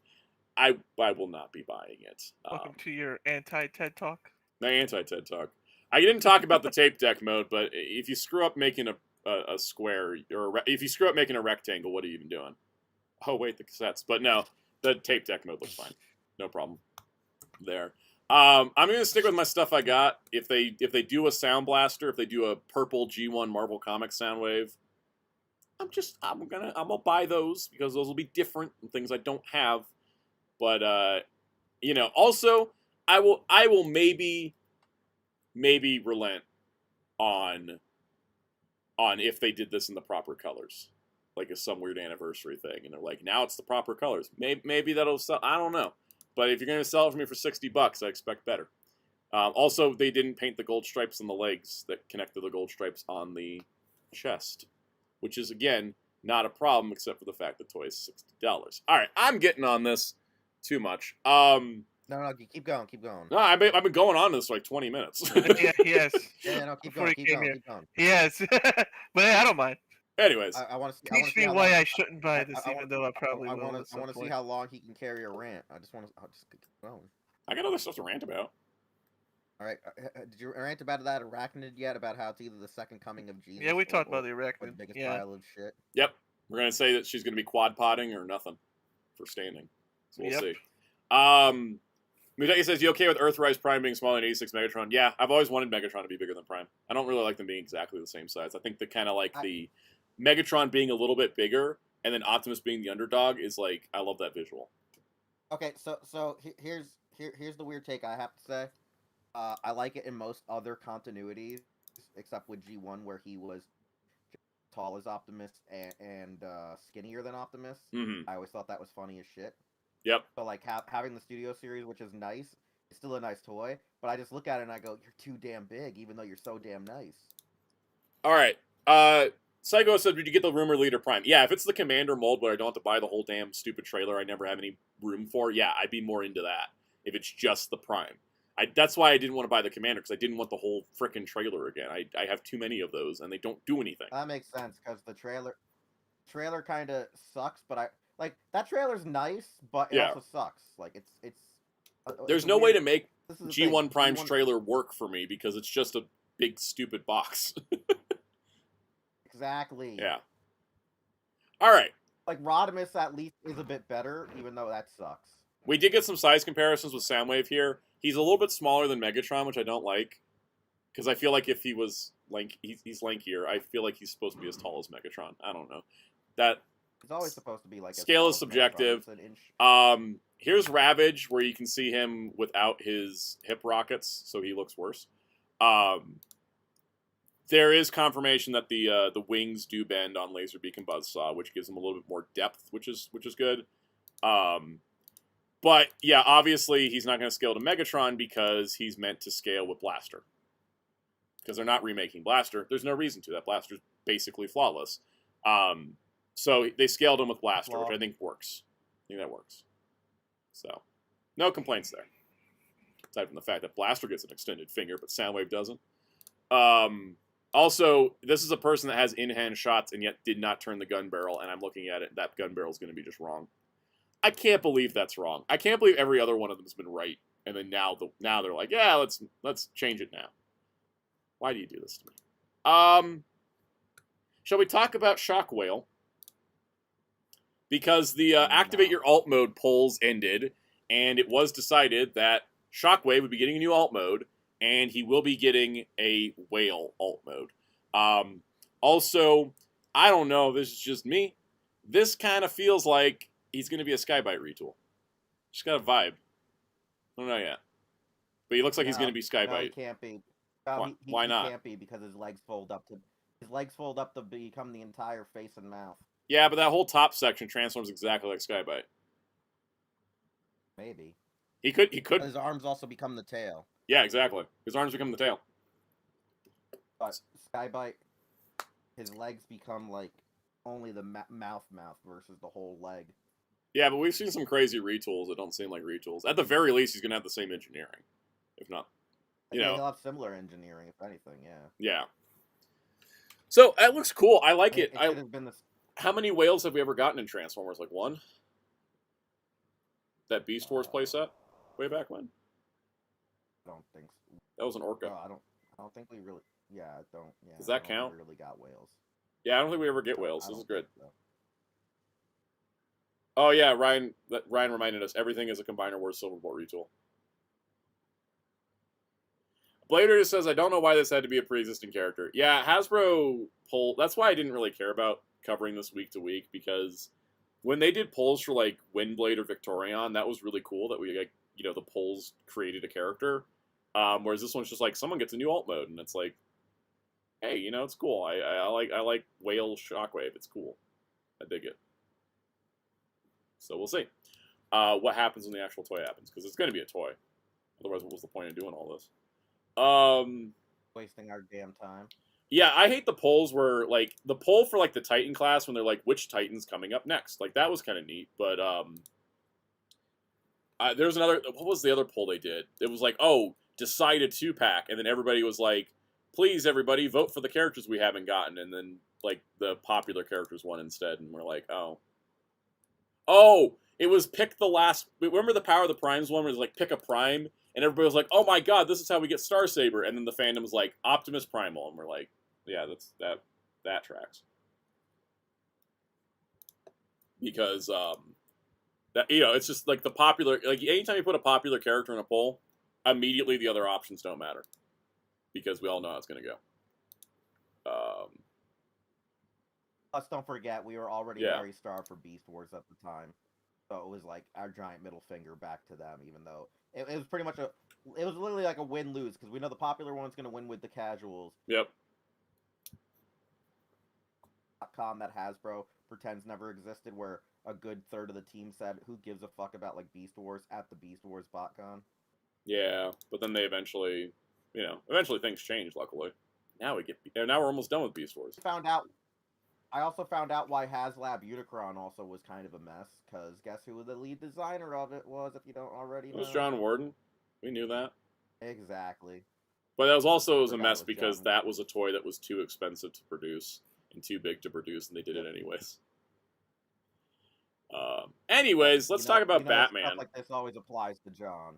I will not be buying it. Welcome to your anti-TED Talk. My anti-TED Talk. I didn't talk about the tape deck mode, but if you screw up making a square, or if you screw up making a rectangle, what are you even doing? Oh, wait, the cassettes. But no, the tape deck mode looks fine. No problem there. I'm going to stick with my stuff I got. If they do a Sound Blaster, if they do a purple G1 Marvel Comics Soundwave, I'm gonna buy those because those will be different and things I don't have. But also I will maybe relent on if they did this in the proper colors, like it's some weird anniversary thing, and they're like, now it's the proper colors. Maybe that'll sell. I don't know. But if you're going to sell it for me for $60, I expect better. Also, they didn't paint the gold stripes on the legs that connect to the gold stripes on the chest, which is, again, not a problem except for the fact the toy is $60. All right, I'm getting on this too much. No, keep going, keep going. No, I've been going on this for like 20 minutes. Yeah, yes. Yeah, no, keep Before going, he keep came going, here. keep going. Yes. But hey, I don't mind. Anyways, I want to see. Teach me why I shouldn't buy this, I even though I probably will at I some want to see point. how long he can carry a rant. I just want to. I'll just keep going. I got other stuff to rant about. All right, did you rant about that arachnid yet? About how it's either the second coming of Jesus? Yeah, we talked about or the the arachnid. biggest Yeah. pile of shit. Yep. We're going to say that she's going to be quad potting or nothing for standing. So we'll Yep. see. Muteki says, you okay with Earthrise Prime being smaller than 86 Megatron? Yeah, I've always wanted Megatron to be bigger than Prime. I don't really like them being exactly the same size. I think the kind of like the Megatron being a little bit bigger and then Optimus being the underdog is like, I love that visual. Okay, so here's the weird take I have to say. I like it in most other continuities, except with G1 where he was tall as Optimus and skinnier than Optimus. Mm-hmm. I always thought that was funny as shit. Yep. But like having the studio series, which is nice, it's still a nice toy. But I just look at it and I go, "You're too damn big, even though you're so damn nice." All right. Psycho said, did you get the Rumor Leader Prime? Yeah, if it's the Commander mold where I don't have to buy the whole damn stupid trailer I never have any room for, yeah, I'd be more into that. If it's just the Prime. That's why I didn't want to buy the Commander, because I didn't want the whole frickin' trailer again. I have too many of those, and they don't do anything. That makes sense, because the trailer kind of sucks, but that trailer's nice, but it also sucks. Like it's there's no way to make G1 Prime's trailer work for me because it's just a big stupid box. Exactly. Yeah. All right. Like Rodimus at least is a bit better, even though that sucks. We did get some size comparisons with Soundwave here. He's a little bit smaller than Megatron, which I don't like, because I feel like if he was he's lankier. I feel like he's supposed to be as tall as Megatron. I don't know. That It's always supposed to be like scale is subjective. Here's Ravage, where you can see him without his hip rockets, so he looks worse. There is confirmation that the wings do bend on Laserbeak and Buzzsaw, which gives them a little bit more depth, which is good. But yeah, obviously he's not going to scale to Megatron because he's meant to scale with Blaster. Because they're not remaking Blaster. There's no reason to. That Blaster's basically flawless. So they scaled him with Blaster, which I think works. I think that works. So, no complaints there. Aside from the fact that Blaster gets an extended finger, but Soundwave doesn't. Also, this is a person that has in-hand shots and yet did not turn the gun barrel, and I'm looking at it, that gun barrel is going to be just wrong. I can't believe that's wrong. I can't believe every other one of them has been right, and then now they're like, yeah, let's change it now. Why do you do this to me? Shall we talk about Shock Whale? Because the activate your alt mode polls ended, and it was decided that Shockwave would be getting a new alt mode, and he will be getting a whale alt mode. Also, I don't know if this is just me. This kind of feels like he's going to be a Skybite retool. Just got a vibe. I don't know yet. But he looks like he's going to be Skybite. No, he can't be. Why not? He can't be because his legs fold up to become the entire face and mouth. Yeah, but that whole top section transforms exactly like Skybite. Maybe. He could. His arms also become the tail. Yeah, exactly. His arms become the tail. But Skybite, his legs become like only the mouth versus the whole leg. Yeah, but we've seen some crazy retools that don't seem like retools. At the very least, he's going to have the same engineering. If not, he'll have similar engineering, if anything, yeah. Yeah. So, that looks cool. I like it. It could have been the... How many whales have we ever gotten in Transformers? Like one? That Beast Wars playset? Way back when? I don't think so. That was an Orca. I don't think we really... Yeah, I don't... Yeah, Does that count? We really got whales. Yeah, I don't think we ever get whales. This is good. So. Oh, yeah, Ryan reminded us. Everything is a Combiner Wars Silverbolt retool. Blader just says, I don't know why this had to be a pre-existing character. Yeah, Hasbro poll... That's why I didn't really care about covering this week to week, because when they did polls for, like, Windblade or Victorion, that was really cool that we, like, you know, the polls created a character. Whereas this one's just like, someone gets a new alt mode, and it's like, hey, you know, it's cool. I like Whale Shockwave. It's cool. I dig it. So we'll see what happens when the actual toy happens, because it's going to be a toy. Otherwise, what was the point of doing all this? Wasting our damn time. Yeah, I hate the polls where, like, the poll for, like, the Titan class when they're like, which Titan's coming up next? Like, that was kind of neat, but, There's another. What was the other poll they did? It was like, oh, decide a 2-pack, and then everybody was like, please, everybody, vote for the characters we haven't gotten, and then like the popular characters won instead, and we're like, oh, it was pick the last. Remember the Power of the Primes one, where it was like pick a Prime, and everybody was like, oh my god, this is how we get Star Saber, and then the fandom was like Optimus Primal, and we're like, yeah, that tracks. Because that it's just like the popular, like anytime you put a popular character in a poll, immediately the other options don't matter because we all know how it's going to go. Plus, don't forget we were already very starved for Beast Wars at the time, so it was like our giant middle finger back to them. Even though it was pretty much it was literally like a win-lose because we know the popular one's going to win with the casuals. Yep. That Hasbro pretends never existed, where a good third of the team said, "Who gives a fuck about like Beast Wars?" at the Beast Wars BotCon. Yeah, but then they eventually things change. Luckily, now we're almost done with Beast Wars. I also found out why Haslab Unicron also was kind of a mess, because guess who the lead designer of it was? If you don't already know, It was John Warden. We knew that. Exactly. But that was also a mess because that was a toy that was too expensive to produce and too big to produce, and they did it anyways. Anyways, let's talk about Batman. Stuff like this always applies to John.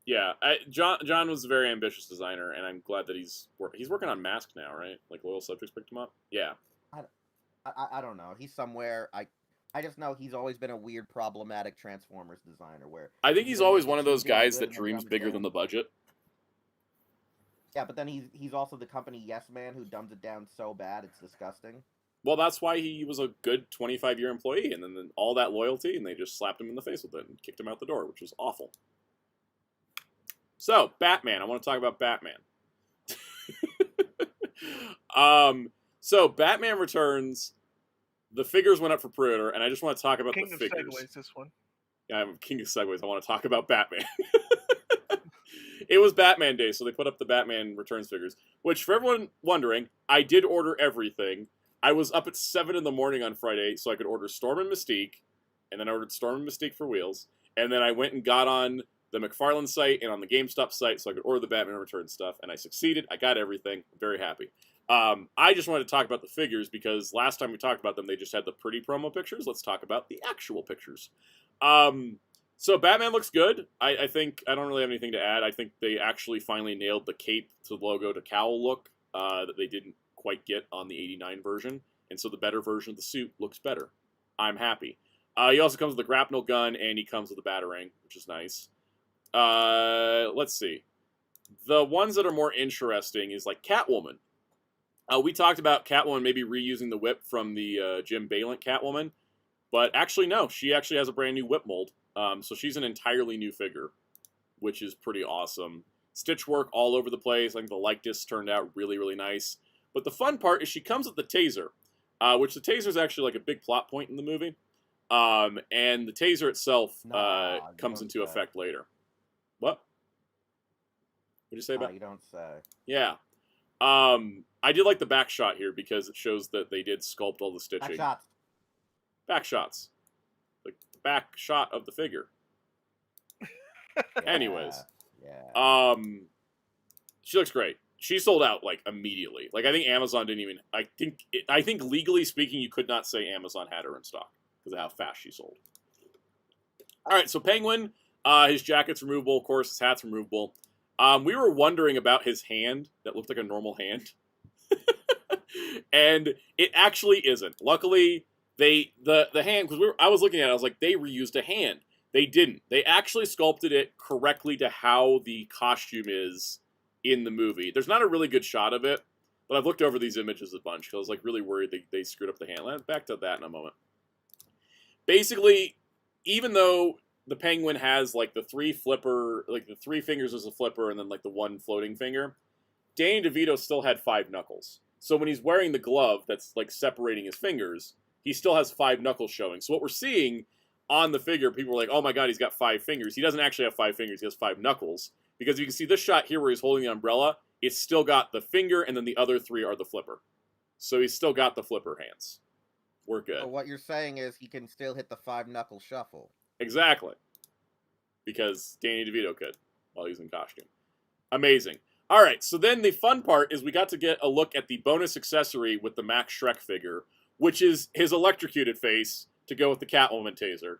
Yeah, John was a very ambitious designer, and I'm glad that he's working on Mask now, right? Like Loyal Subjects picked him up. Yeah. I don't know. He's somewhere. I just know he's always been a weird, problematic Transformers designer. Where I think he's always one of those guys that dreams bigger than the budget. Yeah, but then he's also the company yes man who dumbs it down so bad it's disgusting. Well, that's why he was a good 25-year employee, and then all that loyalty, and they just slapped him in the face with it and kicked him out the door, which was awful. So, Batman. I want to talk about Batman. So, Batman Returns. The figures went up for pre-order, and I just want to talk about the figures. King of Segways, this one. Yeah, I'm King of Segways. I want to talk about Batman. It was Batman Day, so they put up the Batman Returns figures. Which, for everyone wondering, I did order everything. I was up at 7 in the morning on Friday, so I could order Storm and Mystique, and then I ordered Storm and Mystique for wheels, and then I went and got on the McFarlane site and on the GameStop site so I could order the Batman Returns stuff, and I succeeded. I got everything. I'm very happy. I just wanted to talk about the figures because last time we talked about them, they just had the pretty promo pictures. Let's talk about the actual pictures. So Batman looks good. I think I don't really have anything to add. I think they actually finally nailed the cape to logo to cowl look that they didn't quite get on the 89 version. And so the better version of the suit looks better. I'm happy. He also comes with a grapnel gun and he comes with a batarang, which is nice. Let's see. The ones that are more interesting is like Catwoman. We talked about Catwoman maybe reusing the whip from the Jim Balent Catwoman, but actually no, she actually has a brand new whip mold, so she's an entirely new figure, which is pretty awesome. Stitch work all over the place. I think the likeness turned out really, really nice. But the fun part is she comes with the taser, which the taser is actually like a big plot point in the movie, and the taser itself comes into effect later. What? What'd you say about? You don't say. Yeah. I did like the back shot here because it shows that they did sculpt all the stitching. Back shots. Like the back shot of the figure. Anyways. Yeah. She looks great. She sold out like immediately. Like I think Amazon didn't even I think legally speaking you could not say Amazon had her in stock because of how fast she sold. Alright, so Penguin, his jacket's removable, of course, his hat's removable. We were wondering about his hand that looked like a normal hand. And it actually isn't. Luckily, the hand, because I was looking at it, I was like, they reused a hand. They didn't. They actually sculpted it correctly to how the costume is in the movie. There's not a really good shot of it, but I've looked over these images a bunch because I was like really worried they screwed up the hand. Back to that in a moment. Basically, even though the Penguin has like the three fingers as a flipper and then like the one floating finger, Danny DeVito still had 5 knuckles. So when he's wearing the glove that's like separating his fingers, he still has 5 knuckles showing. So what we're seeing on the figure, people are like, oh my god, he's got 5 fingers. He doesn't actually have 5 fingers, he has 5 knuckles. Because you can see this shot here where he's holding the umbrella, it's still got the finger and then the other 3 are the flipper. So he's still got the flipper hands. We're good. So what you're saying is he can still hit the 5-knuckle shuffle. Exactly. because Danny DeVito could while he's in costume. Amazing. All right, so then the fun part is we got to get a look at the bonus accessory with the Max Shrek figure, which is his electrocuted face to go with the Catwoman taser.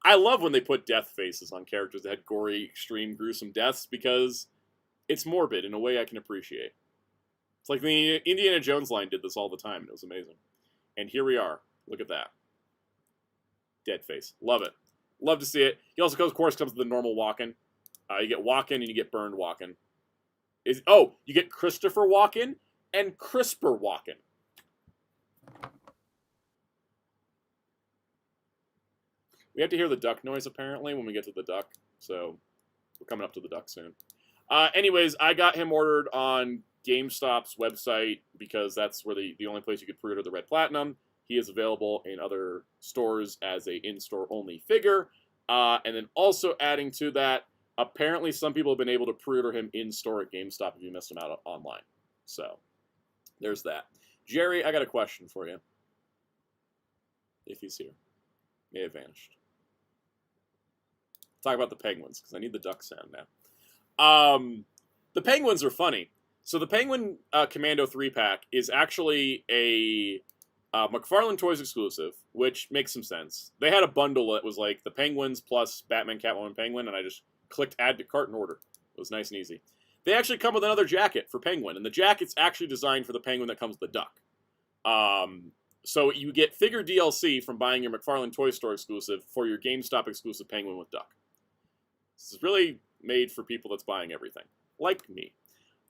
I love when they put death faces on characters that had gory, extreme, gruesome deaths because it's morbid in a way I can appreciate. It's like the Indiana Jones line did this all the time, and it was amazing. And here we are. Look at that. Dead face. Love it. Love to see it. He also, of course, comes with the normal Walken. You get Walken and you get burned Walken. You get Christopher Walken and CRISPR Walken. We have to hear the duck noise, apparently, when we get to the duck. So, we're coming up to the duck soon. Anyways, I got him ordered on GameStop's website because that's where the only place you could pre-order the Red Platinum. He is available in other stores as a in-store only figure. And then also adding to that, apparently some people have been able to pre-order him in-store at GameStop if you missed him out online. So, there's that. Jerry, I got a question for you. If he's here. May have vanished. Talk about the penguins, because I need the duck sound now. The penguins are funny. So the Penguin Commando 3-pack is actually a McFarlane Toys exclusive, which makes some sense. They had a bundle that was like the Penguins plus Batman, Catwoman, Penguin, and I just clicked add to cart and order. It was nice and easy. They actually come with another jacket for Penguin, and the jacket's actually designed for the Penguin that comes with the duck. So you get figure DLC from buying your McFarlane Toy Store exclusive for your GameStop exclusive Penguin with duck. This is really made for people that's buying everything, like me.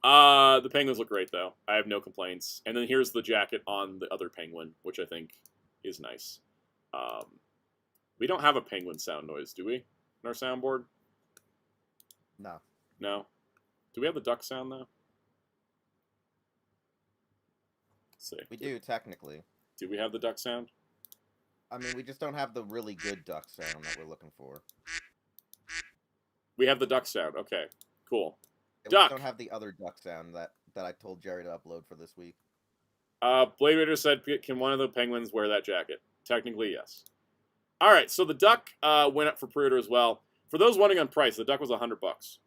The penguins look great, though. I have no complaints. And then here's the jacket on the other penguin, which I think is nice. We don't have a penguin sound noise, do we? In our soundboard? No. No? Do we have the duck sound, though? Let's see. We do, technically. Do we have the duck sound? I mean, we just don't have the really good duck sound that we're looking for. We have the duck sound. Okay, cool. And Duck! We don't have the other duck sound that I told Jerry to upload for this week. Blade Raider said, can one of the penguins wear that jacket? Technically, yes. All right, so the duck went up for pre-order as well. For those wondering on price, the duck was $100,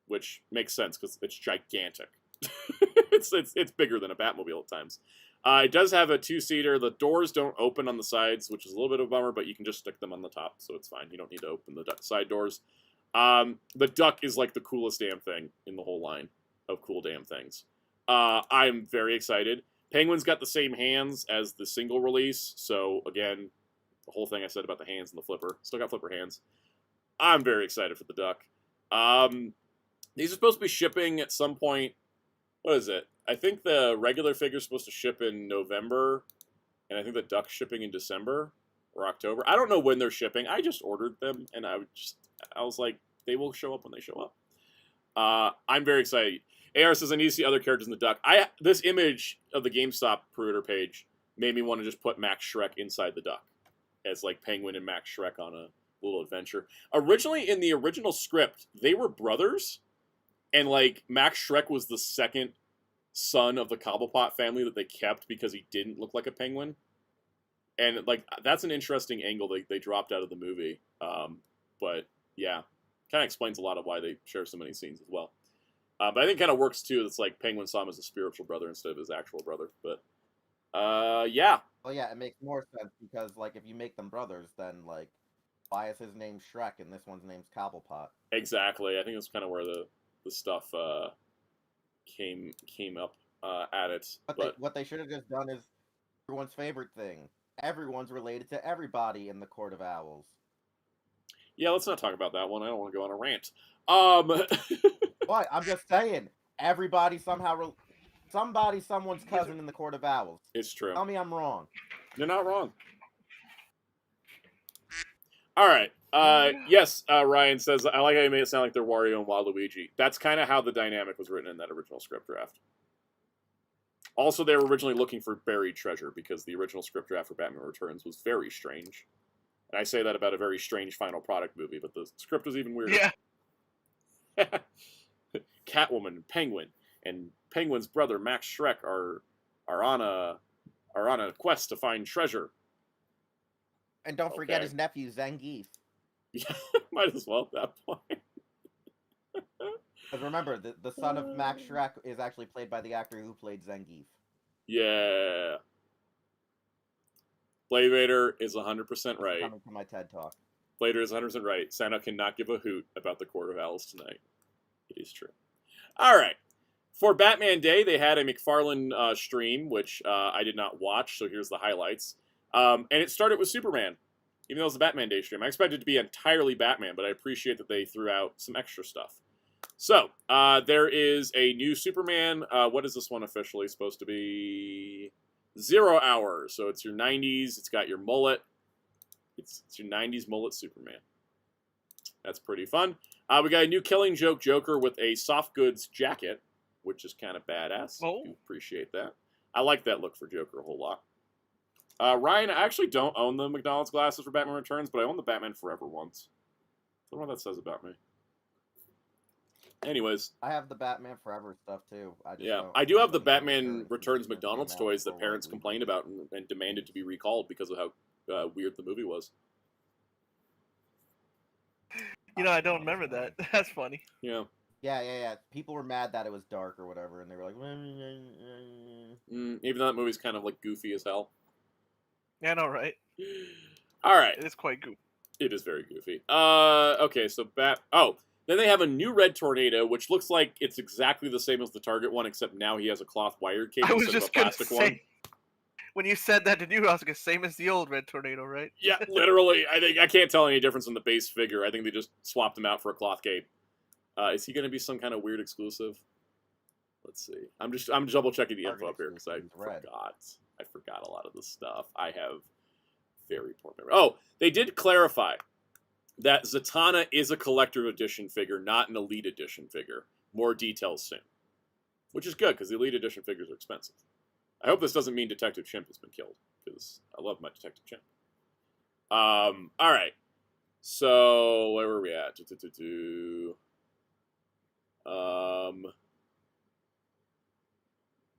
which makes sense because it's gigantic. it's bigger than a Batmobile at times. It does have a two-seater. The doors don't open on the sides, which is a little bit of a bummer, but you can just stick them on the top, so it's fine. You don't need to open the side doors. The duck is like the coolest damn thing in the whole line of cool damn things. I'm very excited. Penguin's got the same hands as the single release, so again, the whole thing I said about the hands and the flipper. Still got flipper hands. I'm very excited for the duck. These are supposed to be shipping at some point. What is it? I think the regular figure's supposed to ship in November, and I think the duck's shipping in December or October. I don't know when they're shipping. I just ordered them, and I was like, they will show up when they show up. I'm very excited. AR says, I need to see other characters in the duck. This image of the GameStop pre-order page made me want to just put Max Shrek inside the duck as like Penguin and Max Shrek on a little adventure. Originally, in the original script, they were brothers, and like Max Shrek was the second son of the Cobblepot family that they kept because he didn't look like a penguin. And like that's an interesting angle they dropped out of the movie. But yeah, kind of explains a lot of why they share so many scenes as well. But I think kind of works too. It's like Penguin saw him as a spiritual brother instead of his actual brother. But yeah. Well, yeah, it makes more sense because like if you make them brothers, then like why is his name Shrek and this one's name's Cobblepot? Exactly. I think that's kind of where the stuff came up at it. What they should have just done is everyone's favorite thing. Everyone's related to everybody in the Court of Owls. Yeah, let's not talk about that one. I don't want to go on a rant. What? I'm just saying. Everybody somehow... someone's cousin in the Court of Owls. It's true. Tell me I'm wrong. You're not wrong. All right. Yes, Ryan says, I like how you made it sound like they're Wario and Waluigi. That's kind of how the dynamic was written in that original script draft. Also, they were originally looking for buried treasure because the original script draft for Batman Returns was very strange. And I say that about a very strange final product movie, but the script was even weirder. Yeah. Catwoman, Penguin, and Penguin's brother Max Shrek are on a quest to find treasure. And don't forget his nephew Zangief. Yeah, might as well at that point. Because remember, the son of Max Shrek is actually played by the actor who played Zangief. Yeah. Blade Vader is 100% right. Coming to my TED Talk. Blader is 100% right. Santa cannot give a hoot about the Court of Owls tonight. It is true. All right. For Batman Day, they had a McFarlane stream, which I did not watch, so here's the highlights. And it started with Superman, even though it was the Batman Day stream. I expected it to be entirely Batman, but I appreciate that they threw out some extra stuff. So, there is a new Superman. What is this one officially supposed to be? 0 Hour. So it's your 90s. It's got your mullet. It's your 90s mullet Superman. That's pretty fun. We got a new Killing Joke Joker with a soft goods jacket, which is kind of badass. Oh. I appreciate that. I like that look for Joker a whole lot. Ryan, I actually don't own the McDonald's glasses for Batman Returns, but I own the Batman Forever ones. I don't know what that says about me. Anyways. I have the Batman Forever stuff, too. I do have the Batman Returns McDonald's toys that parents complained about and demanded to be recalled because of how weird the movie was. I don't remember that. That's funny. Yeah. Yeah. People were mad that it was dark or whatever, and they were like, even though that movie's kind of like goofy as hell. Yeah, I know, right? All right. It is quite goofy. It is very goofy. Okay, so then they have a new Red Tornado, which looks like it's exactly the same as the Target one, except now he has a cloth wired cable instead of a plastic one. When you said that to you, I was like, same as the old Red Tornado, right? Yeah, literally. I can't tell any difference in the base figure. I think they just swapped him out for a cloth cape. Is he going to be some kind of weird exclusive? Let's see. I'm double checking the info up here because I forgot a lot of this stuff. I have very poor memory. Oh, they did clarify that Zatanna is a collector edition figure, not an elite edition figure. More details soon, which is good because the elite edition figures are expensive. I hope this doesn't mean Detective Chimp has been killed, because I love my Detective Chimp. All right. So, where were we at?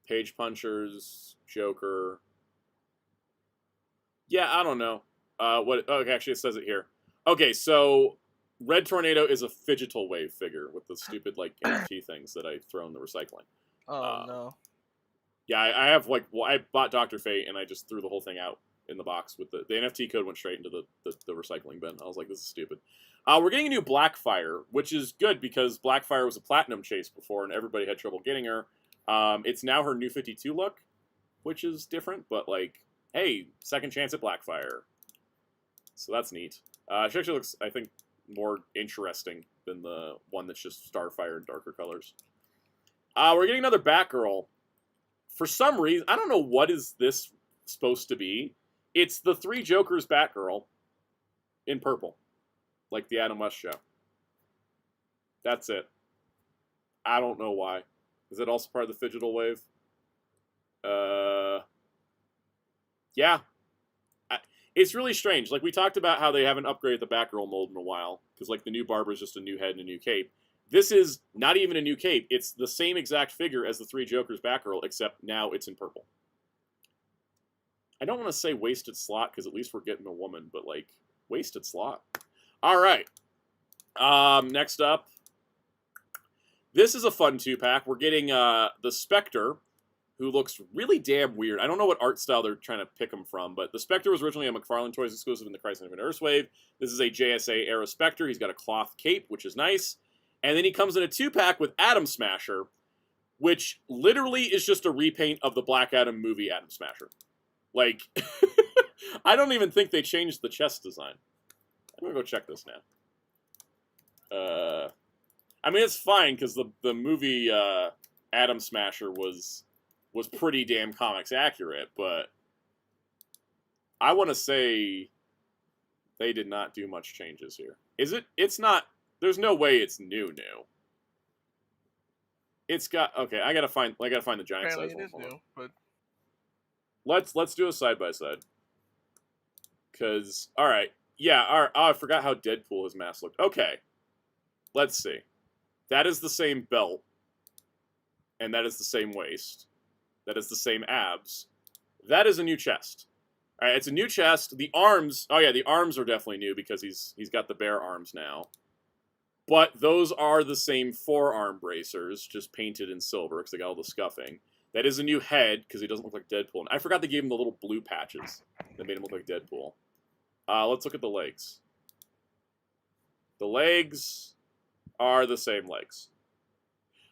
Page Punchers, Joker. Yeah, I don't know. Okay, actually, it says it here. Okay, so Red Tornado is a Fidgetal Wave figure with the stupid, NFT things that I throw in the recycling. Oh, no. Yeah, I I bought Dr. Fate and I just threw the whole thing out in the box with the NFT code went straight into the recycling bin. I was like, this is stupid. We're getting a new Blackfire, which is good because Blackfire was a platinum chase before and everybody had trouble getting her. It's now her new 52 look, which is different, but hey, second chance at Blackfire. So that's neat. She actually looks, I think, more interesting than the one that's just Starfire in darker colors. We're getting another Batgirl. For some reason, I don't know what is this supposed to be. It's the Three Jokers Batgirl in purple, like the Adam West show. That's it. I don't know why. Is it also part of the Fidgetal Wave? Yeah. It's really strange. We talked about how they haven't upgraded the Batgirl mold in a while, because the new barber is just a new head and a new cape. This is not even a new cape. It's the same exact figure as the Three Jokers Batgirl, except now it's in purple. I don't want to say wasted slot, because at least we're getting a woman, but, wasted slot. All right. Next up. This is a fun 2-pack. We're getting the Spectre, who looks really damn weird. I don't know what art style they're trying to pick him from, but the Spectre was originally a McFarlane Toys exclusive in the Crisis on Infinite Earths. This is a JSA-era Spectre. He's got a cloth cape, which is nice. And then he comes in a 2-pack with Atom Smasher, which literally is just a repaint of the Black Adam movie Atom Smasher. I don't even think they changed the chest design. I'm going to go check this now. I mean, it's fine, because the movie Atom Smasher was pretty damn comics accurate, but I want to say they did not do much changes here. Is it? It's not. There's no way it's new. It's got I gotta find the giant Apparently size. It is new, but let's do a side by side. Cause all right, yeah. All right, I forgot how Deadpool his mask looked. Okay, let's see. That is the same belt, and that is the same waist. That is the same abs. That is a new chest. All right, it's a new chest. The arms, oh yeah, the arms are definitely new because he's got the bear arms now. But those are the same forearm bracers, just painted in silver because they got all the scuffing. That is a new head because he doesn't look like Deadpool. And I forgot they gave him the little blue patches that made him look like Deadpool. Let's look at the legs. The legs are the same legs.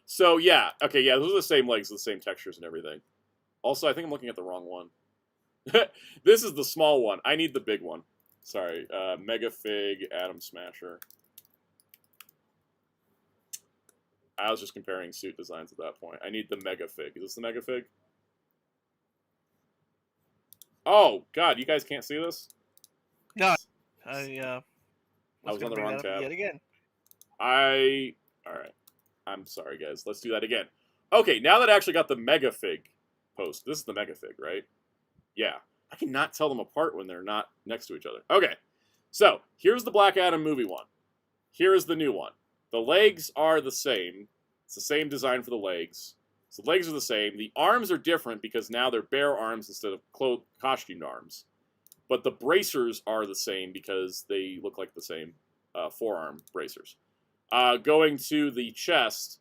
So yeah, okay, yeah, those are the same legs, the same textures and everything. Also, I think I'm looking at the wrong one. This is the small one. I need the big one. Sorry, Mega Fig Atom Smasher. I was just comparing suit designs at that point. I need the Mega Fig. Is this the Mega Fig? Oh, God, you guys can't see this? No, I was gonna on the bring wrong that up tab. yet again. Alright. I'm sorry, guys. Let's do that again. Okay, now that I actually got the Mega Fig post, this is the Mega Fig, right? Yeah. I cannot tell them apart when they're not next to each other. Okay, so here's the Black Adam movie one. Here is the new one. The legs are the same. It's the same design for the legs. So the legs are the same. The arms are different because now they're bare arms instead of costumed arms. But the bracers are the same because they look like the same forearm bracers. Going to the chest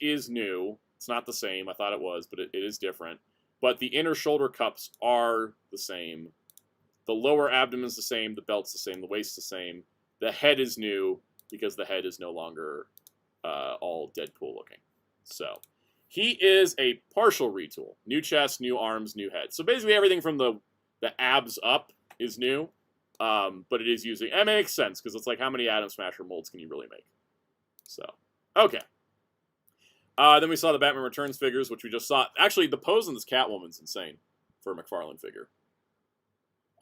is new. It's not the same. I thought it was, but it is different. But the inner shoulder cups are the same. The lower abdomen's the same. The belt's the same. The waist's the same. The head is new because the head is no longer all Deadpool looking. So he is a partial retool. New chest, new arms, new head. So basically everything from the abs up is new. But it is using... It makes sense because it's like how many Atom Smasher molds can you really make? So, okay. Then we saw the Batman Returns figures, which we just saw. Actually, the pose in this Catwoman's insane for a McFarlane figure.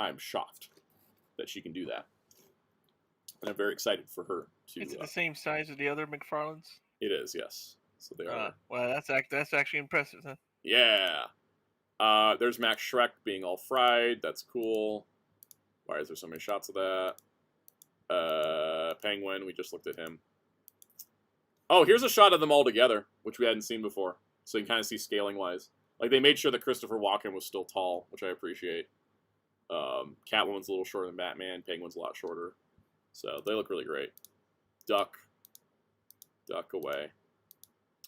I'm shocked that she can do that. And I'm very excited for her to... Is it the same size as the other McFarlanes? It is, yes. So they are... well, that's actually impressive, huh? Yeah. There's Max Shrek being all fried. That's cool. Why is there so many shots of that? Penguin, we just looked at him. Oh, here's a shot of them all together, which we hadn't seen before. So you can kind of see scaling-wise. Like, they made sure that Christopher Walken was still tall, which I appreciate. Catwoman's a little shorter than Batman. Penguin's a lot shorter. So they look really great. Duck away.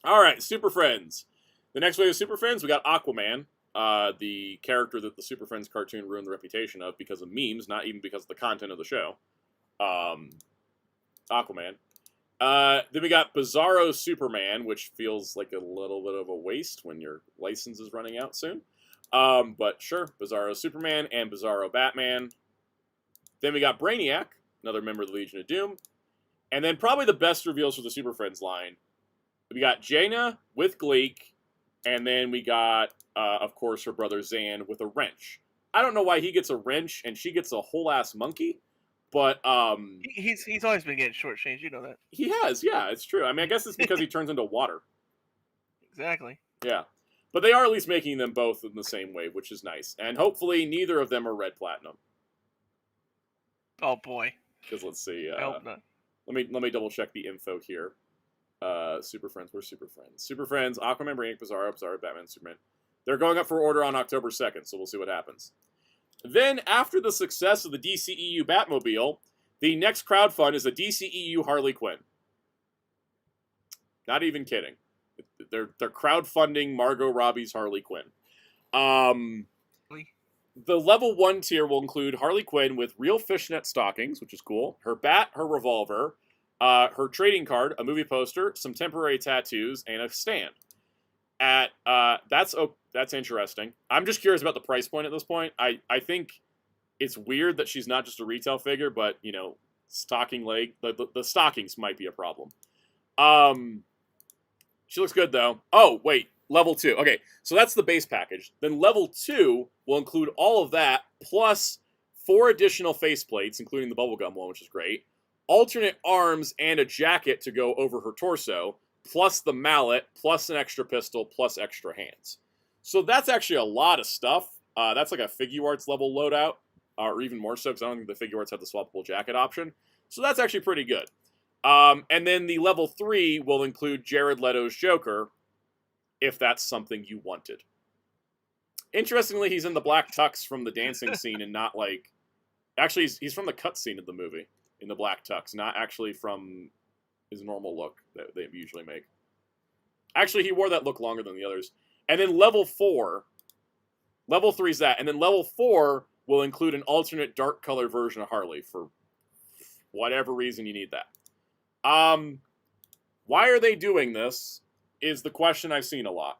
All right, Super Friends. The next wave of Super Friends, we got Aquaman, the character that the Super Friends cartoon ruined the reputation of because of memes, not even because of the content of the show. Aquaman. Then we got Bizarro Superman, which feels like a little bit of a waste when your license is running out soon. But sure, Bizarro Superman and Bizarro Batman. Then we got Brainiac, another member of the Legion of Doom. And then probably the best reveals for the Super Friends line. We got Jaina with Gleek, and then we got, of course, her brother Zan with a wrench. I don't know why he gets a wrench and she gets a whole-ass monkey, but... He's always been getting shortchanged, you know that. He has, yeah, it's true. I mean, I guess it's because he turns into water. Exactly. Yeah. But they are at least making them both in the same way, which is nice. And hopefully neither of them are red platinum. Oh, boy. Because let's see. I hope not. Let me double check the info here. Super Friends, where's Super Friends? Super Friends, Aquaman, Brainiac, Bizarro, Batman, Superman. They're going up for order on October 2nd, so we'll see what happens. Then, after the success of the DCEU Batmobile, the next crowdfund is a DCEU Harley Quinn. Not even kidding. They're crowdfunding Margot Robbie's Harley Quinn. The level 1 tier will include Harley Quinn with real fishnet stockings, which is cool, her bat, her revolver, her trading card, a movie poster, some temporary tattoos, and a stand. That's interesting. I'm just curious about the price point at this point. I think it's weird that she's not just a retail figure, but, you know, stocking leg, the stockings might be a problem. She looks good, though. Oh, wait. Level 2. Okay, so that's the base package. Then level 2 will include all of that, plus 4 additional faceplates, including the bubblegum one, which is great. Alternate arms and a jacket to go over her torso, plus the mallet, plus an extra pistol, plus extra hands. So that's actually a lot of stuff. That's like a Figuarts level loadout, or even more so, because I don't think the Figuarts have the swappable jacket option. So that's actually pretty good. And then the level 3 will include Jared Leto's Joker, if that's something you wanted. Interestingly, he's in the black tux from the dancing scene and not like... Actually, he's from the cutscene of the movie in the black tux, not actually from his normal look that they usually make. Actually, he wore that look longer than the others. And then level 4... Level 3 is that. And then level 4 will include an alternate dark color version of Harley for whatever reason you need that. Why are they doing this is the question I've seen a lot.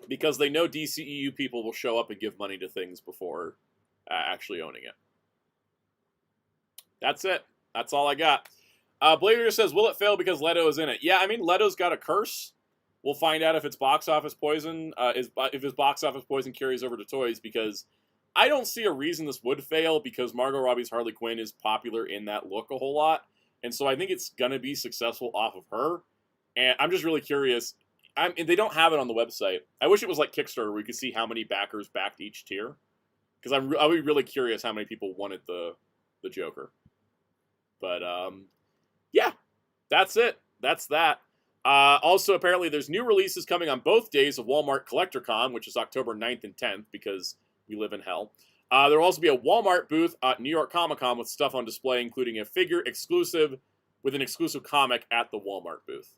Because they know DCEU people will show up and give money to things before actually owning it. That's it. That's all I got. Blader says, will it fail because Leto is in it? Yeah, I mean, Leto's got a curse. We'll find out if it's box office poison, if his box office poison carries over to toys, because I don't see a reason this would fail, because Margot Robbie's Harley Quinn is popular in that look a whole lot, and so I think it's going to be successful off of her, and I'm just really curious. They don't have it on the website. I wish it was like Kickstarter where you could see how many backers backed each tier, because I'll be really curious how many people wanted the Joker. But, yeah, that's it. That's that. Also, apparently, there's new releases coming on both days of Walmart CollectorCon, which is October 9th and 10th, because we live in hell. There will also be a Walmart booth at New York Comic Con with stuff on display, including a figure exclusive with an exclusive comic at the Walmart booth.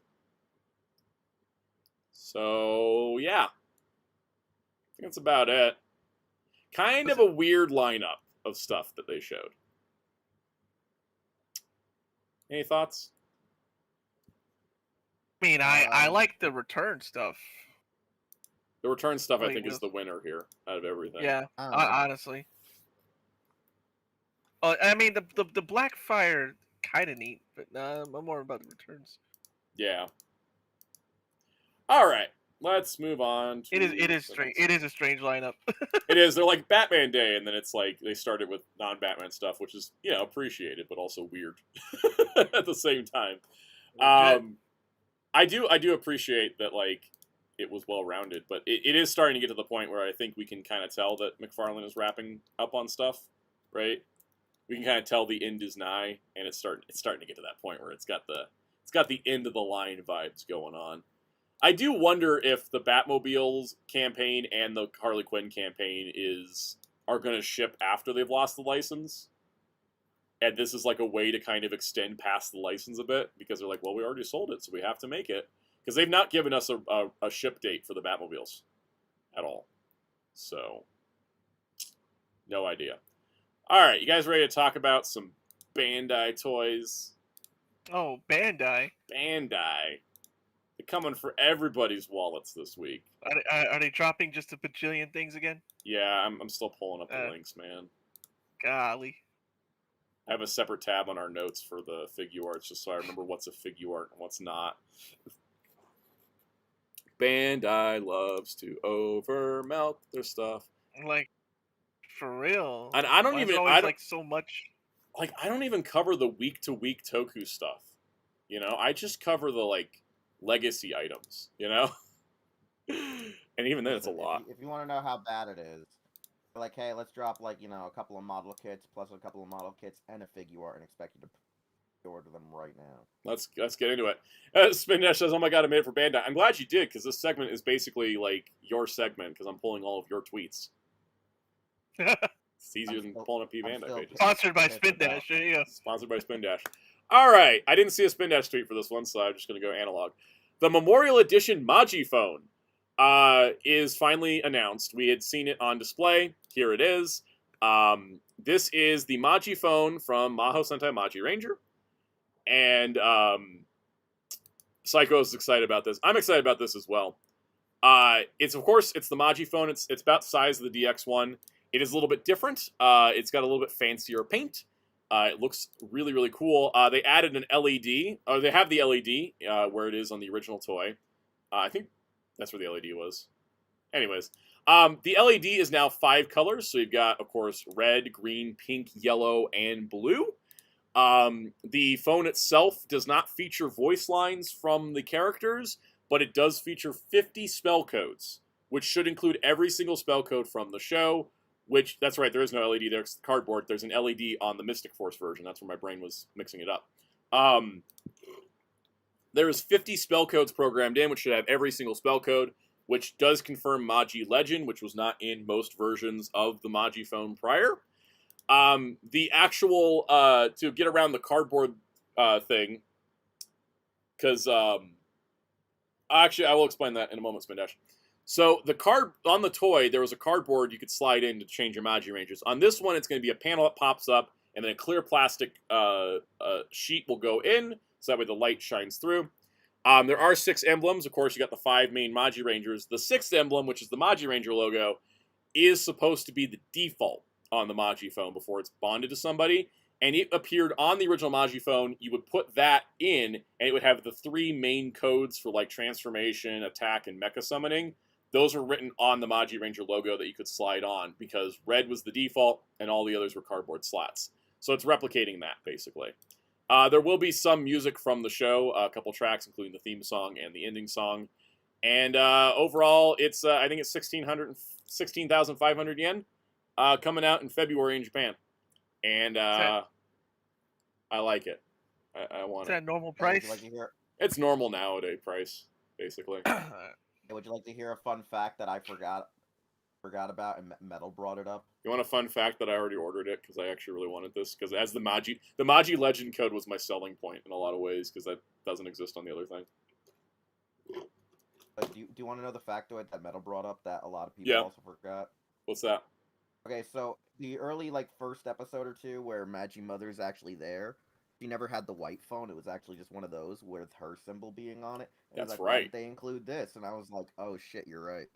So, yeah. I think that's about it. Kind of a weird lineup of stuff that they showed. Any thoughts? I mean, I like the return stuff. The return stuff, I think, is the winner here out of everything. Yeah, honestly. I mean, the Blackfire kind of neat, but I'm more about the returns. Yeah. All right, let's move on. It is strange. It is a strange lineup. It is. They're like Batman Day, and then it's like they started with non-Batman stuff, which is appreciated, but also weird at the same time. I do appreciate that, like, it was well-rounded, but it is starting to get to the point where I think we can kind of tell that McFarlane is wrapping up on stuff, right? We can kind of tell the end is nigh, and it's starting to get to that point where it's got the end of the line vibes going on. I do wonder if the Batmobiles campaign and the Harley Quinn campaign are going to ship after they've lost the license. And this is like a way to kind of extend past the license a bit, because they're like, well, we already sold it, so we have to make it. Because they've not given us a ship date for the Batmobiles at all. So, no idea. All right, you guys ready to talk about some Bandai toys? Oh, Bandai. Bandai. They're coming for everybody's wallets this week. Are they dropping just a bajillion things again? Yeah, I'm still pulling up the links, man. Golly. I have a separate tab on our notes for the figure arts, just so I remember what's a figure art and what's not. Bandai loves to over-melt their stuff. Like, for real. And I don't Why even... is it always, like, so much... Like, I don't even cover the week-to-week Toku stuff. You know? I just cover the, like, legacy items, you know? And even then, it's a lot. If you want to know how bad it is, like, hey, let's drop, like, a couple of model kits, plus a couple of model kits, and a figure art, and expect you to order them right now. Let's get into it. Spindash says, oh my god, I made it for Bandai. I'm glad you did, because this segment is basically, like, your segment, because I'm pulling all of your tweets. It's easier than pulling up Bandai pages. Sponsored by Spindash, there you go. Sponsored by Spindash. All right, I didn't see a Spindash tweet for this one, so I'm just going to go analog. The Memorial Edition Maji phone is finally announced. We had seen it on display. Here it is. This is the Maji phone from Maho Sentai Maji Ranger. And Psycho is excited about this. I'm excited about this as well. It's the Maji phone. It's about the size of the DX1. It is a little bit different. It's got a little bit fancier paint. It looks really, really cool. They added an LED. Or they have the LED where it is on the original toy. I think that's where the LED was. Anyways, the LED is now 5 colors. So you've got, of course, red, green, pink, yellow, and blue. The phone itself does not feature voice lines from the characters, but it does feature 50 spell codes, which should include every single spell code from the show. Which, that's right, there is no LED there. It's cardboard. There's an LED on the Mystic Force version. That's where my brain was mixing it up. There is 50 spell codes programmed in, which should have every single spell code, which does confirm Magi Legend, which was not in most versions of the Magi phone prior. The actual, to get around the cardboard thing, because, actually, I will explain that in a moment, Spindash. So the card on the toy, there was a cardboard you could slide in to change your Magi Rangers. On this one, it's going to be a panel that pops up, and then a clear plastic sheet will go in, so that way the light shines through. There are 6 emblems. Of course, you got the 5 main Magi Rangers. The 6th emblem, which is the Magi Ranger logo, is supposed to be the default on the Magi phone before it's bonded to somebody. And it appeared on the original Magi phone. You would put that in, and it would have the 3 main codes for like transformation, attack, and mecha summoning. Those were written on the Magi Ranger logo that you could slide on, because red was the default, and all the others were cardboard slats. So it's replicating that, basically. There will be some music from the show, a couple tracks, including the theme song and the ending song. And overall, it's I think it's 16,500 yen, coming out in February in Japan. And I like it. I want Is it. that normal Would price? you like to hear? It's normal nowadays price, basically. Would you like to hear a fun fact that I forgot about, and Metal brought it up? You want a fun fact that I already ordered it because I actually really wanted this, because as the Magi Legend code was my selling point in a lot of ways, because that doesn't exist on the other thing. Do you want to know the factoid that Metal brought up that a lot of people Yeah. also forgot? What's that? Okay, so the early first episode or two where Magi Mother is actually there, she never had the white phone. It was actually just one of those with her symbol being on it. And it was That's like, why right. did they include this? And I was like, oh shit, you're right.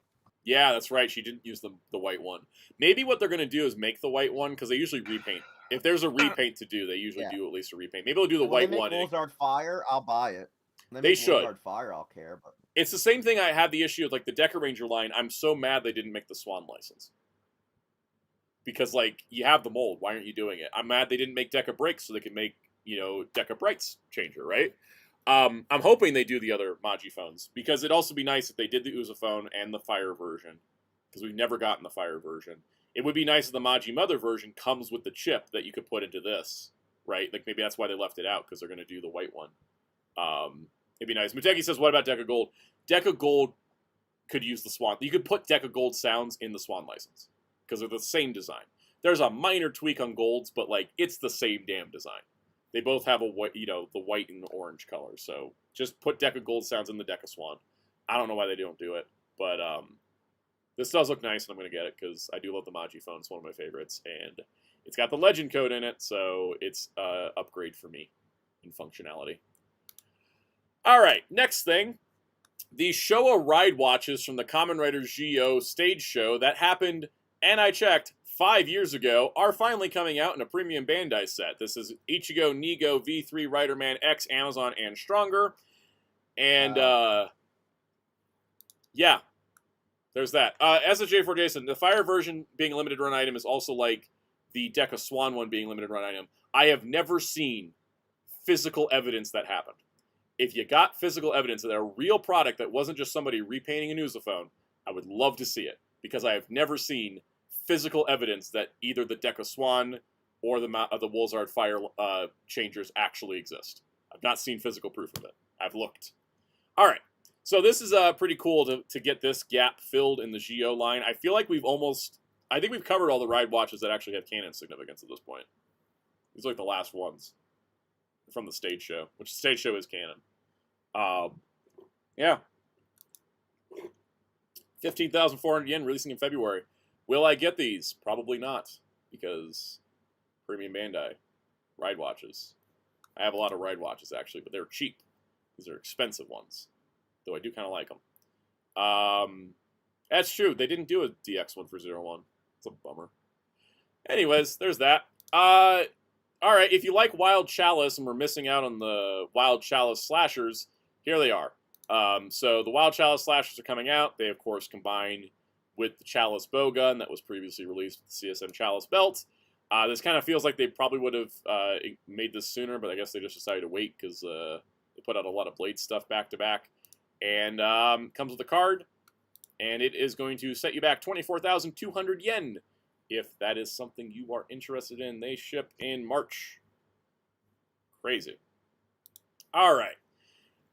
Yeah, that's right. She didn't use the white one. Maybe what they're going to do is make the white one, because they usually repaint. If there's a repaint to do, they usually do at least a repaint. Maybe they'll do the And when white they one. make Wolfguard Fire, I'll buy it. When They make should. Wolfguard Fire, I'll care. But It's the same thing I had the issue with like the Deca Ranger line. I'm so mad they didn't make the Swan license. Because like you have the mold, why aren't you doing it? I'm mad they didn't make Deca Breaks so they could make, Deca Brights changer, right? I'm hoping they do the other Magi phones, because it'd also be nice if they did the Uza phone and the Fire version, because we've never gotten the Fire version. It would be nice if the Magi Mother version comes with the chip that you could put into this, right? Like maybe that's why they left it out, because they're going to do the white one. It'd be nice. Muteki says, what about Deca Gold? Deca Gold could use the Swan. You could put Deca Gold sounds in the Swan license, because they're the same design. There's a minor tweak on Golds, but like it's the same damn design. They both have a white, the white and the orange color. So just put Deca Gold sounds in the Deca Swan. I don't know why they don't do it, but this does look nice, and I'm going to get it because I do love the Magi phone. It's one of my favorites, and it's got the Legend code in it, so it's an upgrade for me in functionality. All right, next thing. The Showa Ride Watches from the Kamen Rider Gyo stage show that happened, and I checked, 5 years ago, are finally coming out in a premium Bandai set. This is Ichigo Nigo V3 Riderman X Amazon and Stronger. And, yeah, there's that. SSJ4 Jason, the Fire version being a limited run item is also like the Deca Swan one being a limited run item. I have never seen physical evidence that happened. If you got physical evidence of a real product that wasn't just somebody repainting a Nusaphone, I would love to see it, because I have never seen physical evidence that either the Deca Swan or the Wolzard Fire changers actually exist. I've not seen physical proof of it. I've looked. All right, so this is pretty cool to get this gap filled in the Geo line. I feel like I think we've covered all the ride watches that actually have canon significance at this point. These are like the last ones from the stage show, which the stage show is canon. Yeah. 15,400 yen, releasing in February. Will I get these? Probably not, because Premium Bandai. Ride watches. I have a lot of ride watches, actually, but they're cheap. These are expensive ones, though I do kind of like them. That's true. They didn't do a DX one for 01. It's a bummer. Anyways, there's that. All right, if you like Wild Chalice and we're missing out on the Wild Chalice slashers, here they are. So the Wild Chalice slashers are coming out. They, of course, combine with the Chalice Bowgun that was previously released with the CSM Chalice belt. This kind of feels like they probably would have made this sooner, but I guess they just decided to wait because they put out a lot of Blade stuff back-to-back. And comes with a card, and it is going to set you back 24,200 yen. If that is something you are interested in, they ship in March. Crazy. All right.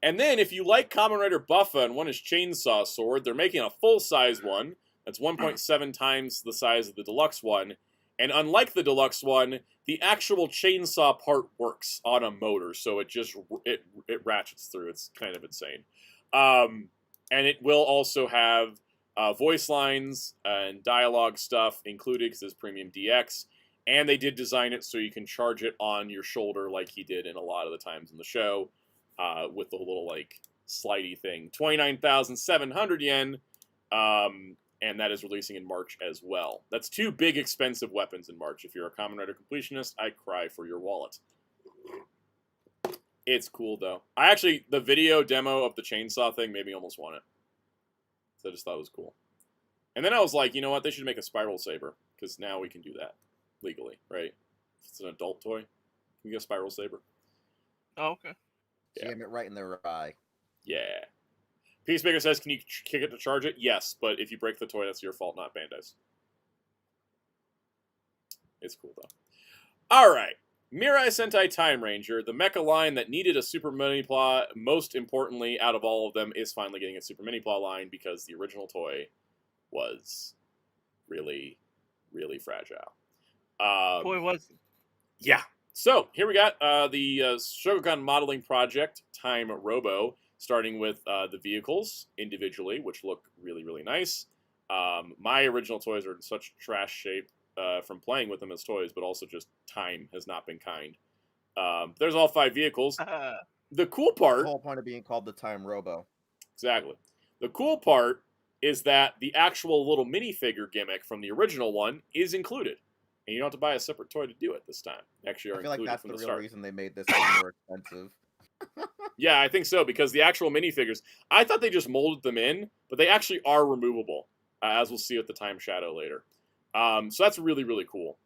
And then, if you like Kamen Rider Buffa and want his chainsaw sword, they're making a full-size one. That's 1.7 times the size of the deluxe one. And unlike the deluxe one, the actual chainsaw part works on a motor, so it just it ratchets through. It's kind of insane. And it will also have voice lines and dialogue stuff included because it's Premium DX. And they did design it so you can charge it on your shoulder like he did in a lot of the times in the show. With the little, like, slidey thing. 29,700 yen, and that is releasing in March as well. That's 2 big, expensive weapons in March. If you're a Kamen Rider completionist, I cry for your wallet. It's cool, though. The video demo of the chainsaw thing made me almost want it. So I just thought it was cool. And then I was like, you know what, they should make a spiral saber, because now we can do that legally, right? If it's an adult toy, you can get a spiral saber. Oh, okay. Yeah. Jam it right in their eye. Yeah. Peacemaker says, can you kick it to charge it? Yes, but if you break the toy, that's your fault, not Bandai's. It's cool, though. Alright. Mirai Sentai Time Ranger, the mecha line that needed a Super Mini-Pla, most importantly, out of all of them, is finally getting a Super Mini-Pla line because the original toy was really, really fragile. Boy, was it. Yeah. So, here we got the Shogun modeling project, Time Robo, starting with the vehicles individually, which look really, really nice. My original toys are in such trash shape from playing with them as toys, but also just time has not been kind. There's all 5 vehicles. The cool part... The whole point of being called the Time Robo. Exactly. The cool part is that the actual little minifigure gimmick from the original one is included. And you don't have to buy a separate toy to do it this time. Actually, are I feel like included that's from the the real start. reason they made this thing more expensive. Yeah, I think so, because the actual minifigures, I thought they just molded them in, but they actually are removable, as we'll see with the Time Shadow later. So that's really, really cool.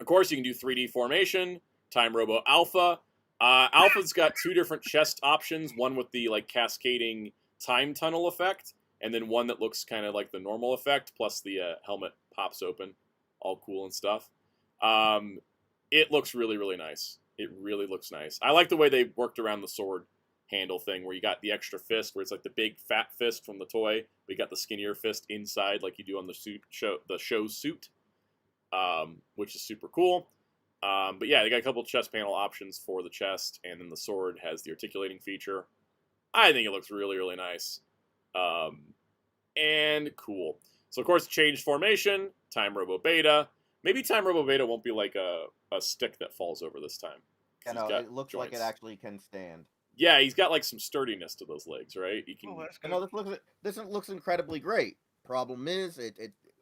Of course, you can do 3D formation, Time Robo Alpha. Alpha's got 2 different chest options, one with the like cascading time tunnel effect, and then one that looks kind of like the normal effect, plus the helmet pops open. All cool and stuff. It looks really, really nice. It really looks nice. I like the way they worked around the sword handle thing, where you got the extra fist, where it's like the big fat fist from the toy, but you got the skinnier fist inside, like you do on the show suit, which is super cool. But yeah, they got a couple chest panel options for the chest, and then the sword has the articulating feature. I think it looks really, really nice. And cool. So, of course, changed formation, Time Robo Beta. Maybe Time Robo Beta won't be like a stick that falls over this time. You know, it looks like it actually can stand. Yeah, he's got like some sturdiness to those legs, right? He can. Oh, that's good. No, this looks incredibly great. Problem is,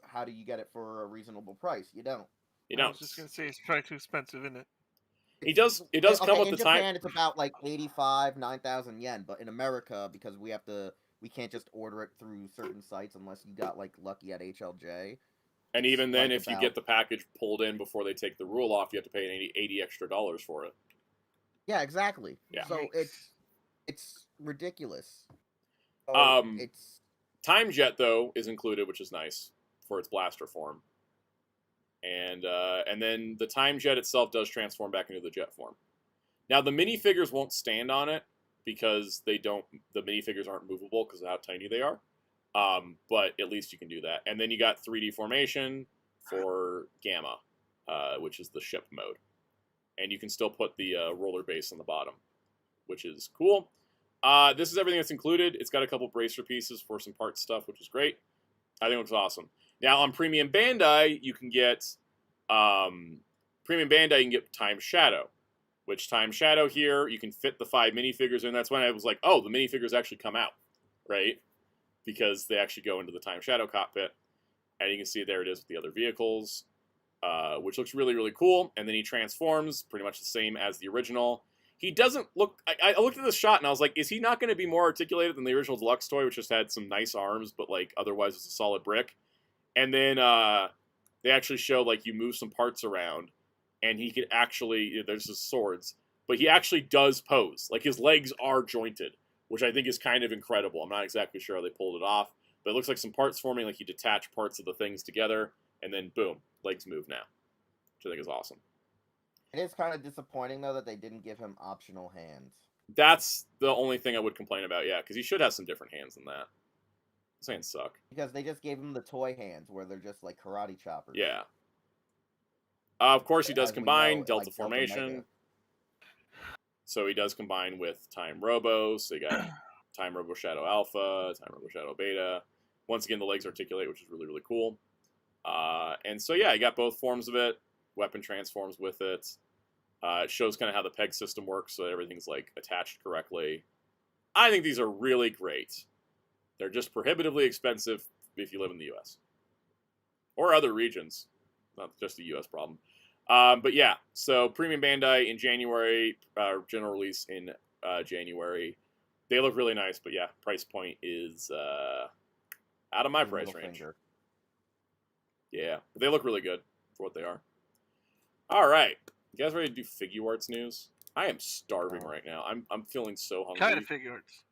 how do you get it for a reasonable price? You don't. I was just gonna say it's probably too expensive, isn't it? It does come with the time. In Japan, it's about like 9,000 yen, but in America, because we can't just order it through certain sites unless you got like lucky at HLJ. And even then, if you get the package pulled in before they take the rule off, you have to pay $80 extra for it. Yeah, exactly. Yeah. So it's ridiculous. It's Time Jet though is included, which is nice for its blaster form. And then the Time Jet itself does transform back into the jet form. Now the minifigures won't stand on it because the minifigures aren't movable because of how tiny they are. But at least you can do that. And then you got 3D formation for Gamma, which is the ship mode. And you can still put the roller base on the bottom, which is cool. This is everything that's included. It's got a couple bracer pieces for some parts stuff, which is great. I think it looks awesome. Now on Premium Bandai, you can get Time Shadow, which Time Shadow here, you can fit the 5 minifigures in. That's when I was like, oh, the minifigures actually come out, right? Because they actually go into the Time Shadow cockpit. And you can see there it is with the other vehicles, which looks really, really cool. And then he transforms, pretty much the same as the original. He doesn't look... I looked at this shot and I was like, is he not going to be more articulated than the original deluxe toy, which just had some nice arms, but like otherwise it's a solid brick? And then they actually show like you move some parts around, and he could actually... there's his swords, but he actually does pose. Like his legs are jointed, which I think is kind of incredible. I'm not exactly sure how they pulled it off, but it looks like some parts forming, like you detach parts of the things together, and then boom, legs move now, which I think is awesome. It is kind of disappointing, though, that they didn't give him optional hands. That's the only thing I would complain about, yeah, because he should have some different hands than that. Those hands suck. Because they just gave him the toy hands where they're just like karate choppers. Yeah. Of course, he does As we combine know, Delta like, Formation. Mega. So he does combine with Time Robo. So you got Time Robo Shadow Alpha, Time Robo Shadow Beta. Once again, the legs articulate, which is really, really cool. And so, yeah, you got both forms of it. Weapon transforms with it. It shows kind of how the peg system works, so that everything's like attached correctly. I think these are really great. They're just prohibitively expensive if you live in the U.S. or other regions. Not just a U.S. problem. But yeah, so Premium Bandai in January, general release in January. They look really nice, but yeah, price point is out of my price range. Finger. Yeah, but they look really good for what they are. All right, you guys ready to do figure arts news? I am starving right now. I'm feeling so hungry. Kind of figure arts.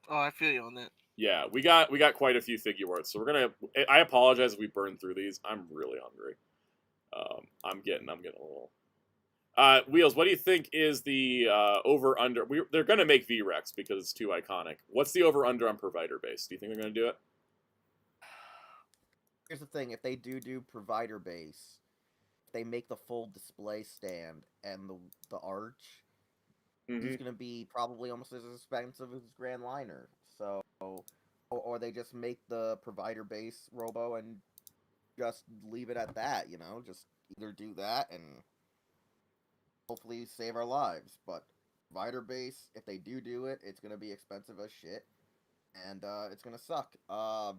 Oh, I feel you on that. Yeah, we got quite a few figure arts, so we're gonna. I apologize if we burn through these. I'm really hungry. I'm getting a little. Wheels, what do you think is the over under? They're gonna make V-Rex because it's too iconic. What's the over under on provider base? Do you think they're gonna do it? Here's the thing: if they do provider base, if they make the full display stand and the arch, it's gonna be probably almost as expensive as Grand Liner. So, or they just make the provider base Robo and just leave it at that. You know, just either do that and hopefully save our lives. But provider base, if they do it, it's gonna be expensive as shit, and it's gonna suck.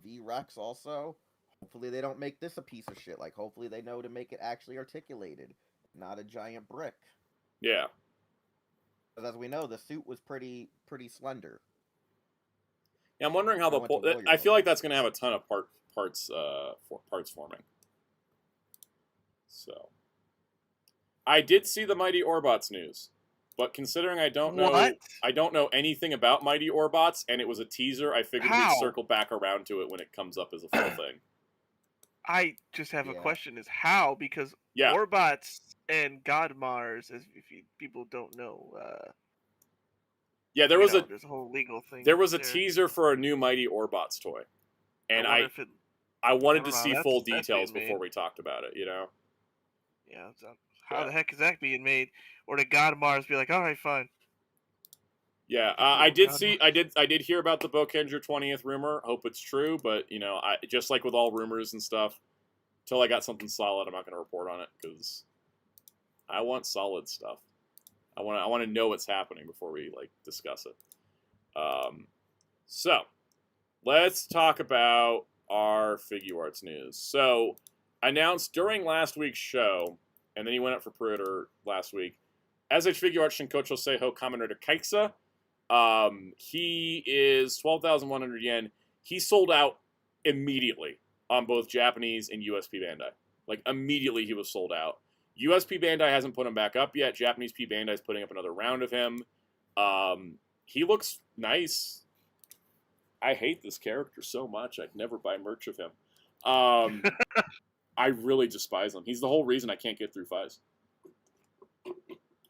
V-Rex also. Hopefully they don't make this a piece of shit. Like, hopefully they know to make it actually articulated, not a giant brick. Yeah. Because as we know, the suit was pretty slender. Yeah, I'm wondering how they'll pull. I feel like that's going to have a ton of parts forming. So, I did see the Mighty Orbots news, but considering I don't know anything about Mighty Orbots, and it was a teaser, I figured we'd circle back around to it when it comes up as a full thing. I just have a question: is how? Because Orbots and Godmars, if people don't know. Yeah, there's a whole legal thing. There was a teaser for a new Mighty Orbots toy, and I wanted to see full details before we talked about it. You know. Yeah. How the heck is that being made? Or did Godmars be like, all right, fine? Yeah, I did hear about the Bokenger 20th rumor. Hope it's true, but you know, I just like with all rumors and stuff, until I got something solid, I'm not going to report on it because I want solid stuff. I want to know what's happening before we like discuss it. So let's talk about our figure arts news. So announced during last week's show, and then he went up for pre-order last week. SH Figure Arts Shinkocho Seiho Kamen Rider Kaisa. He is 12,100 yen. He sold out immediately on both Japanese and USP Bandai. Like, immediately he was sold out. USP Bandai hasn't put him back up yet. Japanese P Bandai is putting up another round of him. He looks nice. I hate this character so much. I'd never buy merch of him. I really despise him. He's the whole reason I can't get through fives.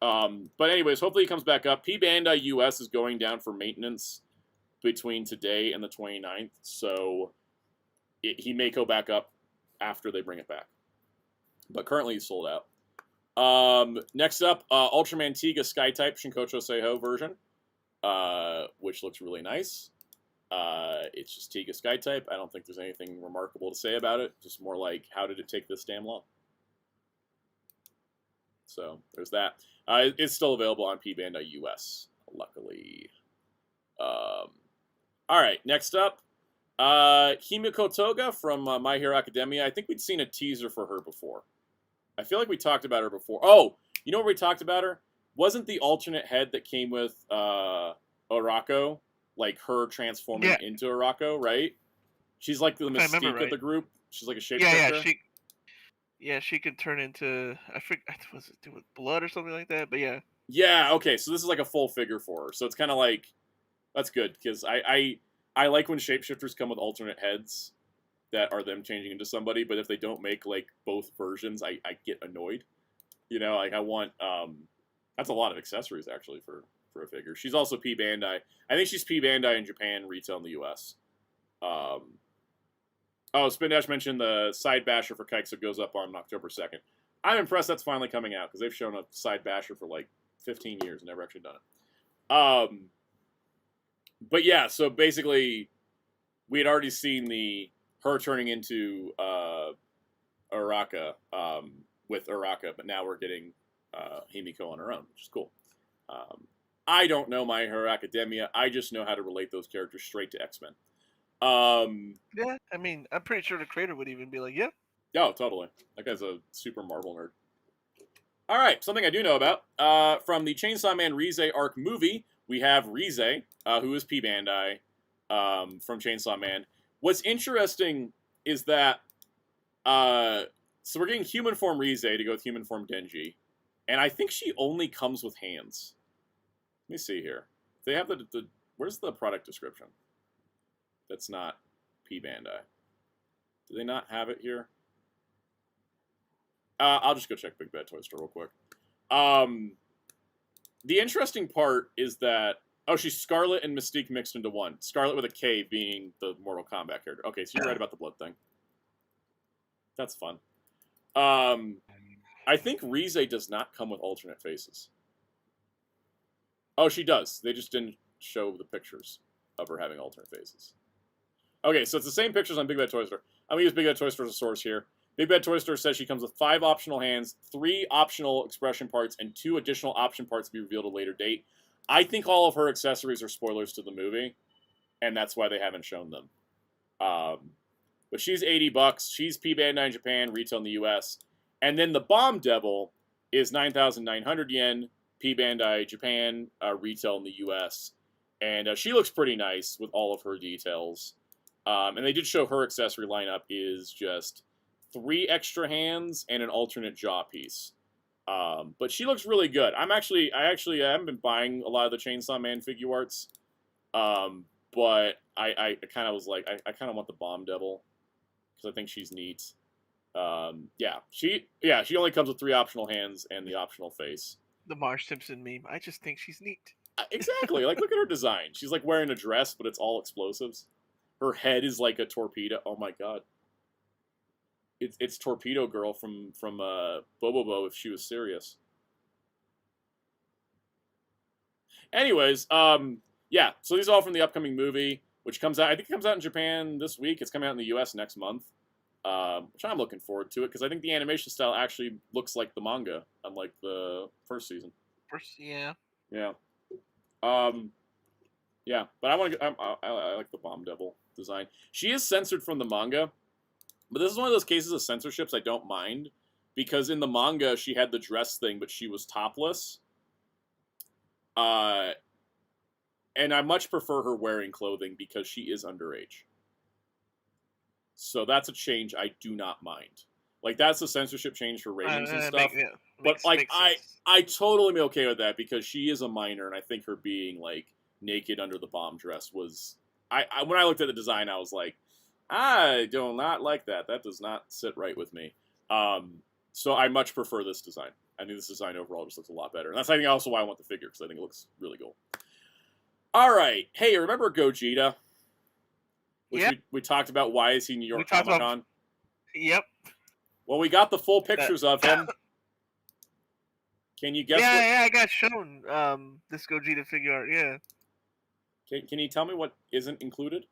But anyways, hopefully he comes back up. P Bandai US is going down for maintenance between today and the 29th, so he may go back up after they bring it back. But currently he's sold out. Next up, Ultraman Tiga Sky-Type Shinkocho Seiho version, which looks really nice. It's just Tiga Sky-Type. I don't think there's anything remarkable to say about it. Just more like, how did it take this damn long? So there's that. It's still available on P Bandai US, luckily. All right, next up, Himiko Toga from My Hero Academia. I think we'd seen a teaser for her before. I feel like we talked about her before. Oh, you know where we talked about her? Wasn't the alternate head that came with Orako, like her transforming into Orako, right? She's like the Mystique of the group. She's like a shapeshifter. Yeah, she could turn into, I forget, was it do with blood or something like that? But yeah. Yeah, okay, so this is like a full figure for her. So it's kind of like, that's good, because I like when shapeshifters come with alternate heads that are them changing into somebody, but if they don't make like both versions, I get annoyed. You know, like I want, that's a lot of accessories actually for for a figure. She's also P Bandai. I think she's P Bandai in Japan, retail in the US. Oh, Spin Dash mentioned the side basher for Kaixa goes up on October 2nd. I'm impressed that's finally coming out, because they've shown a side basher for like 15 years and never actually done it. But yeah, so basically, we had already seen her turning into Uraka with Uraka, but now we're getting Himiko on her own, which is cool. I don't know My Hero Academia. I just know how to relate those characters straight to X-Men. Yeah, I mean, I'm pretty sure the creator would even be like, yeah. Oh, totally. That guy's a super Marvel nerd. All right, something I do know about. From the Chainsaw Man Rize arc movie, we have Rize, who is P Bandai from Chainsaw Man. What's interesting is that, so we're getting human form Rize to go with human form Denji, and I think she only comes with hands. Let me see here. They have the where's the product description? That's not P Bandai. Do they not have it here? I'll just go check Big Bad Toy Store real quick. The interesting part is that, oh, she's Scarlet and Mystique mixed into one. Scarlet with a K being the Mortal Kombat character. Okay, so you're right about the blood thing. That's fun. I think Rize does not come with alternate faces. Oh, she does. They just didn't show the pictures of her having alternate faces. Okay, so it's the same pictures on Big Bad Toy Store. I'm going to use Big Bad Toy Store as a source here. Big Bad Toy Store says she comes with 5 optional hands, 3 optional expression parts, and 2 additional option parts to be revealed at a later date. I think all of her accessories are spoilers to the movie, and that's why they haven't shown them. But she's $80. She's P Bandai in Japan, retail in the US. And then the Bomb Devil is 9,900 yen, P Bandai Japan, retail in the US. And she looks pretty nice with all of her details. And they did show her accessory lineup is just 3 extra hands and an alternate jaw piece. But she looks really good. I haven't been buying a lot of the Chainsaw Man figure arts. But I kind of was like, I kind of want the Bomb Devil because I think she's neat. She only comes with 3 optional hands and the optional face. The Marge Simpson meme. I just think she's neat. Exactly. Like, look at her design. She's like wearing a dress, but it's all explosives. Her head is like a torpedo. Oh my god. It's Torpedo Girl from Bobobo if she was serious. Anyways, yeah. So these are all from the upcoming movie, which comes out. I think it comes out in Japan this week. It's coming out in the U.S. next month, which I'm looking forward to it because I think the animation style actually looks like the manga, unlike the first season. Yeah. Yeah. Yeah, but I like the Bomb Devil design. She is censored from the manga, but this is one of those cases of censorships I don't mind, because in the manga she had the dress thing, but she was topless. And I much prefer her wearing clothing because she is underage. So that's a change I do not mind. Like, that's a censorship change for ratings and stuff. But like, I totally be okay with that because she is a minor, and I think her being like naked under the bomb dress was. When I looked at the design, I was like, I do not like that. That does not sit right with me. So I much prefer this design. I think this design overall just looks a lot better, and that's I think also why I want the figure because I think it looks really cool. All right, hey, remember Gogeta? Yeah. We talked about why is he New York Comic Con? Yep. Well, we got the full pictures of him. Can you guess? Yeah, I got shown this Gogeta figure art. Yeah. Can you tell me what isn't included?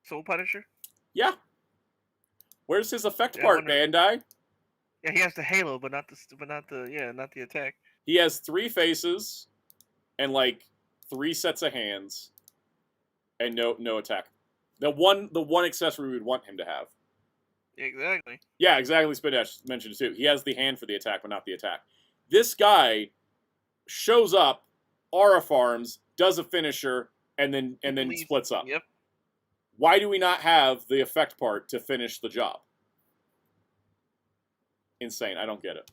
Soul Punisher. Yeah. Where's his effect part, Bandai? Yeah, he has the halo, but not the attack. He has 3 faces, and like 3 sets of hands, and no attack. The one accessory we would want him to have. Exactly. Yeah, exactly. Spidash mentioned it too. He has the hand for the attack, but not the attack. This guy shows up, aura farms, does a finisher, and then splits up. Yep. Why do we not have the effect part to finish the job? Insane. I don't get it.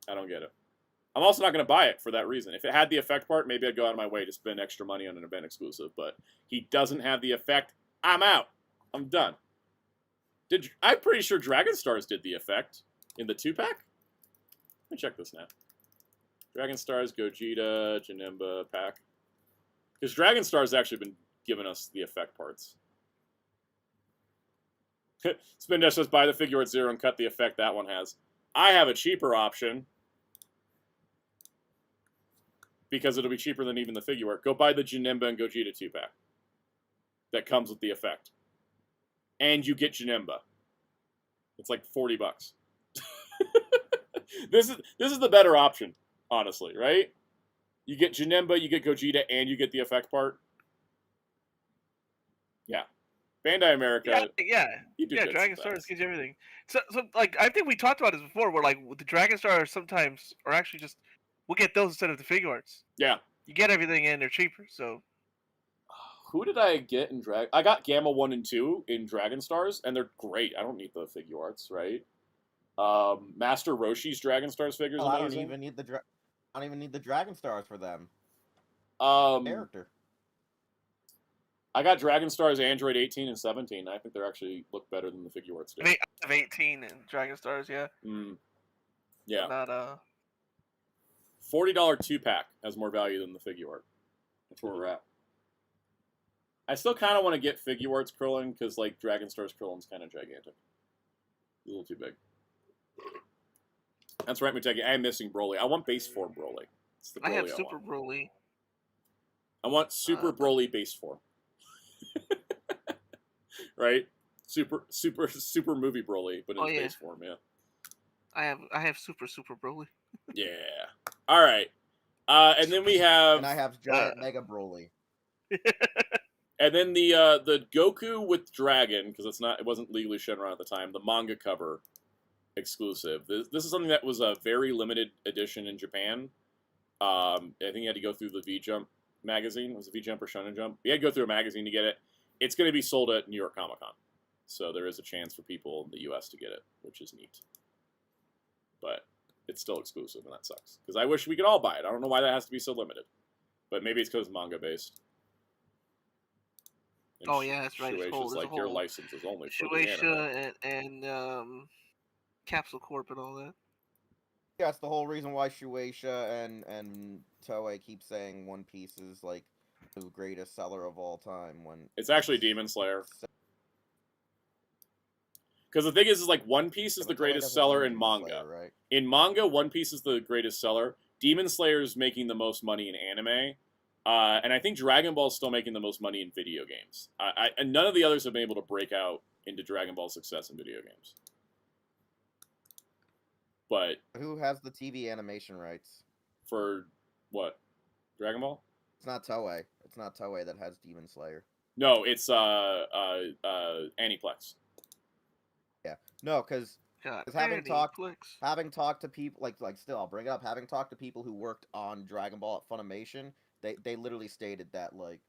I'm also not going to buy it for that reason. If it had the effect part, maybe I'd go out of my way to spend extra money on an event exclusive. But he doesn't have the effect. I'm out. I'm done. I'm pretty sure Dragon Stars did the effect in the 2-pack. Let me check this now. Dragon Stars, Gogeta, Janemba pack. Because Dragon Star's actually been giving us the effect parts. Spin Dash says buy the figure at 0 and cut the effect that one has. I have a cheaper option. Because it'll be cheaper than even the figure art. Go buy the Janemba and Gogeta 2-pack. That comes with the effect. And you get Janemba. It's like $40. This is the better option, honestly, right? You get Janemba, you get Gogeta, and you get the effect part. Yeah. Bandai America. Yeah. You do Yeah, good Dragon sometimes. Stars gives you everything. So like I think we talked about this before, where like the Dragon Stars sometimes are actually just we'll get those instead of the figure arts. Yeah. You get everything and they're cheaper, so Who did I get in Dragon? I got Gamma 1 and 2 in Dragon Stars, and they're great. I don't need the figure arts, right? Master Roshi's Dragon Stars figures I amazing. don't even need the Dragon Stars for them. I Character. got Dragon Stars Android 18 and 17. I think they actually look better than the figure arts do. I have 18 in Dragon Stars, yeah. Yeah. Not $40 2-pack has more value than the figure art. That's where we're at. I still kind of want to get figure arts Krillin because like Dragon Stars Krillin's kind of gigantic. A little too big. That's right, Muteki. I am missing Broly. I want base form Broly. It's the Broly I have want. Super Broly. I want Super Broly base form. Right? Super movie Broly, but in base form, yeah. I have Super Broly. Yeah. All right. And then we have And I have Giant Mega Broly. and then the Goku with Dragon, because it wasn't legally shown around at the time, the manga cover exclusive. This is something that was a very limited edition in Japan. I think you had to go through the V-Jump magazine. Was it V-Jump or Shonen Jump? You had to go through a magazine to get it. It's going to be sold at New York Comic Con. So there is a chance for people in the US to get it, which is neat. But it's still exclusive, and that sucks. Because I wish we could all buy it. I don't know why that has to be so limited. But maybe it's because it's manga-based. And yeah, that's right. Shueisha's like, your license is only for the anime. Shueisha and Capsule Corp and all that. Yeah, that's the whole reason why Shueisha and Toei keep saying One Piece is like the greatest seller of all time. When it's actually Demon Slayer. Because the thing is like One Piece is the greatest seller in manga. Slayer, right? In manga, One Piece is the greatest seller. Demon Slayer is making the most money in anime. And I think Dragon Ball is still making the most money in video games. And none of the others have been able to break out into Dragon Ball success in video games. But Who has the TV animation rights? for what? Dragon Ball? It's not Toei. It's not Toei that has Demon Slayer. No, it's Aniplex. Yeah. No, because having talked to people like still I'll bring it up. Having talked to people who worked on Dragon Ball at Funimation, they literally stated that like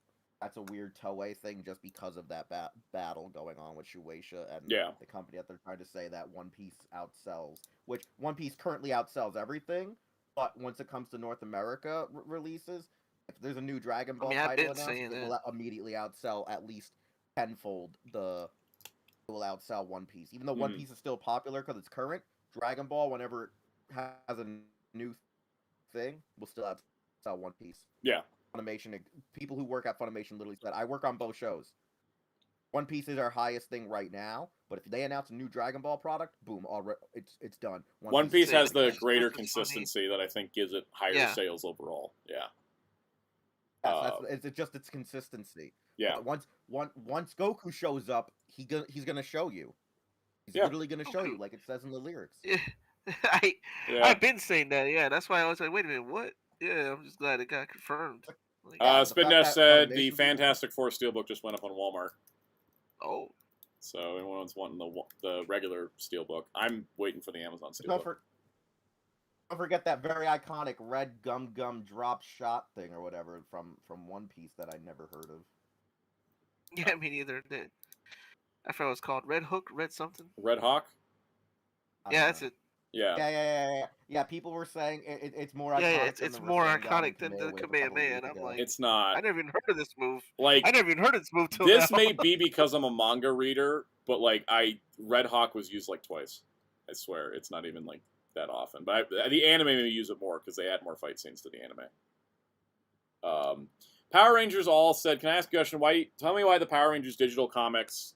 that's a weird Toei thing just because of that battle going on with Shueisha and the company that they're trying to say that One Piece outsells, which One Piece currently outsells everything, but once it comes to North America releases, if there's a new Dragon Ball title announced, it will immediately outsell at least tenfold it will outsell One Piece. Even though One Piece is still popular because it's current, Dragon Ball, whenever it has a new thing, will still outsell One Piece. Yeah. Funimation, people who work at Funimation literally said, I work on both shows. One Piece is our highest thing right now, but if they announce a new Dragon Ball product, boom, it's done. One Piece has the greater consistency that I think gives it higher sales overall. Yeah. It's just its consistency. Yeah. Once Goku shows up, he's gonna show you. He's literally gonna show you, like it says in the lyrics. I've been saying that. Yeah, that's why I was like, wait a minute, what? Yeah, I'm just glad it got confirmed. Like, Spindash said the Fantastic Four Steelbook just went up on Walmart. Oh. So everyone's wanting the regular Steelbook. I'm waiting for the Amazon Steelbook. Don't forget that very iconic red gum drop shot thing or whatever from One Piece that I never heard of. Yeah, me neither. I forgot what it's called. Red Hook? Red something? Red Hawk? Yeah, that's it. Yeah. Yeah, people were saying it's more iconic. Yeah, it's more iconic than the Kamehameha, and I'm like, it's not. I never even heard of this move. Like, I never even heard of this move till this now. may be because I'm a manga reader, but like Red Hawk was used like twice. I swear, it's not even like that often. But the anime may use it more because they add more fight scenes to the anime. Power Rangers all said, can I ask a question? Tell me why the Power Rangers digital comics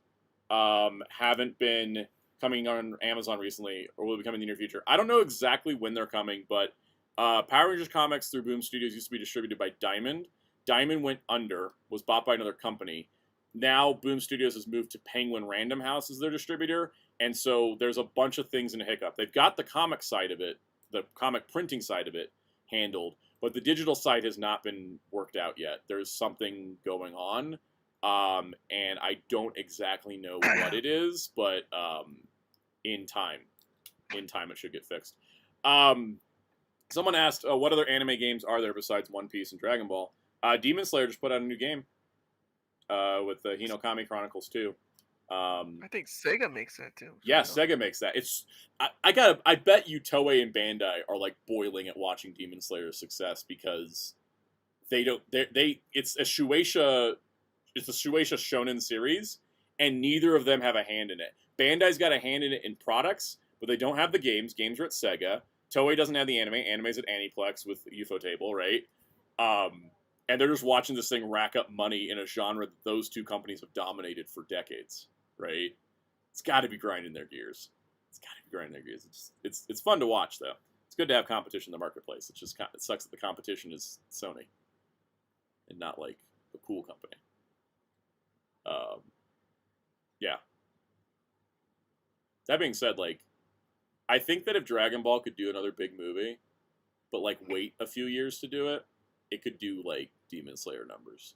haven't been coming on Amazon recently, or will be coming in the near future. I don't know exactly when they're coming, but Power Rangers comics through Boom Studios used to be distributed by Diamond. Diamond went under, was bought by another company. Now Boom Studios has moved to Penguin Random House as their distributor, and so there's a bunch of things in a hiccup. They've got the comic side of it, the comic printing side of it handled, but the digital side has not been worked out yet. There's something going on, and I don't exactly know what it is, but in time it should get fixed. Someone asked, what other anime games are there besides One Piece and Dragon Ball? Demon Slayer just put out a new game with the Hinokami Chronicles 2. I think Sega makes that too. Yeah, Sega makes that. It's I bet you Toei and Bandai are like boiling at watching Demon Slayer's success because it's a Shueisha shonen series, and neither of them have a hand in it. Bandai's got a hand in it in products, but they don't have the games. Games are at Sega. Toei doesn't have the anime. Anime's at Aniplex with Ufotable, right? And they're just watching this thing rack up money in a genre that those two companies have dominated for decades, right? It's got to be grinding their gears. It's fun to watch, though. It's good to have competition in the marketplace. It sucks that the competition is Sony and not like a cool company. Yeah. That being said, like, I think that if Dragon Ball could do another big movie, but like wait a few years to do it, it could do like Demon Slayer numbers.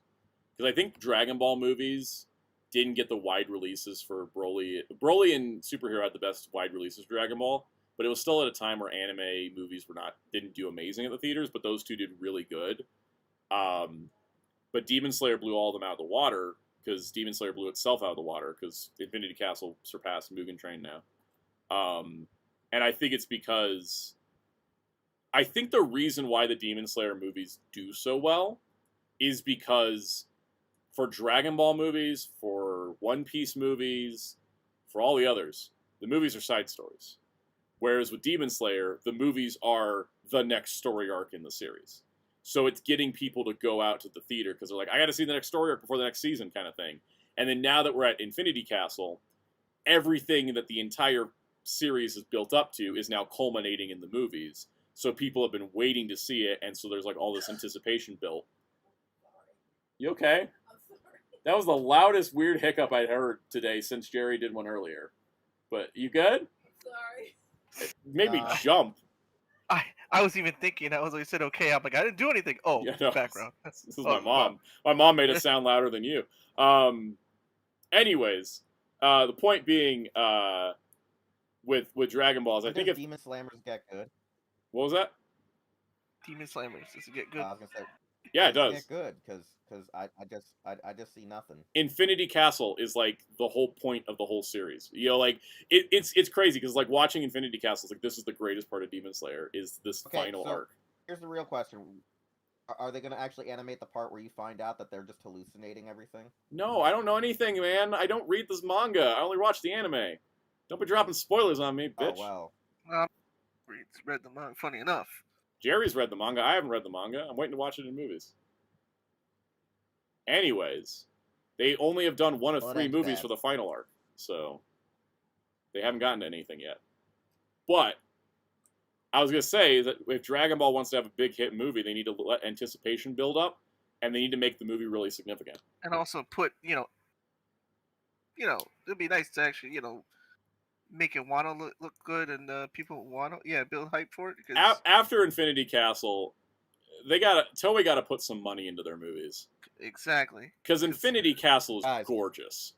Because I think Dragon Ball movies didn't get the wide releases for Broly. Broly and Superhero had the best wide releases for Dragon Ball, but it was still at a time where anime movies didn't do amazing at the theaters, but those two did really good. But Demon Slayer blew all of them out of the water, because Demon Slayer blew itself out of the water, because Infinity Castle surpassed Mugen Train now. And I think it's because I think the reason why the Demon Slayer movies do so well is because for Dragon Ball movies, for One Piece movies, for all the others, the movies are side stories. Whereas with Demon Slayer, the movies are the next story arc in the series. So it's getting people to go out to the theater because they're like, I got to see the next story arc before the next season kind of thing. And then now that we're at Infinity Castle, everything that the entire series is built up to is now culminating in the movies. So people have been waiting to see it, and so there's like all this anticipation built. You okay? I'm sorry. That was the loudest weird hiccup I'd heard today since Jerry did one earlier. But you good? I'm sorry. It made me jump. I was even thinking. I said okay. I'm like, I didn't do anything. Oh, Yeah, no, background. This is my mom. My mom made it sound louder than you. Anyways, the point being, with Dragon Balls, I think if Demon Slammers get good. what was that? Demon Slammers. Does it get good? I was gonna say, Yeah, it does. get good because I just see nothing. Infinity Castle is like the whole point of the whole series. You know, like it's crazy because like watching Infinity Castle is like this is the greatest part of Demon Slayer is this final arc. Here's the real question: Are they gonna actually animate the part where you find out that they're just hallucinating everything? No, I don't know anything, man. I don't read this manga. I only watch the anime. Don't be dropping spoilers on me, bitch. Oh well. Read the manga. Funny enough. Jerry's read the manga. I haven't read the manga. I'm waiting to watch it in movies. Anyways, they only have done one of Well, 3 that's movies bad. for the final arc, so they haven't gotten to anything yet. But I was gonna say that if Dragon Ball wants to have a big hit movie, they need to let anticipation build up, and they need to make the movie really significant. And also put, it'd be nice to actually, make it want to look good and people want to, build hype for it. Because After Infinity Castle, Toei got to put some money into their movies. exactly. Because Infinity Castle is Guys. gorgeous.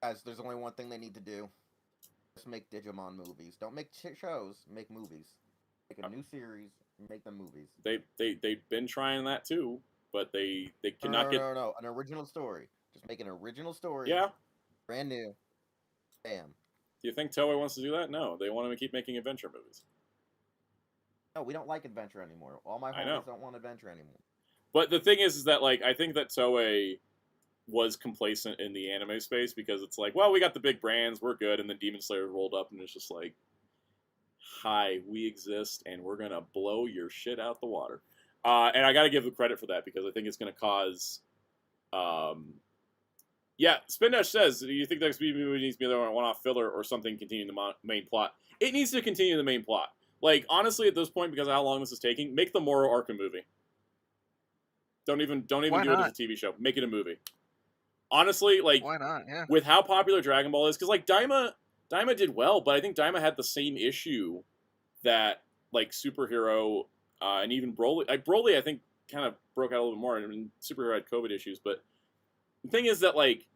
Guys, there's only one thing they need to do. Just make Digimon movies. Don't make shows. Make movies. Make a new series. Make them movies. They've been trying that too, but they cannot get. No. An original story. Just make an original story. Yeah. Brand new. Bam. Do you think Toei wants to do that? No, they want to keep making adventure movies. No, we don't like adventure anymore. All my I know. homies don't want adventure anymore. But the thing is that like I think that Toei was complacent in the anime space because it's like, well, we got the big brands, we're good, and then Demon Slayer rolled up and it's just like, hi, we exist, and we're gonna blow your shit out the water. And I got to give them credit for that because I think it's going to cause. Yeah, Spin Dash says, do you think the next movie needs to be a one-off filler or something continuing the main plot? It needs to continue the main plot. Like, honestly, at this point, because of how long this is taking, make the Moro arc a movie. Don't even do it as a TV show. Make it a movie. Honestly, like, why not? Yeah. With how popular Dragon Ball is, because like Daima did well, but I think Daima had the same issue that like Superhero and even Broly. Broly, I think, kind of broke out a little bit more. I mean, Superhero had COVID issues, but the thing is that like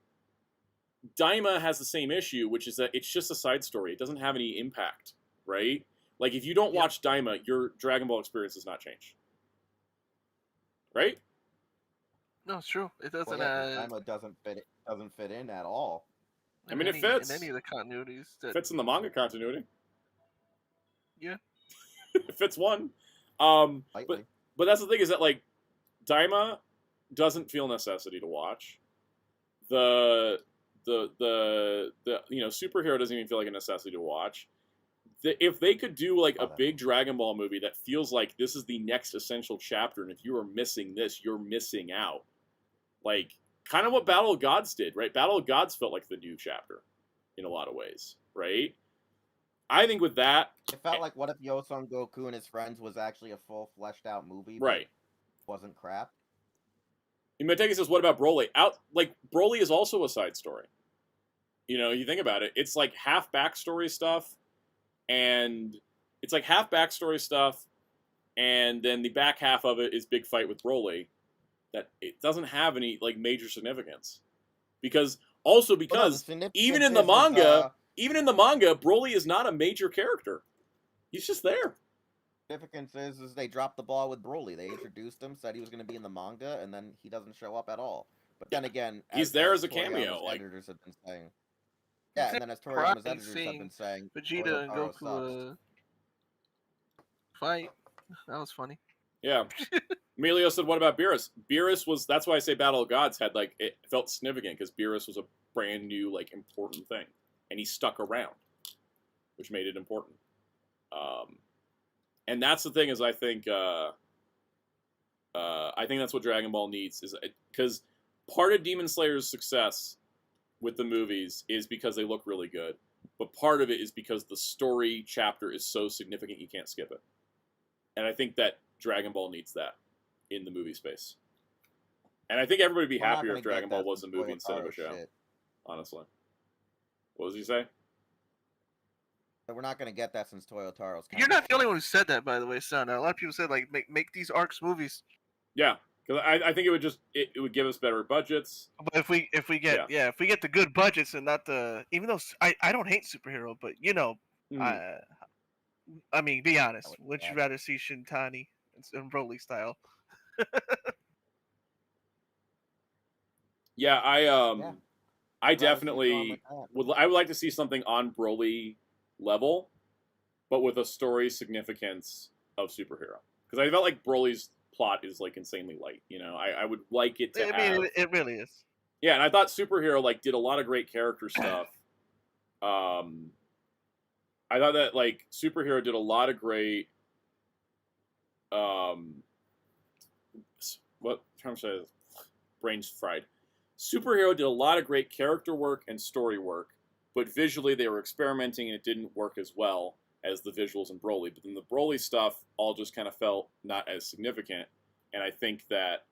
Daima has the same issue, which is that it's just a side story. It doesn't have any impact, right? Like if you don't watch Daima, your Dragon Ball experience does not change, right? No, it's true. It doesn't. Daima doesn't fit in at all. I mean, it fits in any of the continuities. It fits in the manga continuity. Yeah, it fits one. But that's the thing is that like Daima doesn't feel necessity to watch. The Superhero doesn't even feel like a necessity to watch. If they could do like a big Dragon Ball movie that feels like this is the next essential chapter, and if you are missing this, you're missing out. Like kind of what Battle of Gods did, right? Battle of Gods felt like the new chapter in a lot of ways, right? I think with that, it felt like what if Yoson Goku and his friends was actually a full fleshed out movie, right? Wasn't crap. Imateki says, "What about Broly?" Broly is also a side story. You know, you think about it, it's like half backstory stuff, and then the back half of it is big fight with Broly. That it doesn't have any like major significance, because even in the manga, Broly is not a major character. He's just there. Significance is they dropped the ball with Broly. They introduced him, said he was going to be in the manga, and then he doesn't show up at all. But then again, he's there as a cameo. Like editors have been saying, yeah, and then as Toriyama's editors have been saying, Vegeta and Goku fight. That was funny. Yeah. Emilio said, "What about Beerus?" Beerus was. That's why I say Battle of Gods had like it felt significant because Beerus was a brand new like important thing, and he stuck around, which made it important. And that's the thing is I think that's what Dragon Ball needs is because part of Demon Slayer's success with the movies is because they look really good, but part of it is because the story chapter is so significant you can't skip it, and I think that Dragon Ball needs that in the movie space. And I think everybody would be happier if Dragon Ball was a movie instead of a show. Honestly. What was he say? We're not going to get that since Toyotaro's coming. You're not the only one who said that, by the way, son. A lot of people said like make these arcs movies. Yeah, because I think it would give us better budgets. But if we get the good budgets and not the even though I don't hate superhero, but you know, I mean, be honest. Would you rather see Shintani in Broly style? Yeah, I definitely would. I would like to see something on Broly level, but with a story significance of superhero. Because I felt like Broly's plot is like insanely light. You know, I would like it to. I mean, it really is. Yeah, and I thought superhero like did a lot of great character stuff. I thought that like superhero did a lot of great. What term should I? Brains fried. Superhero did a lot of great character work and story work, but visually they were experimenting and it didn't work as well as the visuals in Broly. But then the Broly stuff all just kind of felt not as significant, and I think that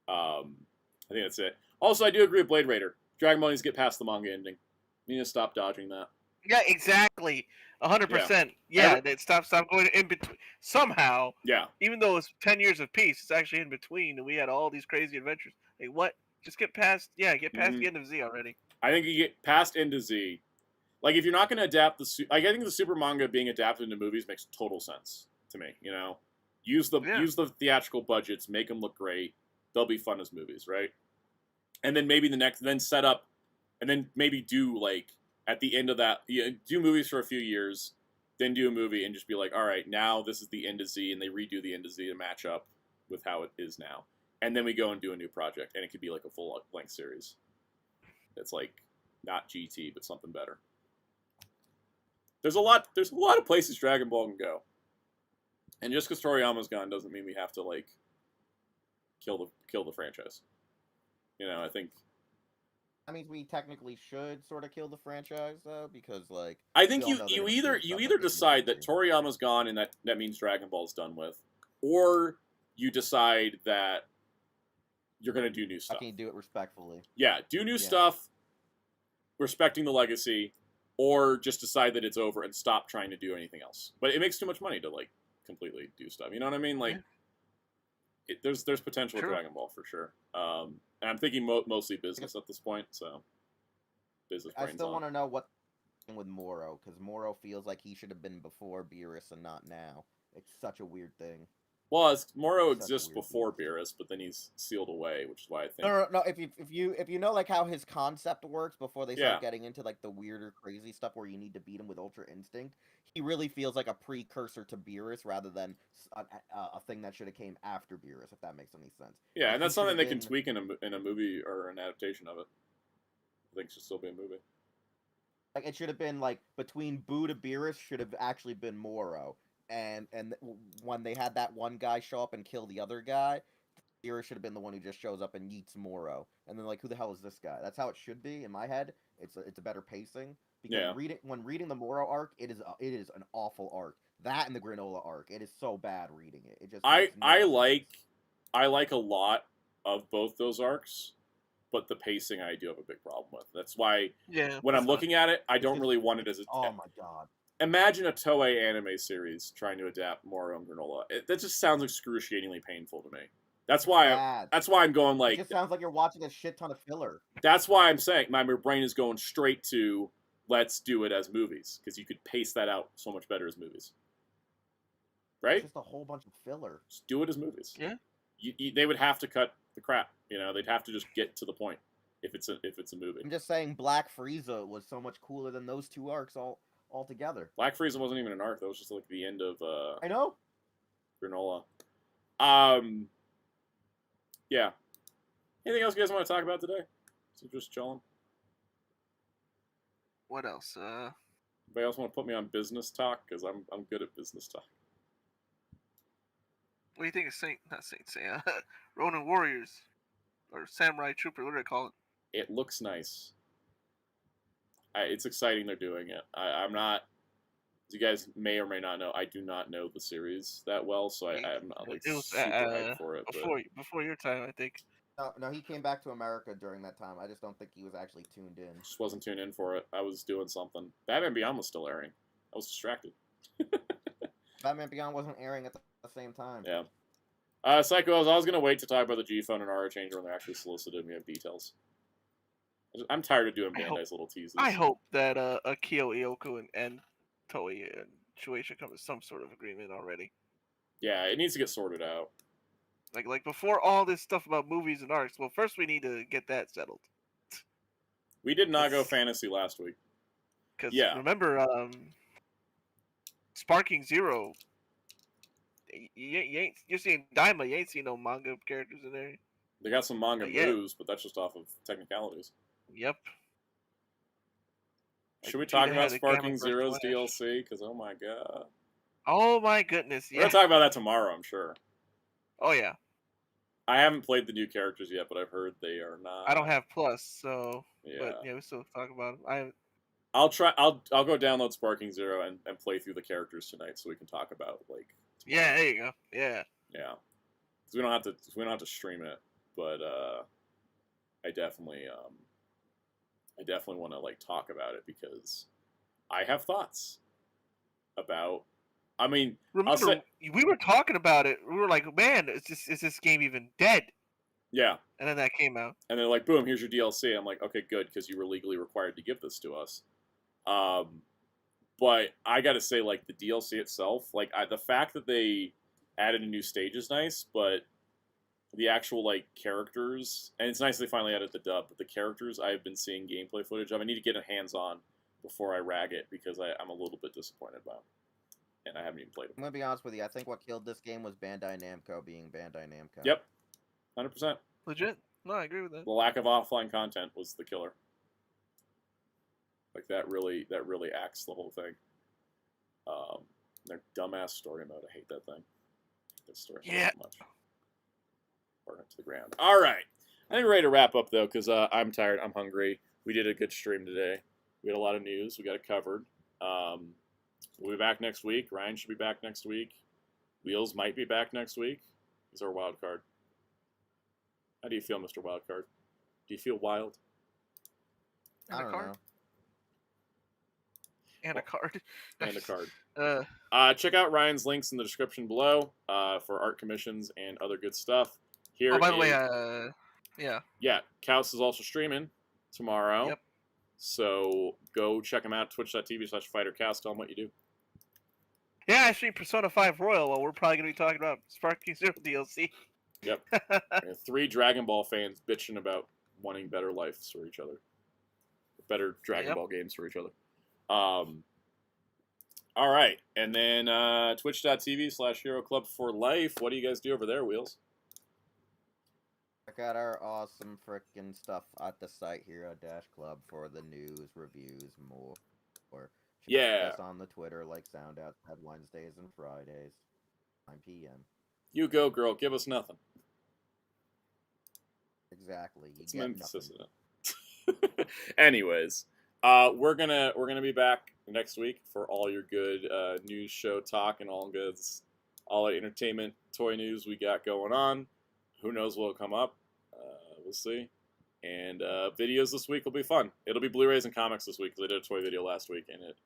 that's it. Also, I do agree with Blade Raider. Dragon Ball needs to get past the manga ending. You need to stop dodging that. Yeah, exactly. 100%. Yeah, they stop going in between somehow. Yeah. Even though it's 10 years of peace, it's actually in between, and we had all these crazy adventures. Like what? Just get past. Yeah, get past the end of Z already. I think you get past end of Z. Like if you're not going to adapt I think the super manga being adapted into movies makes total sense to me. You know, use the theatrical budgets, make them look great. They'll be fun as movies, right? And then maybe then set up, and then maybe do like. At the end of that, do movies for a few years, then do a movie and just be like, all right, now this is the end of Z, and they redo the end of Z to match up with how it is now. And then we go and do a new project, and it could be like a full-length series. It's like, not GT, but something better. There's a lot of places Dragon Ball can go. And just because Toriyama's gone doesn't mean we have to like kill the franchise. You know, I think That means we technically should sort of kill the franchise though, because like I think we all know they're you gonna either do stuff either like this decide that movie. Toriyama's gone and that means Dragon Ball's done with, or you decide that you're gonna do new How stuff. can you do it respectfully? Yeah, do new stuff, respecting the legacy, or just decide that it's over and stop trying to do anything else. But it makes too much money to like completely do stuff. You know what I mean? Like, there's potential with Dragon Ball for sure. And I'm thinking mostly business at this point. So, business. I still want to know what with Moro, because Moro feels like he should have been before Beerus and not now. It's such a weird thing. Well, Moro Such a exists weird before thing. Beerus, but then he's sealed away, which is why I think. No. If you know like how his concept works before they start Yeah. getting into like the weirder, crazy stuff where you need to beat him with Ultra Instinct, he really feels like a precursor to Beerus rather than a thing that should have came after Beerus, if that makes any sense. Yeah, Like, and that's he something they should've can tweak in a movie or an adaptation of it. I think it should still be a movie. Like it should have been like between Boo to Beerus should have actually been Moro, and when they had that one guy show up and kill the other guy, Beerus should have been the one who just shows up and yeets Moro, and then like who the hell is this guy? That's how it should be in my head. It's a better pacing because reading the Moro arc, it is an awful arc. That and the Granola arc, it is so bad reading it. It just makes no sense. I like a lot of both those arcs. But the pacing I do have a big problem with. That's why when I'm looking at it, I don't really want it as a... Oh my god. Imagine a Toei anime series trying to adapt Moro and Granola. That just sounds excruciatingly painful to me. That's why I'm going like... It just sounds like you're watching a shit ton of filler. That's why I'm saying my brain is going straight to let's do it as movies. Because you could pace that out so much better as movies. Right? It's just a whole bunch of filler. Just do it as movies. Yeah. They would have to cut the crap. You know, they'd have to just get to the point if it's a movie. I'm just saying Black Frieza was so much cooler than those two arcs all together. Black Frieza wasn't even an arc. That was just like the end of I know. Granola. Yeah. Anything else you guys want to talk about today? So just chilling. What else? Anybody else want to put me on business talk? Because I'm good at business talk. What do you think of not Saint Seiya, Ronin Warriors, or Samurai Trooper? What do they call it? It looks nice. It's exciting they're doing it. I'm not, as you guys may or may not know, I do not know the series that well, so I'm not like super hyped for it. Before your time, I think. No, he came back to America during that time. I just don't think he was actually tuned in. Just wasn't tuned in for it. I was doing something. Batman Beyond was still airing. I was distracted. Batman Beyond wasn't airing at the same time. Yeah. Psycho, I was going to wait to talk about the G-Phone and Aura Changer when they're actually solicited and we have details. I'm tired of doing Bandai's little teases. I hope that Akio Ioku and Toei and Shueisha come to some sort of agreement already. Yeah, it needs to get sorted out. Like before all this stuff about movies and arcs, well, first we need to get that settled. We did not go fantasy last week. Because remember, Sparking Zero... You're seeing Daima, you ain't seen no manga characters in there. They got some manga news, but that's just off of technicalities. Yep. Should we talk about Sparking Zero's DLC? Because, oh my god. Oh my goodness, yeah. We're going to talk about that tomorrow, I'm sure. Oh yeah. I haven't played the new characters yet, but I've heard they are not... I don't have Plus, so... Yeah. But yeah, we still talk about them. I'll go download Sparking Zero and play through the characters tonight so we can talk about, like... Yeah, there you go. Yeah. Yeah. Because we don't have to stream it, but I definitely want to like talk about it because I have thoughts about. I mean, remember we were talking about it. We were like, "Man, is this game even dead?" Yeah. And then that came out. And they're like, "Boom, here's your DLC." I'm like, "Okay, good, because you were legally required to give this to us." But I gotta say, like, the DLC itself, like, the fact that they added a new stage is nice, but the actual, like, characters, and it's nice they finally added the dub, but the characters I've been seeing gameplay footage of, I need to get a hands-on before I rag it, because I'm a little bit disappointed by them. And I haven't even played it. I'm gonna be honest with you, I think what killed this game was Bandai Namco being Bandai Namco. Yep. 100%. Legit. No, I agree with that. The lack of offline content was the killer. Like, that really axed the whole thing. Their dumbass story mode. I hate that thing. This story Yeah. so much. Burn it to the ground. All right. I think we're ready to wrap up, though, because I'm tired. I'm hungry. We did a good stream today. We had a lot of news. We got it covered. We'll be back next week. Ryan should be back next week. Wheels might be back next week. He's our wild card. How do you feel, Mr. Wildcard? Do you feel wild? I don't know. And a card. And a card. Check out Ryan's links in the description below for art commissions and other good stuff. Here. Oh, by the way, yeah. Yeah, Kaus is also streaming tomorrow. Yep. So go check him out, twitch.tv/fighterkaus. Tell him what you do. Yeah, I stream Persona 5 Royal. Well, we're probably going to be talking about Sparking Zero DLC. Yep. 3 Dragon Ball fans bitching about wanting better lives for each other. Better Dragon Ball games for each other. All right. And then twitch.tv/Hero Club for Life. What do you guys do over there, Wheels? Check out our awesome frickin' stuff at the site Hero-Club for the news, reviews, more. Check us on the Twitter like Soundout at Wednesdays and Fridays, 9 p.m. You go, girl. Give us nothing. Exactly. You It's get nothing. Anyways, we're gonna be back next week for all your good news, show talk, and all the entertainment, toy news we got going on. Who knows what'll come up? We'll see. And videos this week will be fun. It'll be Blu-rays and comics this week because I did a toy video last week and it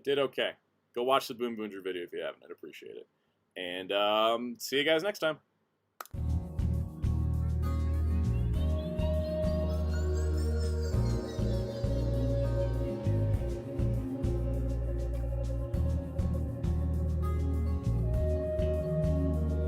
did okay. Go watch the Boom Boonger video if you haven't. I'd appreciate it. And see you guys next time.